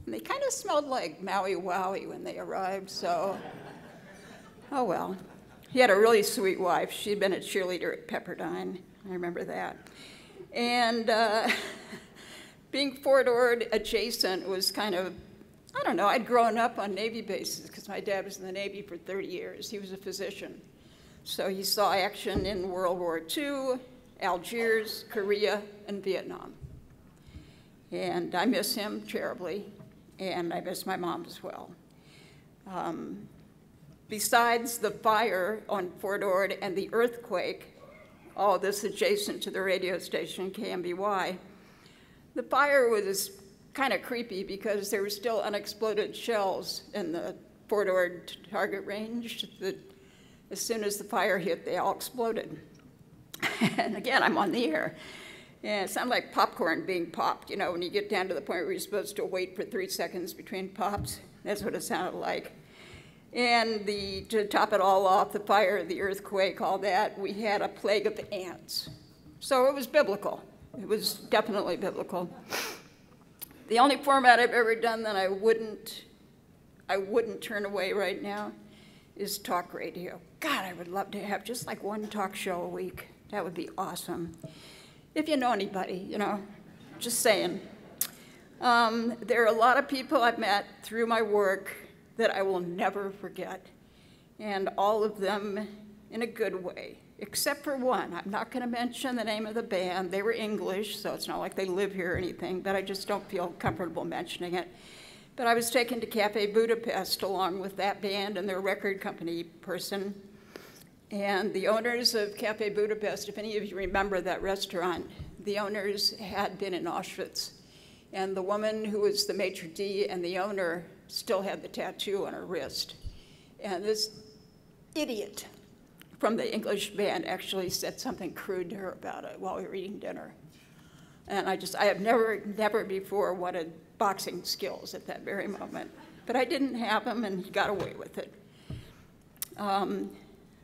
And they kind of smelled like Maui Wowie when they arrived, so, oh well. He had a really sweet wife. She'd been a cheerleader at Pepperdine. I remember that. And being Fort Ord adjacent was kind of, I don't know, I'd grown up on Navy bases because my dad was in the Navy for 30 years. He was a physician. So he saw action in World War II, Algiers, Korea, and Vietnam. And I miss him terribly, and I miss my mom as well. Besides the fire on Fort Ord and the earthquake, all this adjacent to the radio station, KMBY, the fire was kind of creepy because there were still unexploded shells in the Fort Ord target range that as soon as the fire hit, they all exploded. And again, I'm on the air. And it sounded like popcorn being popped, when you get down to the point where you're supposed to wait for 3 seconds between pops. That's what it sounded like. And to top it all off, the fire, the earthquake, all that, we had a plague of ants. So it was biblical. It was definitely biblical. The only format I've ever done that I wouldn't turn away right now is talk radio. God, I would love to have just like one talk show a week. That would be awesome. If you know anybody, you know, just saying. There are a lot of people I've met through my work that I will never forget, and all of them in a good way, except for one. I'm not going to mention the name of the band. They were English, so it's not like they live here or anything, but I just don't feel comfortable mentioning it. But I was taken to Cafe Budapest along with that band and their record company person. And the owners of Cafe Budapest, if any of you remember that restaurant, the owners had been in Auschwitz. And the woman who was the maitre d' and the owner still had the tattoo on her wrist. And this idiot from the English band actually said something crude to her about it while we were eating dinner. And I have never before wanted boxing skills at that very moment. But I didn't have them, and he got away with it.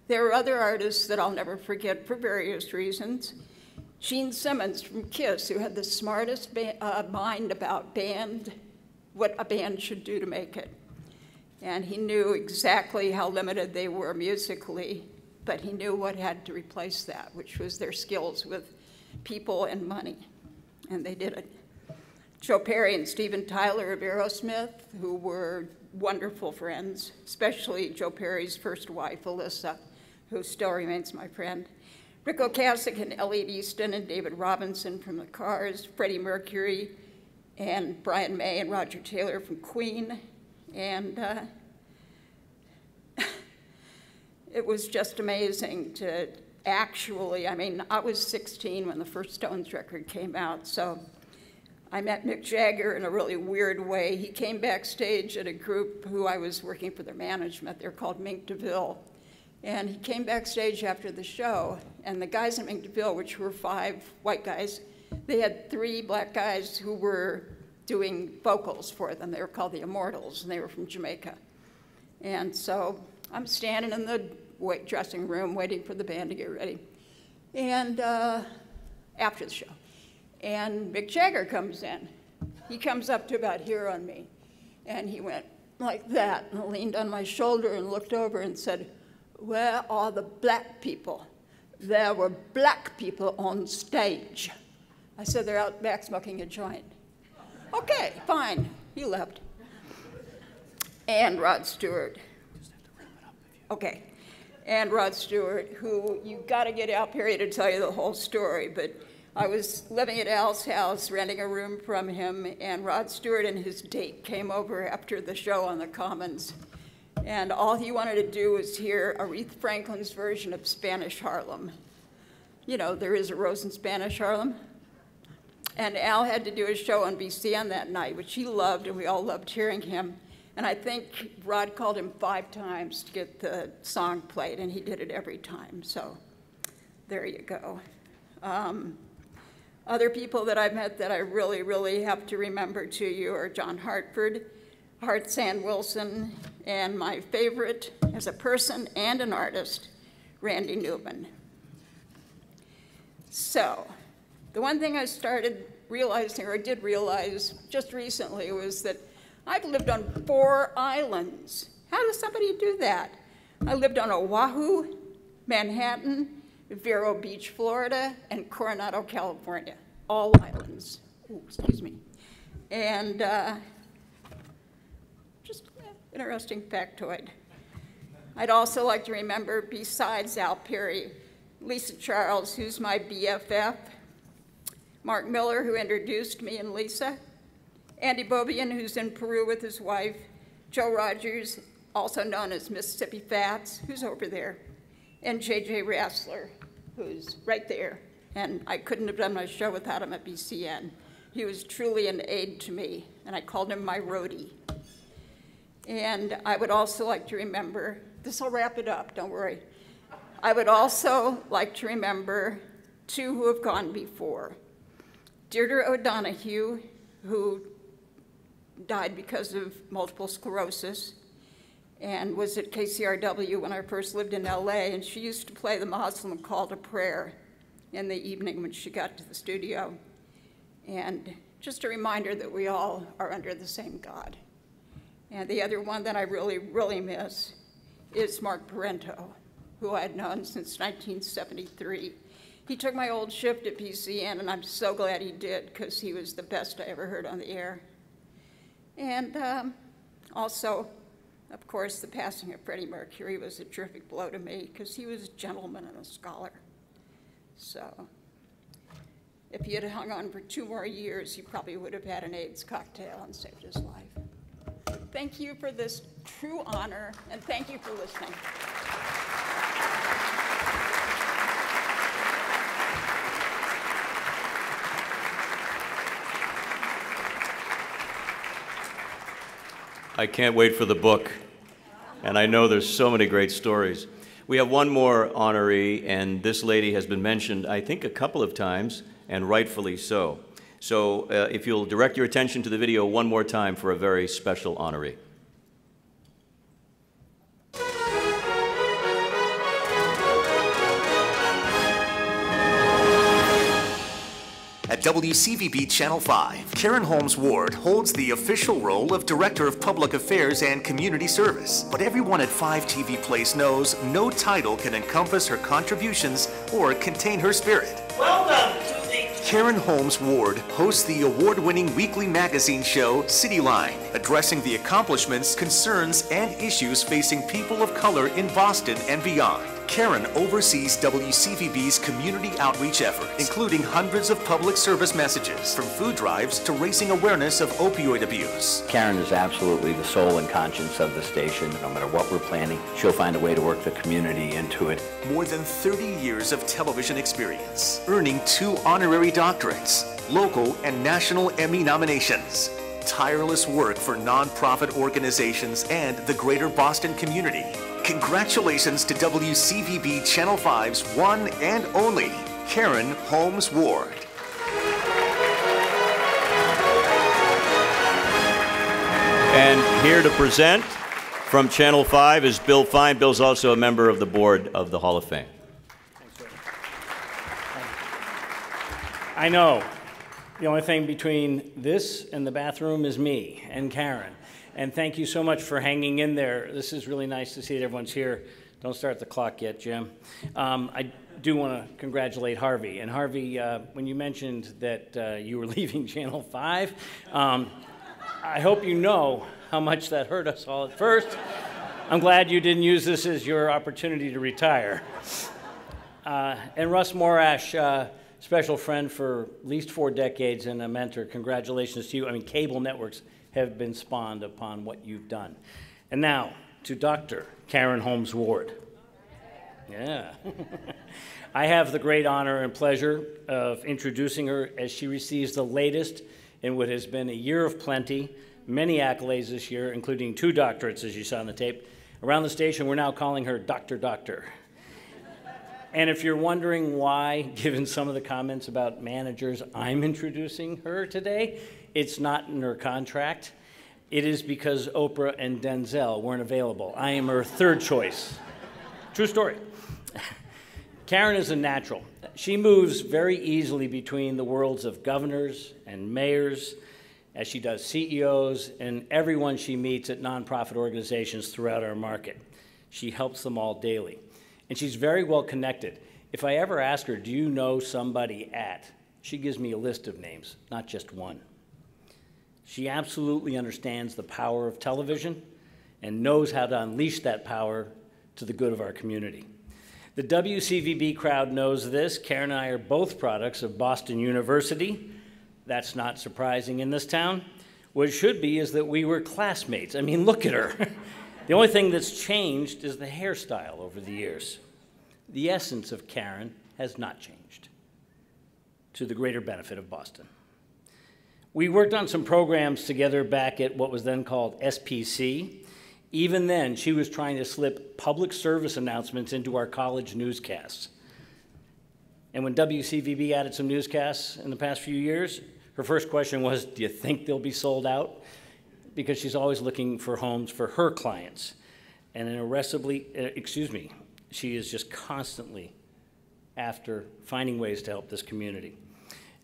There are other artists that I'll never forget for various reasons. Gene Simmons from KISS, who had the smartest mind about what a band should do to make it. And he knew exactly how limited they were musically, but he knew what had to replace that, which was their skills with people and money. And they did it. Joe Perry and Steven Tyler of Aerosmith, who were wonderful friends, especially Joe Perry's first wife, Alyssa, who still remains my friend. Rick Ocasek and Elliot Easton and David Robinson from the Cars, Freddie Mercury and Brian May and Roger Taylor from Queen. And it was just amazing to actually, I mean, I was 16 when the first Stones record came out, so I met Mick Jagger in a really weird way. He came backstage at a group who I was working for their management. They're called Mink DeVille. And he came backstage after the show, and the guys at Mink DeVille, which were 5 white guys, they had 3 black guys who were doing vocals for them. They were called the Immortals, and they were from Jamaica. And so I'm standing in the dressing room waiting for the band to get ready. And after the show. And Mick Jagger comes in. He comes up to about here on me. And he went like that and leaned on my shoulder and looked over and said, "Where are the black people? There were black people on stage." I said, "They're out back smoking a joint." "Okay, fine." He left. And Rod Stewart. Okay. And Rod Stewart, who you got to get Al Perry to tell you the whole story, but I was living at Al's house, renting a room from him, and Rod Stewart and his date came over after the show on the Commons. And all he wanted to do was hear Aretha Franklin's version of Spanish Harlem. You know, there is a rose in Spanish Harlem. And Al had to do a show on BCN that night, which he loved, and we all loved hearing him. And I think Rod called him 5 times to get the song played, and he did it every time. So there you go. Other people that I've met that I really, really have to remember to you are John Hartford, Hart Sand Wilson, and my favorite as a person and an artist, Randy Newman. So the one thing I started realizing, or I did realize just recently, was that I've lived on 4 islands. How does somebody do that? I lived on Oahu, Manhattan, Vero Beach, Florida, and Coronado, California. All islands. Ooh, excuse me. And just interesting factoid. I'd also like to remember, besides Al Perry, Lisa Charles, who's my BFF, Mark Miller, who introduced me and Lisa, Andy Bobian, who's in Peru with his wife, Joe Rogers, also known as Mississippi Fats, who's over there, and J.J. Rassler, who's right there. And I couldn't have done my show without him at BCN. He was truly an aid to me, and I called him my roadie. And I would also like to remember, this will wrap it up, don't worry. I would also like to remember 2 who have gone before. Deirdre O'Donoghue, who died because of multiple sclerosis and was at KCRW when I first lived in LA, and she used to play the Muslim Call to Prayer in the evening when she got to the studio. And just a reminder that we all are under the same God. And the other one that I really, really miss is Mark Parento, who I'd known since 1973. He took my old shift at BCN, and I'm so glad he did, because he was the best I ever heard on the air. And also, of course, the passing of Freddie Mercury was a terrific blow to me, because he was a gentleman and a scholar. So if he had hung on for 2 more years, he probably would have had an AIDS cocktail and saved his life. Thank you for this true honor, and thank you for listening. I can't wait for the book, and I know there's so many great stories. We have one more honoree, and this lady has been mentioned, I think, a couple of times, and rightfully so. So if you'll direct your attention to the video one more time for a very special honoree. At WCVB Channel 5, Karen Holmes Ward holds the official role of Director of Public Affairs and Community Service. But everyone at 5 TV Place knows no title can encompass her contributions or contain her spirit. Welcome to the... Karen Holmes Ward hosts the award-winning weekly magazine show Cityline, addressing the accomplishments, concerns, and issues facing people of color in Boston and beyond. Karen oversees WCVB's community outreach efforts, including hundreds of public service messages, from food drives to raising awareness of opioid abuse. Karen is absolutely the soul and conscience of the station. No matter what we're planning, she'll find a way to work the community into it. More than 30 years of television experience, earning 2 honorary doctorates, local and national Emmy nominations. Tireless work for nonprofit organizations and the greater Boston community. Congratulations to WCVB Channel 5's one and only Karen Holmes Ward. And here to present from Channel 5 is Bill Fine. Bill's also a member of the board of the Hall of Fame. I know. The only thing between this and the bathroom is me and Karen. And thank you so much for hanging in there. This is really nice to see that everyone's here. Don't start the clock yet, Jim. I do want to congratulate Harvey. And Harvey, when you mentioned that you were leaving Channel 5, I hope you know how much that hurt us all at first. I'm glad you didn't use this as your opportunity to retire. And Russ Morash, special friend for at least 4 decades and a mentor. Congratulations to you. I mean, cable networks have been spawned upon what you've done. And now to Dr. Karen Holmes Ward. Yeah. I have the great honor and pleasure of introducing her as she receives the latest in what has been a year of plenty, many accolades this year, including 2 doctorates, as you saw on the tape. Around the station, we're now calling her Dr. Doctor. And if you're wondering why, given some of the comments about managers, I'm introducing her today, it's not in her contract. It is because Oprah and Denzel weren't available. I am her 3rd choice. True story. Karen is a natural. She moves very easily between the worlds of governors and mayors, as she does CEOs and everyone she meets at nonprofit organizations throughout our market. She helps them all daily. And she's very well connected. If I ever ask her, do you know somebody at? She gives me a list of names, not just one. She absolutely understands the power of television and knows how to unleash that power to the good of our community. The WCVB crowd knows this. Karen and I are both products of Boston University. That's not surprising in this town. What should be is that we were classmates. I mean, look at her. The only thing that's changed is the hairstyle over the years. The essence of Karen has not changed, to the greater benefit of Boston. We worked on some programs together back at what was then called SPC. Even then, she was trying to slip public service announcements into our college newscasts. And when WCVB added some newscasts in the past few years, her first question was, do you think they'll be sold out? Because she's always looking for homes for her clients. And she is just constantly after finding ways to help this community.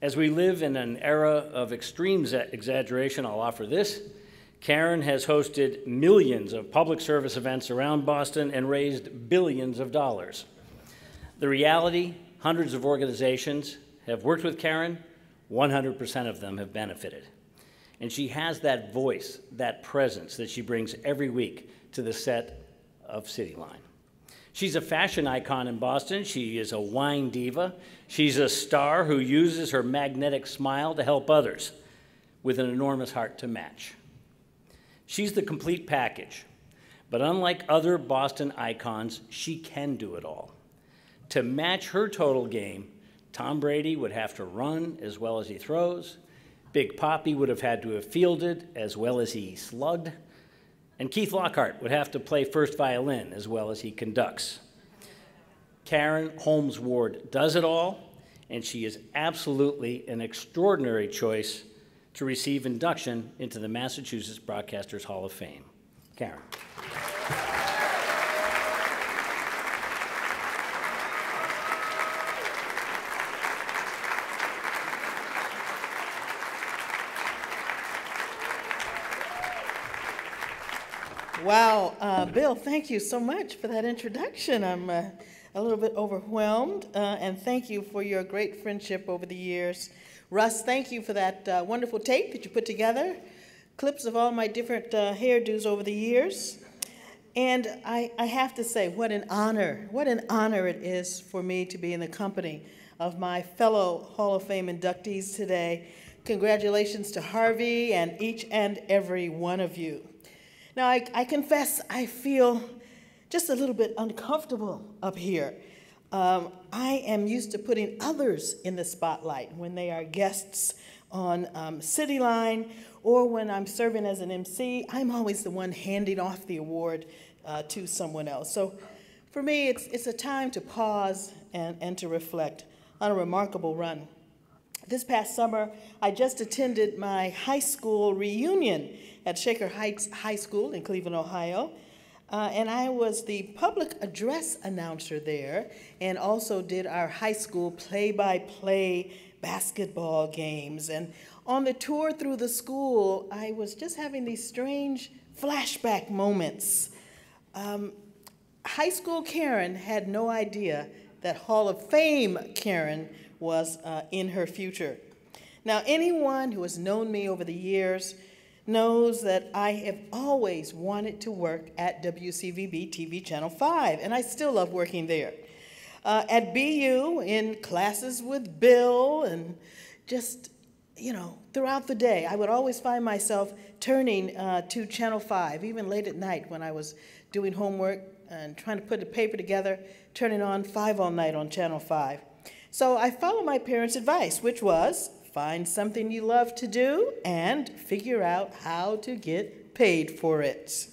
As we live in an era of extreme exaggeration, I'll offer this. Karen has hosted millions of public service events around Boston and raised billions of dollars. The reality, hundreds of organizations have worked with Karen, 100% of them have benefited. And she has that voice, that presence that she brings every week to the set of Cityline. She's a fashion icon in Boston. She is a wine diva. She's a star who uses her magnetic smile to help others with an enormous heart to match. She's the complete package, but unlike other Boston icons, she can do it all. To match her total game, Tom Brady would have to run as well as he throws, Big Papi would have had to have fielded as well as he slugged, and Keith Lockhart would have to play first violin as well as he conducts. Karen Holmes Ward does it all, and she is absolutely an extraordinary choice to receive induction into the Massachusetts Broadcasters Hall of Fame. Karen. Wow, Bill, thank you so much for that introduction. I'm a little bit overwhelmed, and thank you for your great friendship over the years. Russ, thank you for that wonderful tape that you put together, clips of all my different hairdos over the years. And I have to say, what an honor it is for me to be in the company of my fellow Hall of Fame inductees today. Congratulations to Harvey and each and every one of you. Now, I confess I feel just a little bit uncomfortable up here. I am used to putting others in the spotlight when they are guests on Cityline or when I'm serving as an MC. I'm always the one handing off the award to someone else. So for me, it's a time to pause and to reflect on a remarkable run. This past summer, I just attended my high school reunion at Shaker Heights High School in Cleveland, Ohio. And I was the public address announcer there and also did our high school play-by-play basketball games. And on the tour through the school, I was just having these strange flashback moments. High school Karen had no idea that Hall of Fame Karen was in her future. Now, anyone who has known me over the years knows that I have always wanted to work at WCVB TV Channel 5, and I still love working there. At BU, in classes with Bill, and just, you know, throughout the day, I would always find myself turning to Channel 5, even late at night when I was doing homework and trying to put the paper together, turning on 5 all night on Channel 5. So I followed my parents' advice, which was, find something you love to do and figure out how to get paid for it.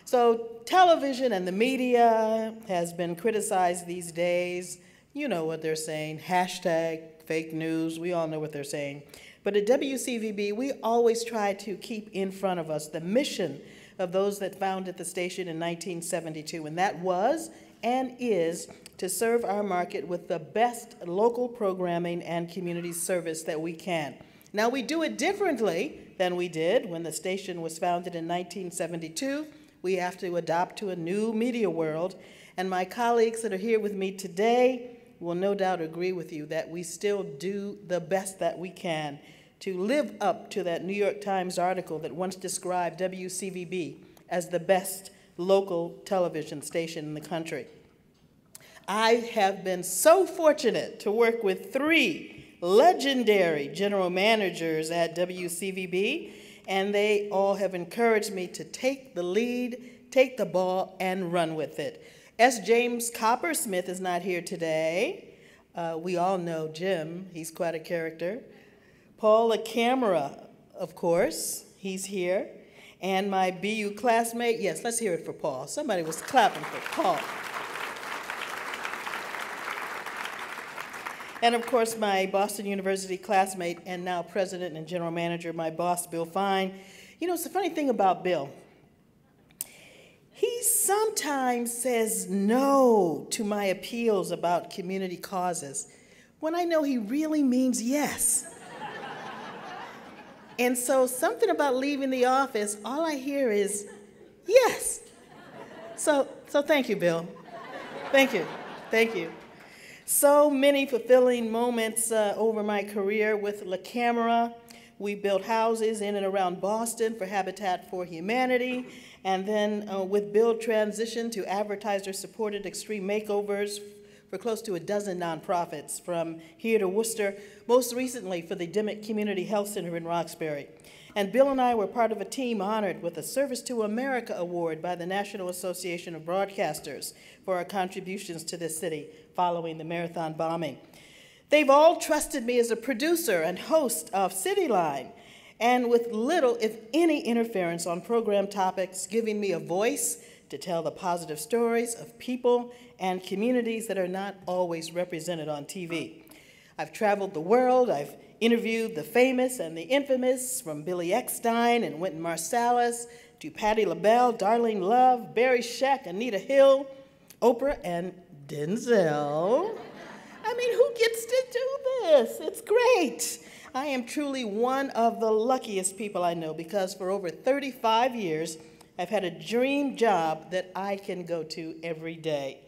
So television and the media has been criticized these days. You know what they're saying, hashtag fake news, we all know what they're saying. But at WCVB, we always try to keep in front of us the mission of those that founded the station in 1972, and that was and is to serve our market with the best local programming and community service that we can. Now, we do it differently than we did when the station was founded in 1972. We have to adapt to a new media world, and my colleagues that are here with me today will no doubt agree with you that we still do the best that we can to live up to that New York Times article that once described WCVB as the best local television station in the country. I have been so fortunate to work with 3 legendary general managers at WCVB, and they all have encouraged me to take the lead, take the ball, and run with it. S. James Coppersmith is not here today. We all know Jim, he's quite a character. Paul LaCamera, of course, he's here. And my BU classmate, yes, let's hear it for Paul. Somebody was clapping for Paul. And of course, my Boston University classmate and now president and general manager, my boss, Bill Fine. You know, it's the funny thing about Bill. He's sometimes says no to my appeals about community causes when I know he really means yes. And so something about leaving the office, all I hear is yes. So thank you, Bill. Thank you. Thank you. So many fulfilling moments over my career with La Camera. We built houses in and around Boston for Habitat for Humanity, and then with Bill transitioned to advertiser-supported extreme makeovers for close to a dozen nonprofits, from here to Worcester, most recently for the Dimmick Community Health Center in Roxbury. And Bill and I were part of a team honored with a Service to America Award by the National Association of Broadcasters for our contributions to this city following the Marathon bombing. They've all trusted me as a producer and host of Cityline, and with little, if any, interference on program topics, giving me a voice to tell the positive stories of people and communities that are not always represented on TV. I've traveled the world. I've interviewed the famous and the infamous, from Billy Eckstine and Wynton Marsalis to Patti LaBelle, Darlene Love, Barry Sheck, Anita Hill, Oprah, and Denzel. I mean, who gets to do this? It's great. I am truly one of the luckiest people I know, because for over 35 years, I've had a dream job that I can go to every day.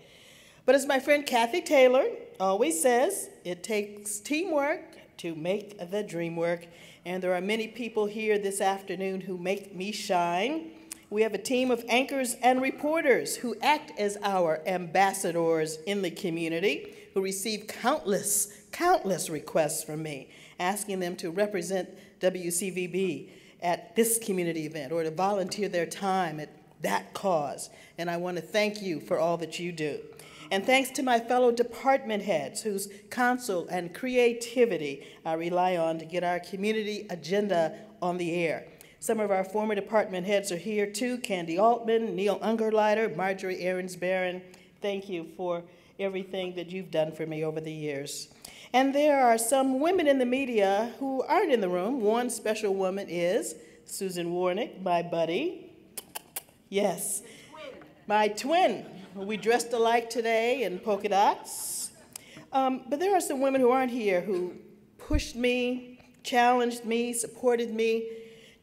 But as my friend Kathy Taylor always says, it takes teamwork to make the dream work. And there are many people here this afternoon who make me shine. We have a team of anchors and reporters who act as our ambassadors in the community, who receive countless requests from me, asking them to represent WCVB at this community event or to volunteer their time at that cause. And I want to thank you for all that you do. And thanks to my fellow department heads whose counsel and creativity I rely on to get our community agenda on the air. Some of our former department heads are here too: Candy Altman, Neil Ungerleider, Marjorie Ahrens-Barron. Thank you for everything that you've done for me over the years. And there are some women in the media who aren't in the room. One special woman is Susan Warnick, my buddy. Yes, my twin. We dressed alike today in polka dots. But there are some women who aren't here who pushed me, challenged me, supported me,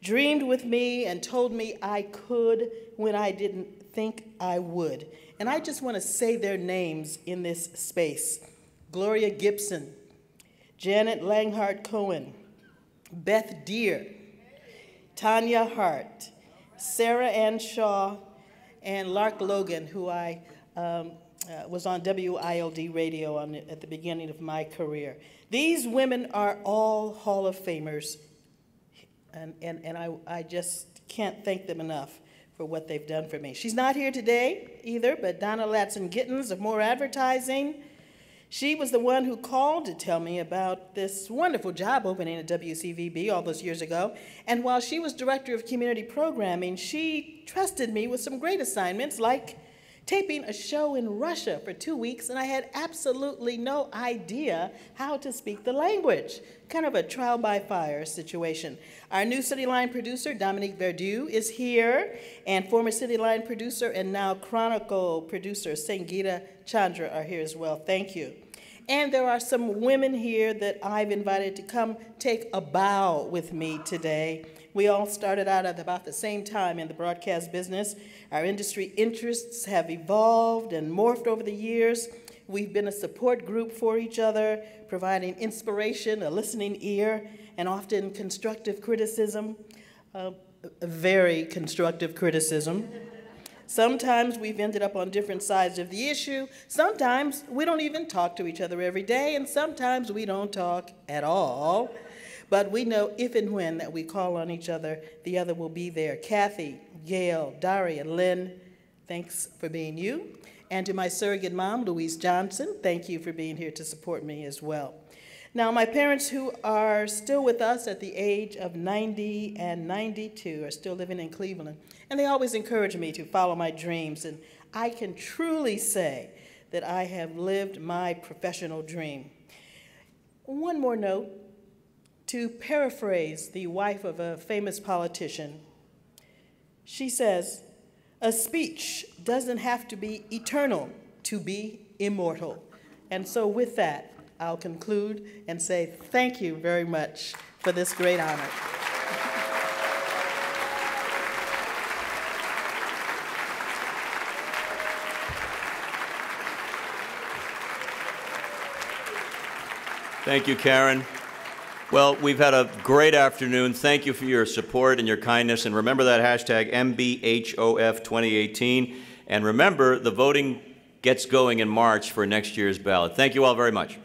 dreamed with me, and told me I could when I didn't think I would. And I just want to say their names in this space: Gloria Gibson, Janet Langhart Cohen, Beth Deere, Tanya Hart, Sarah Ann Shaw, and Lark Logan, who I was on WILD radio at the beginning of my career. These women are all Hall of Famers, and I just can't thank them enough for what they've done for me. She's not here today either, but Donna Latson-Gittins of More Advertising. She was the one who called to tell me about this wonderful job opening at WCVB all those years ago. And while she was director of community programming, she trusted me with some great assignments, like taping a show in Russia for 2 weeks, and I had absolutely no idea how to speak the language. Kind of a trial by fire situation. Our new Cityline producer, Dominique Verdu, is here, and former Cityline producer and now Chronicle producer, Sangeeta Chandra, are here as well. Thank you. And there are some women here that I've invited to come take a bow with me today. We all started out at about the same time in the broadcast business. Our industry interests have evolved and morphed over the years. We've been a support group for each other, providing inspiration, a listening ear, and often constructive criticism, very constructive criticism. Sometimes we've ended up on different sides of the issue. Sometimes we don't even talk to each other every day, and sometimes we don't talk at all. But we know if and when that we call on each other, the other will be there. Kathy, Gail, Dari, and Lynn, thanks for being you. And to my surrogate mom, Louise Johnson, thank you for being here to support me as well. Now, my parents, who are still with us at the age of 90 and 92, are still living in Cleveland. And they always encourage me to follow my dreams. And I can truly say that I have lived my professional dream. One more note. To paraphrase the wife of a famous politician, she says, A speech doesn't have to be eternal to be immortal. And so with that, I'll conclude and say thank you very much for this great honor. Thank you, Karen. Well, we've had a great afternoon. Thank you for your support and your kindness. And remember that hashtag MBHOF 2018. And remember, the voting gets going in March for next year's ballot. Thank you all very much.